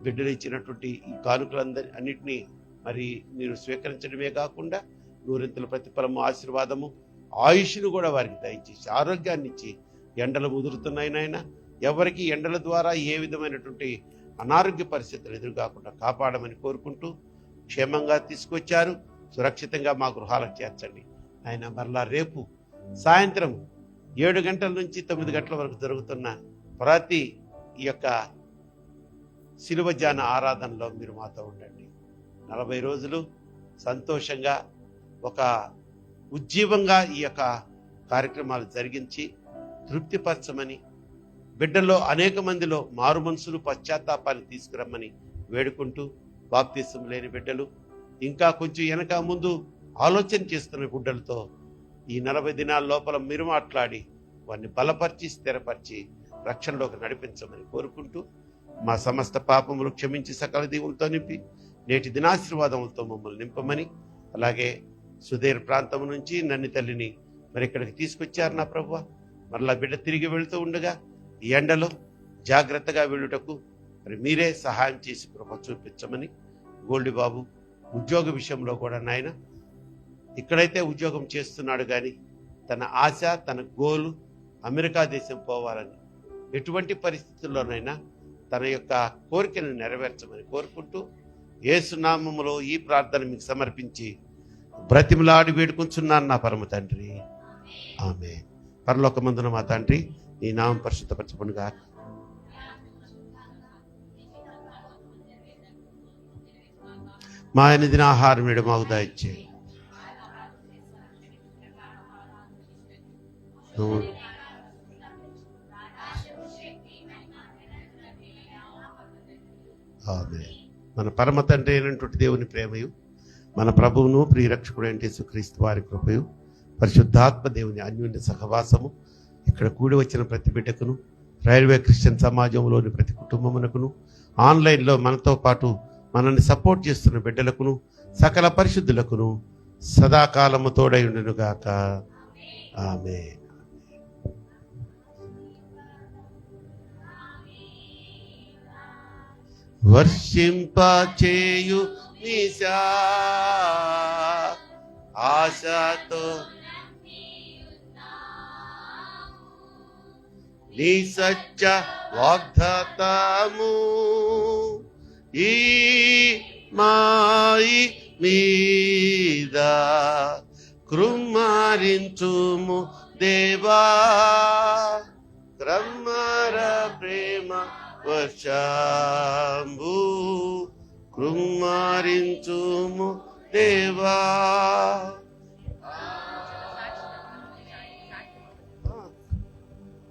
బిడ్డలు ఇచ్చినటువంటి ఈ అన్నిటినీ మరి మీరు స్వీకరించడమే కాకుండా నూరింతల ప్రతిఫలము ఆశీర్వాదము ఆయుష్ను కూడా వారికి దయచేసి ఆరోగ్యాన్ని ఇచ్చి, ఎండలు ముదురుతున్నాయి నాయన, ఎవరికి ఎండల ద్వారా ఏ విధమైనటువంటి అనారోగ్య పరిస్థితులు ఎదురుకాకుండా కాపాడమని కోరుకుంటూ, క్షేమంగా తీసుకొచ్చారు, సురక్షితంగా మా గృహాలకు చేర్చండి ఆయన. మరలా రేపు సాయంత్రం 7 గంటల నుంచి 9 గంటల వరకు జరుగుతున్న ప్రతి ఈ యొక్క శిలువ ధ్యాన ఆరాధనలో మీరు మాతో ఉండండి. 40 రోజులు సంతోషంగా ఒక ఉజ్జీవంగా ఈ యొక్క కార్యక్రమాలు జరిగించి తృప్తిపరచమని, బిడ్డల్లో అనేక మందిలో మారు మనసులు పశ్చాత్తాపాన్ని తీసుకురమ్మని వేడుకుంటూ, బాప్తిసం లేని బిడ్డలు, ఇంకా కొంచెం వెనక ముందు ఆలోచన చేస్తున్న బిడ్డలతో ఈ 40 దినాల లోపల మీరు మాట్లాడి వారిని బలపరిచి స్థిరపరిచి రక్షణలోకి నడిపించమని కోరుకుంటూ, మా సమస్త పాపములు క్షమించి సకల దీవులతో నింపి నేటి దినాశీర్వాదములతో మమ్మల్ని నింపమని, అలాగే సుదీర్ ప్రాంతం నుంచి నన్ను తల్లిని మరి ఇక్కడికి తీసుకొచ్చారు నా ప్రభువా. మరలా బిడ్డ తిరిగి వెళుతూ ఉండగా ఈ ఎండలో జాగ్రత్తగా వెళ్ళుటకు మరి మీరే సహాయం చేసి కృప చూపించమని, గోల్డ్ బాబు ఉద్యోగ విషయంలో కూడా నాయన, ఇక్కడైతే ఉద్యోగం చేస్తున్నాడు కానీ తన ఆశ, తన గోలు అమెరికా దేశం పోవాలని, ఎటువంటి పరిస్థితుల్లోనైనా తన యొక్క కోరికను నెరవేర్చమని కోరుకుంటూ, యేసు నామములో ఈ ప్రార్థన మీకు సమర్పించి బ్రతిమలాడి వేడుకుంటున్నాను నా పరమ తండ్రి, ఆమేన్. పరలోకమందున మా తండ్రి, నీ నామం పరిశుద్ధపరచబడుగా, మా అనుదిన ఆహారం నేడు మాకు దయచేయి. ఆమేన్. మన పరమ తండ్రి అయినటువంటి దేవుని ప్రేమయు, మన ప్రభువును ప్రియరక్షకుడు అంటే యేసుక్రీస్తు వారి కృపయు, పరిశుద్ధాత్మ దేవుని అన్యోన్య సహవాసము ఇక్కడ కూడి వచ్చిన ప్రతి బిడ్డకును, రైల్వే క్రిస్టియన్ సమాజంలోని ప్రతి కుటుంబమునకును, ఆన్లైన్లో మనతో పాటు మనల్ని సపోర్ట్ చేస్తున్న బిడ్డలకును, సకల పరిశుద్ధులకును సదాకాలము తోడై ఉండునుగాక. ఆమేన్. వర్షింపచేయు నిశా ఆశతో నీ సత్య వాగ్దాతము ఈ మాయి మీద కృమ్మరించుము దేవా, క్రమ్మర ప్రేమ వర్షంబు కృమ్మరించుము దేవా.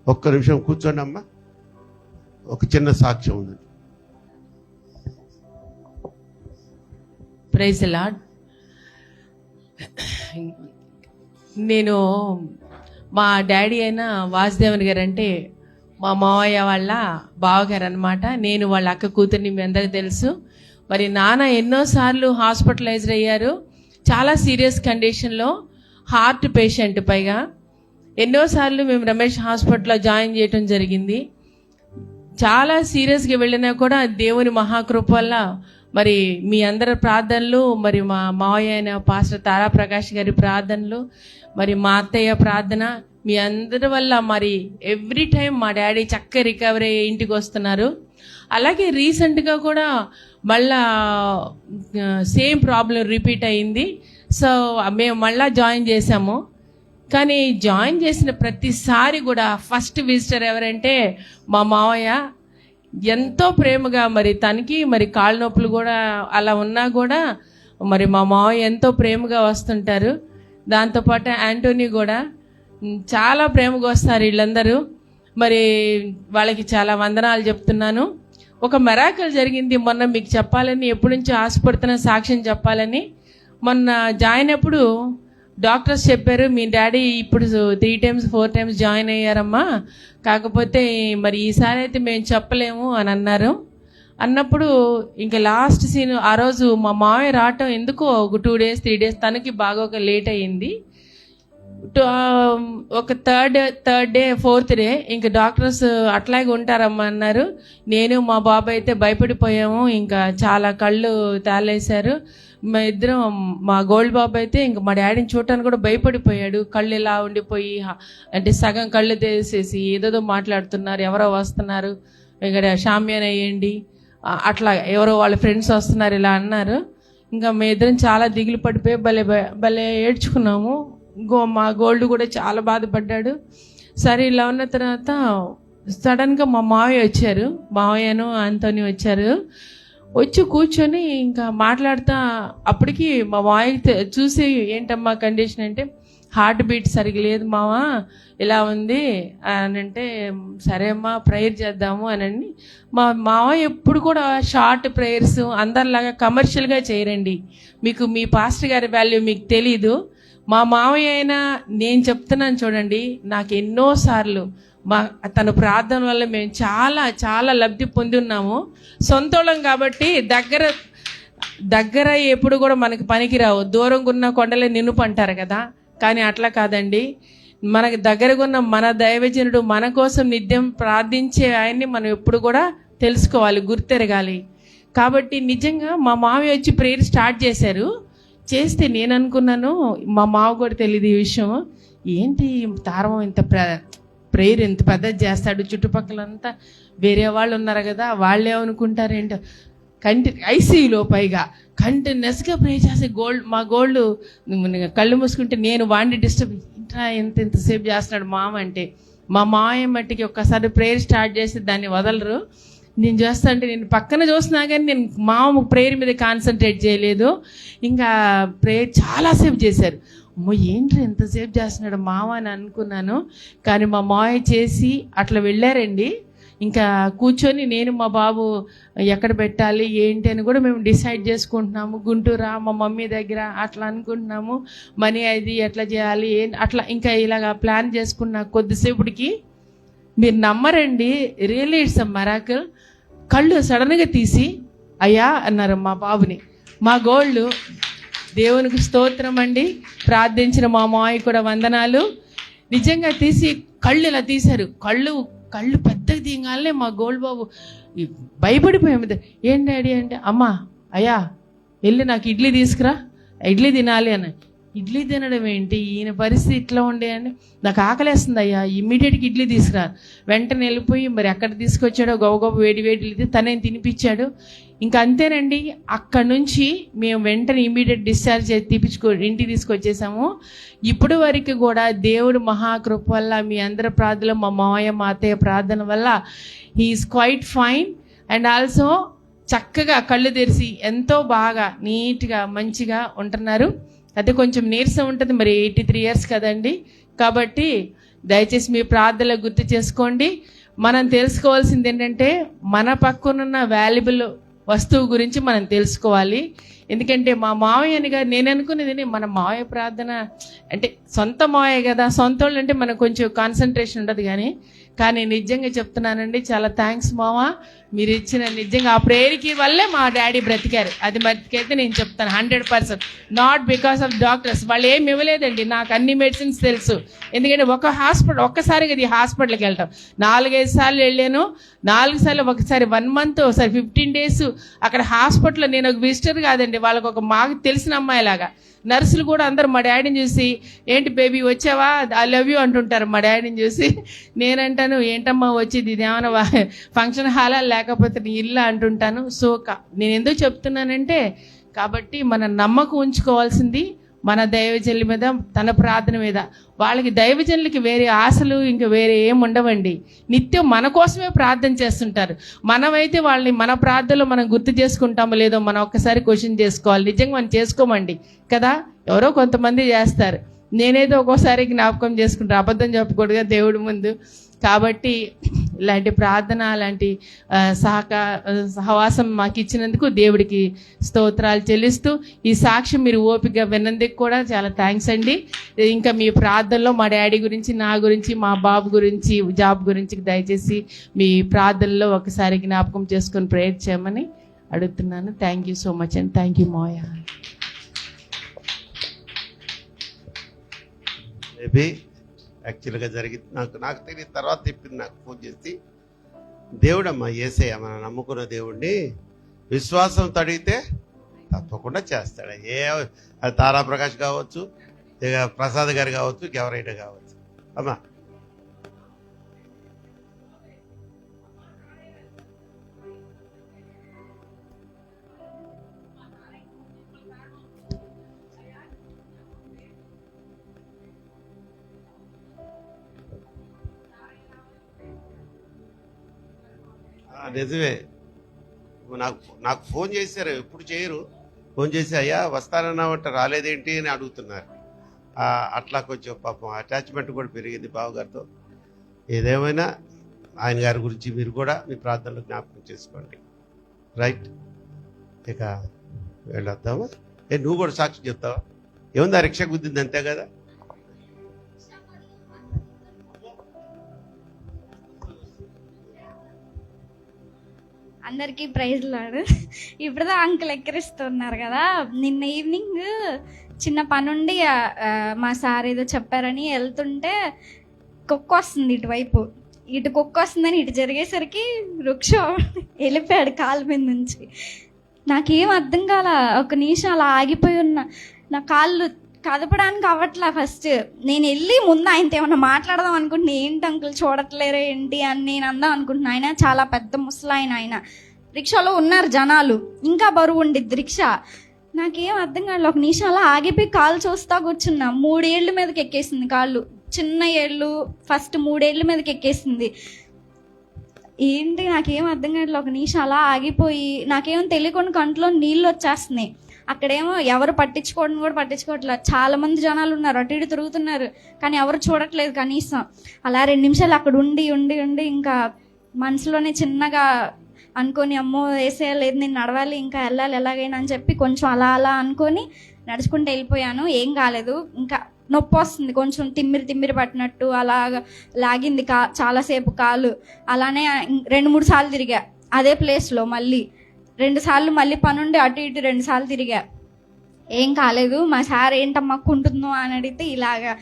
ఒక్క నిమిషం కూర్చోండి అమ్మా, ఒక చిన్న సాక్ష్యం ఉంది. Praise the lord. నేను మా డాడీ అయిన వాసుదేవన్ గారు అంటే మా మావయ్య వాళ్ళ బావగారు అనమాట. నేను వాళ్ళ అక్క కూతుర్ని మీ అందరికీ తెలుసు. మరి నాన్న ఎన్నోసార్లు హాస్పిటలైజ్డ్ అయ్యారు, చాలా సీరియస్ కండిషన్లో, హార్ట్ పేషెంట్. పైగా ఎన్నోసార్లు మేము రమేష్ హాస్పిటల్లో జాయిన్ చేయటం జరిగింది. చాలా సీరియస్గా వెళ్ళినా కూడా దేవుని మహాకృప వల్ల మరి మీ అందరి ప్రార్థనలు, మరి మా మావయ్య అయిన పాస్టర్ తారా ప్రకాష్ గారి ప్రార్థనలు, మరి మా అత్తయ్య ప్రార్థన, మీ అందరి వల్ల మరి ఎవ్రీ టైం మా డాడీ చక్కగా రికవరీ అయ్యి ఇంటికి వస్తున్నారు. అలాగే రీసెంట్గా కూడా మళ్ళా సేమ్ ప్రాబ్లం రిపీట్ అయింది. సో మేము మళ్ళా జాయిన్ చేసాము. కానీ జాయిన్ చేసిన ప్రతిసారి కూడా ఫస్ట్ విజిటర్ ఎవరంటే మా మావయ్య. ఎంతో ప్రేమగా మరి తనకి మరి కాళ్ళ నొప్పులు కూడా అలా ఉన్నా కూడా మరి మా మావయ్య ఎంతో ప్రేమగా వస్తుంటారు. దాంతోపాటు యాంటోనీ కూడా చాలా ప్రేమగా వస్తారు వీళ్ళందరూ. మరి వాళ్ళకి చాలా వందనాలు చెప్తున్నాను. ఒక మిరాకిల్ జరిగింది మొన్న, మీకు చెప్పాలని ఎప్పటి నుంచో ఆశపడుతున్న సాక్ష్యం చెప్పాలని. మొన్న జాయిన్ అప్పుడు డాక్టర్స్ చెప్పారు, మీ డాడీ ఇప్పుడు 3 times 4 times జాయిన్ అయ్యారమ్మా, కాకపోతే మరి ఈసారి అయితే మేము చెప్పలేము అని అన్నప్పుడు ఇంకా లాస్ట్ సీన్ ఆ రోజు మా మావయ్య రావటం ఎందుకో ఒక 2 days 3 days తనకి బాగా ఒక లేట్ అయ్యింది. ఒక థర్డ్ డే 4th day ఇంకా డాక్టర్స్ అట్లాగే ఉంటారమ్మా అన్నారు. నేను మా బాబు అయితే భయపడిపోయాము, ఇంకా చాలా కళ్ళు తాళేశారు. మా ఇద్దరం, మా గోల్డ్ బాబు అయితే ఇంకా మా డాడీని చూడటానికి కూడా భయపడిపోయాడు. కళ్ళు ఇలా ఉండిపోయి, అంటే సగం కళ్ళు తీసేసి ఏదేదో మాట్లాడుతున్నారు, ఎవరో వస్తున్నారు, ఇక్కడ షామ్యాన్ అయ్యండి, అట్లా ఎవరో వాళ్ళ ఫ్రెండ్స్ వస్తున్నారు ఇలా అన్నారు. ఇంకా మేము ఇద్దరం చాలా దిగులు పడిపోయి భలే ఏడ్చుకున్నాము. మా గోల్డ్ కూడా చాలా బాధపడ్డాడు. సరే ఇలా ఉన్న తర్వాత సడన్గా మా మావయ్య వచ్చారు, మావయ్యను ఆంటోనీ వచ్చారు. వచ్చి కూర్చొని ఇంకా మాట్లాడుతా, అప్పటికి మా మావయ్య చూసి ఏంటమ్మా కండిషన్ అంటే, హార్ట్ బీట్ సరిగ్గా లేదు మావా, ఇలా ఉంది అని అంటే, సరే అమ్మా ప్రేయర్ చేద్దాము అని. మా మావయ్య ఎప్పుడు కూడా షార్ట్ ప్రేయర్స్ అందరిలాగా కమర్షియల్గా చేయరండి. మీకు మీ పాస్టర్ గారి వాల్యూ మీకు తెలీదు. మా మావయ్య అయినా నేను చెప్తున్నాను చూడండి, నాకు ఎన్నోసార్లు తన ప్రార్థన వల్ల మేము చాలా చాలా లబ్ధి పొంది ఉన్నాము. సొంతోళం కాబట్టి దగ్గర ఎప్పుడు కూడా మనకి పనికిరావు, దూరంగా ఉన్న కొండలే నిన్నుపు అంటారు కదా, కానీ అట్లా కాదండి. మనకి దగ్గరగా ఉన్న మన దైవజనుడు మన కోసం నిత్యం ప్రార్థించే ఆయన్ని మనం ఎప్పుడు కూడా తెలుసుకోవాలి, గుర్తెరగాలి. కాబట్టి నిజంగా మా మావయ్య వచ్చి ప్రేయర్ స్టార్ట్ చేస్తే నేను అనుకున్నాను, మా మావ కూడా తెలియదు ఈ విషయం, ఏంటి తారవం ఇంత ప్రేయర్ ఎంత పెద్దది చేస్తాడు, చుట్టుపక్కలంతా వేరే వాళ్ళు ఉన్నారు కదా, వాళ్ళు ఏమనుకుంటారేంటో, ఐసీయూలో పైగా కంటిన్యూస్గా ప్రే చేస్తే మా గోల్డ్ కళ్ళు మూసుకుంటే నేను వాడిని డిస్టర్బ్, ఇంట్రా ఎంతసేపు చేస్తున్నాడు మామ అంటే, మా మావయ్య మట్టికి ఒక్కసారి ప్రేయర్ స్టార్ట్ చేసి దాన్ని వదలరు. నేను చేస్తా అంటే నేను పక్కన చూస్తున్నా కానీ నేను మామ ప్రేయర్ మీద కాన్సన్ట్రేట్ చేయలేదు. ఇంకా ప్రేయర్ చాలాసేపు చేశారు. అమ్మో ఏంటి ఎంతసేపు చేస్తున్నాడు మామ అని అనుకున్నాను. కానీ మా మావయ్య చేసి అట్లా వెళ్ళారండి. ఇంకా కూర్చొని నేను మా బాబు ఎక్కడ పెట్టాలి ఏంటి అని కూడా మేము డిసైడ్ చేసుకుంటున్నాము. గుంటూరా మా మమ్మీ దగ్గర అట్లా అనుకుంటున్నాము, మనీ అది ఎట్లా చేయాలి అట్లా ఇంకా ఇలాగా ప్లాన్ చేసుకున్న కొద్దిసేపటికి మీరు నమ్మరండి, రియల్లీ ఇట్స్ అ మిరాకిల్. కళ్ళు సడన్గా తీసి అయ్యా అన్నారు మా బాబుని. మా గోల్డ్ దేవునికి స్తోత్రం అండి, ప్రార్థించిన మా మావయ్య కూడా వందనాలు. నిజంగా తీసి కళ్ళు ఇలా తీశారు. కళ్ళు పెద్దగా తీయగానే మా గోల్డ్ బాబు భయపడిపోయాము. ఏం డాడీ అంటే, అమ్మా అయ్యా వెళ్ళి నాకు ఇడ్లీ తీసుకురా, ఇడ్లీ తినాలి అని. ఇడ్లీ తినడం ఏంటి, ఈయన పరిస్థితి ఇట్లా ఉండే అని, నాకు ఆకలేస్తుంది అయ్యా ఇమ్మీడియట్గా ఇడ్లీ తీసుకురా. వెంటనే వెళ్ళిపోయి మరి ఎక్కడ తీసుకొచ్చాడో గబగబ వేడి తనేం తినిపించాడు. ఇంకా అంతేనండి. అక్కడి నుంచి మేము వెంటనే ఇమ్మీడియట్ డిశ్చార్జ్ ఇంటికి తీసుకొచ్చేసాము. ఇప్పటి వరకు కూడా దేవుడు మహాకృప వల్ల, మీ అందరి ప్రార్థనలో, మా మావయ్య మా అత్తయ్య ప్రార్థన వల్ల he's quite fine. And also చక్కగా కళ్ళు తెరిచి ఎంతో బాగా నీట్గా మంచిగా ఉంటున్నారు. అయితే కొంచెం నీరసం ఉంటుంది, మరి 83 years కదండి. కాబట్టి దయచేసి మీ ప్రార్థనలు గుర్తు చేసుకోండి. మనం తెలుసుకోవాల్సింది ఏంటంటే, మన పక్కనున్న వాల్యుబుల్ వస్తువు గురించి మనం తెలుసుకోవాలి. ఎందుకంటే మా మావయ్యని గారు నేను అనుకునేది, మన మావయ్య ప్రార్థన అంటే సొంత మావయ్య కదా, సొంత వాళ్ళు అంటే మనకు కొంచెం కాన్సన్ట్రేషన్ ఉండదు. కానీ నిజంగా చెప్తున్నానండి, చాలా థ్యాంక్స్ మామ, మీరు ఇచ్చిన నిజంగా ఆ ప్రేయర్కి వల్లే మా డాడీ బ్రతికారు. అది మరికైతే నేను చెప్తాను 100%. నాట్ బికాస్ ఆఫ్ డాక్టర్స్, వాళ్ళు ఏమి ఇవ్వలేదండి, నాకు అన్ని మెడిసిన్స్ తెలుసు. ఎందుకంటే ఒక్కసారి కదా ఈ హాస్పిటల్కి వెళ్ళటం, 4-5 సార్లు వెళ్ళాను. 4 సార్లు ఒకసారి 1 month, ఒకసారి 15 days అక్కడ హాస్పిటల్లో. నేను ఒక విజిటర్ కాదండి, వాళ్ళకు ఒక మాకు తెలిసిన అమ్మాయిలాగా. నర్సులు కూడా అందరూ మా డాడీని చూసి, ఏంటి బేబీ వచ్చావా, ఐ లవ్ యూ అంటుంటారు మా డాడీని చూసి. నేనంటాను, ఏంటమ్మా వచ్చేది, ఇదేమన్నా ఫంక్షన్ హాలా లేకపోతే నీ ఇల్లు అంటుంటాను. సో నేను ఎందుకు చెప్తున్నానంటే, కాబట్టి మన నమ్మకం ఉంచుకోవాల్సింది మన దైవజనుల మీద, తన ప్రార్థన మీద. వాళ్ళకి దైవజనులకి వేరే ఆశలు ఇంకా వేరే ఏం ఉండవండి. నిత్యం మన కోసమే ప్రార్థన చేస్తుంటారు. మనమైతే వాళ్ళని మన ప్రార్థనలో మనం గుర్తు చేసుకుంటామో లేదో మనం ఒక్కసారి క్వశ్చన్ చేసుకోవాలి. నిజంగా మనం చేసుకోమండి కదా, ఎవరో కొంతమంది చేస్తారు. నేనేదో ఒక్కోసారి జ్ఞాపకం చేసుకుంటాను, అబద్ధం చెప్పకూడదుగా దేవుడి ముందు. కాబట్టి ఇలాంటి ప్రార్థన, అలాంటి సహవాసం మాకు ఇచ్చినందుకు దేవుడికి స్తోత్రాలు చెల్లిస్తూ, ఈ సాక్ష్యం మీరు ఓపిక విన్నందుకు కూడా చాలా థ్యాంక్స్ అండి. ఇంకా మీ ప్రార్థనలో మా డాడీ గురించి, నా గురించి, మా బాబు గురించి, జాబ్ గురించి దయచేసి మీ ప్రార్థనలో ఒకసారి జ్ఞాపకం చేసుకొని ప్రేయర్ చేయమని అడుగుతున్నాను. థ్యాంక్ యూ సో మచ్ అండి. థ్యాంక్ యూ మోయ. మేబీ యాక్చువల్గా జరిగింది నాకు తెలియదు, తర్వాత చెప్పింది నాకు ఫోన్ చేసి, దేవుడమ్మా యేసయ్య మనం నమ్ముకున్న దేవుడిని విశ్వాసంతో అడిగితే తప్పకుండా చేస్తాడు. అది తారాప్రకాష్ కావచ్చు, ఇక ప్రసాద్ గారు కావచ్చు, ఎవరైనా కావచ్చు. అమ్మా నిజమే, నాకు ఫోన్ చేశారు, ఎప్పుడు చేయరు, ఫోన్ చేసి అయ్యా వస్తానన్నామంటే రాలేదేంటి అని అడుగుతున్నారు. అట్లా కొంచెం పాపం అటాచ్మెంట్ కూడా పెరిగింది బావగారితో. ఏదేమైనా ఆయన గారి గురించి మీరు కూడా మీ ప్రార్థనలో జ్ఞాపకం చేసుకోండి. రైట్, ఇక వెళ్ళొద్దామా? నువ్వు కూడా సాక్షి చెప్తావా? ఏముందా, రిక్షా గుద్దింది అంతే కదా. అందరికీ ప్రైజ్ లాడు. ఇప్పుడు అంకుల్ ఎక్కిరిస్తున్నారు కదా. నిన్న ఈవినింగ్ చిన్న పనుండి మా సార్ ఏదో చెప్పారని వెళ్తుంటే కుక్క వస్తుంది ఇటువైపు. ఇటు కుక్క వస్తుందని ఇటు జరిగేసరికి రుక్ష వెళ్ళిపోయాడు కాలు మీద నుంచి. నాకేం అర్థం కాల. ఒక నిమిషం అలా ఆగిపోయి ఉన్న, నా కాళ్ళు కదపడానికి అవ్వట్లా. ఫస్ట్ నేను వెళ్ళి ముందు ఆయనతో ఏమన్నా మాట్లాడదాం అనుకుంటున్నా. ఏంటి అంకుల్ చూడట్లేరు ఏంటి అని నేను అందాం అనుకుంటున్నా. ఆయన చాలా పెద్ద ముసలాయన, ఆయన రిక్షాలో ఉన్నారు జనాలు, ఇంకా బరువు ఉండిద్ది రిక్షా. నాకేం అర్థం కాదు. ఒక నిమిషం అలా ఆగిపోయి కాళ్ళు చూస్తా కూర్చున్నా. 3 ఏళ్ళ మీదకి ఎక్కేసింది కాళ్ళు, చిన్న ఏళ్ళు ఫస్ట్ 3 ఏళ్ళ మీదకి ఎక్కేసింది. ఏంటి నాకేం అర్థం కాదు. ఒక నిమిషం అలా ఆగిపోయి నాకేమో తెలియకుండా కంట్లో నీళ్ళు వచ్చేస్తున్నాయి. అక్కడేమో ఎవరు పట్టించుకోవడం కూడా పట్టించుకోవట్లేదు. చాలా మంది జనాలు ఉన్నారు, అటు ఇటు తిరుగుతున్నారు, కానీ ఎవరు చూడట్లేదు కనీసం. అలా 2 నిమిషాలు అక్కడ ఉండి ఉండి ఉండి ఇంకా మనసులోనే చిన్నగా అనుకొని, అమ్మో వేసేయలేదు, నేను నడవాలి, ఇంకా వెళ్ళాలి ఎలాగైనా అని చెప్పి కొంచెం అలా అలా అనుకొని నడుచుకుంటూ వెళ్ళిపోయాను. ఏం కాలేదు. ఇంకా నొప్పి వస్తుంది, కొంచెం తిమ్మిరి పట్టినట్టు అలాగా లాగింది చాలాసేపు కాలు. అలానే 2-3 సార్లు తిరిగా అదే ప్లేస్లో. మళ్ళీ 2 సార్లు మళ్ళీ పనుండి అటు ఇటు 2 సార్లు తిరిగా. ఏం కాలేదు. మా సార్ ఏంటమ్మా కుంటుందో అని అడిగితే ఇలాగా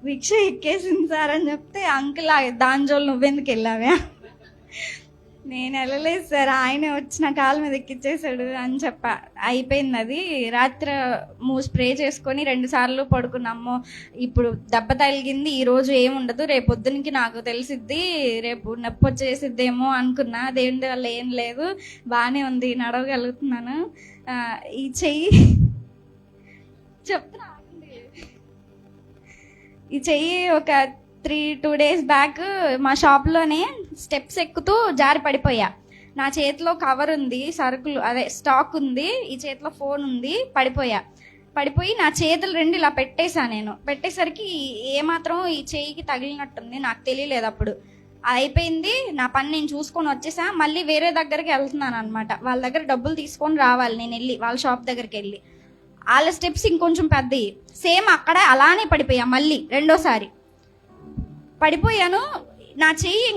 రిక్షా ఎక్కేసింది సార్ అని చెప్తే, అంకుల్ దాంజోలు నువ్వెందుకు వెళ్ళావా? నేను వెళ్ళలేదు సార్, ఆయనే వచ్చి నా కాళ్ళ మీద ఎక్కిచ్చేసాడు అని చెప్పా. అయిపోయింది అది. రాత్రి స్ప్రే చేసుకొని 2 సార్లు పడుకున్నాము. ఇప్పుడు దెబ్బ తగిలింది, ఈరోజు ఏముండదు, రేపు పొద్దునకి నాకు తెలిసిద్ది, రేపు నొప్పి వచ్చేసిద్దేమో అనుకున్నా. దేవుడి వల్ల ఏం లేదు, బాగానే ఉంది, నడవగలుగుతున్నాను. ఈ చెయ్యి చెప్తున్నా, ఈ చెయ్యి ఒక 2 డేస్ బ్యాక్ మా షాప్లోనే స్టెప్స్ ఎక్కుతూ జారి పడిపోయా. నా చేతిలో కవర్ ఉంది, సరుకులు అదే స్టాక్ ఉంది, ఈ చేతిలో ఫోన్ ఉంది. పడిపోయి నా చేతులు 2 ఇలా పెట్టేశా. నేను పెట్టేసరికి ఏమాత్రం ఈ చేయికి తగిలినట్టుంది, నాకు తెలియలేదు అప్పుడు. అయిపోయింది, నా పని నేను చూసుకొని వచ్చేసా. మళ్ళీ వేరే దగ్గరికి వెళ్తున్నాను అనమాట. వాళ్ళ దగ్గర డబ్బులు తీసుకొని రావాలి నేను వెళ్ళి, వాళ్ళ షాప్ దగ్గరికి వెళ్ళి. వాళ్ళ స్టెప్స్ ఇంకొంచెం పెద్దవి, సేమ్ అక్కడ అలానే పడిపోయా. మళ్ళీ 2వ సారి పడిపోయాను. నా చెయ్యి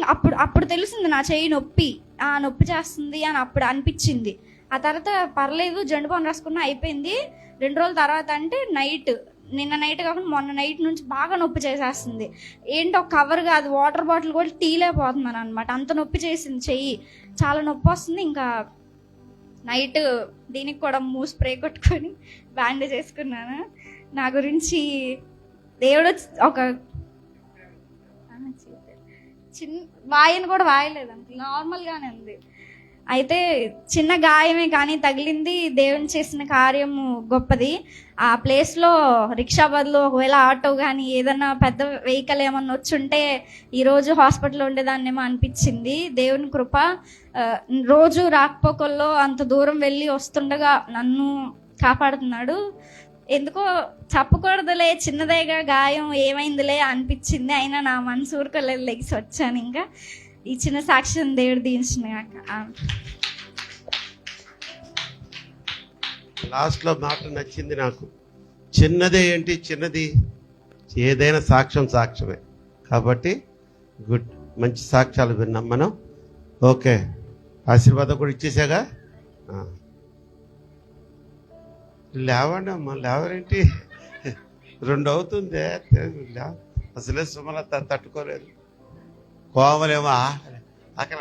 అప్పుడు తెలిసింది, నా చెయ్యి నొప్పి చేస్తుంది అని అప్పుడు అనిపించింది. ఆ తర్వాత పర్లేదు, జండు బామ్ రాసుకున్నా, అయిపోయింది. 2 రోజుల తర్వాత అంటే నిన్న నైట్ కాకుండా మొన్న నైట్ నుంచి బాగా నొప్పి చేసేస్తుంది. ఏంటో కవర్ కాదు, వాటర్ బాటిల్ కూడా తీలేకపోతున్నాను అనమాట, అంత నొప్పి చేసింది చెయ్యి. చాలా నొప్పి వస్తుంది. ఇంకా నైట్ దీనికి కూడా స్ప్రే కొట్టుకొని బ్యాండేజ్ చేసుకున్నాను. నా గురించి దేవుడు ఒక చిన్న వాయను కూడా వాయలేదు, నార్మల్గానే ఉంది. అయితే చిన్న గాయమే కానీ తగిలింది. దేవుని చేసిన కార్యము గొప్పది. ఆ ప్లేస్లో రిక్షా బదులు ఒకవేళ ఆటో కానీ ఏదన్నా పెద్ద వెహికల్ ఏమన్నా వచ్చుంటే ఈరోజు హాస్పిటల్లో ఉండేదాన్నేమో అనిపించింది. దేవుని కృప. రోజు రాకపోకల్లో అంత దూరం వెళ్ళి వస్తుండగా నన్ను కాపాడుతున్నాడు. ఎందుకో చెప్పకూడదులే, చిన్నదేగా గాయం, ఏమైందిలే అనిపించింది. అయినా నా మనసు ఊరుకోలేదు, లెగిసి వచ్చాను. ఇంకా ఈ చిన్న సాక్ష్యం దేవుడు దీవించిన లాస్ట్లో మాట నచ్చింది నాకు. చిన్నదే ఏంటి, చిన్నది ఏదైనా సాక్ష్యం సాక్ష్యమే. కాబట్టి గుడ్, మంచి సాక్ష్యాలు విన్నాం మనం. ఓకే, ఆశీర్వాదం కూడా ఇచ్చేసాగా. లేవండి అమ్మా, లేవరేంటి? 2 అవుతుంది. అసలే సుమలత తట్టుకోలేదు. కోమలేమో అక్కడ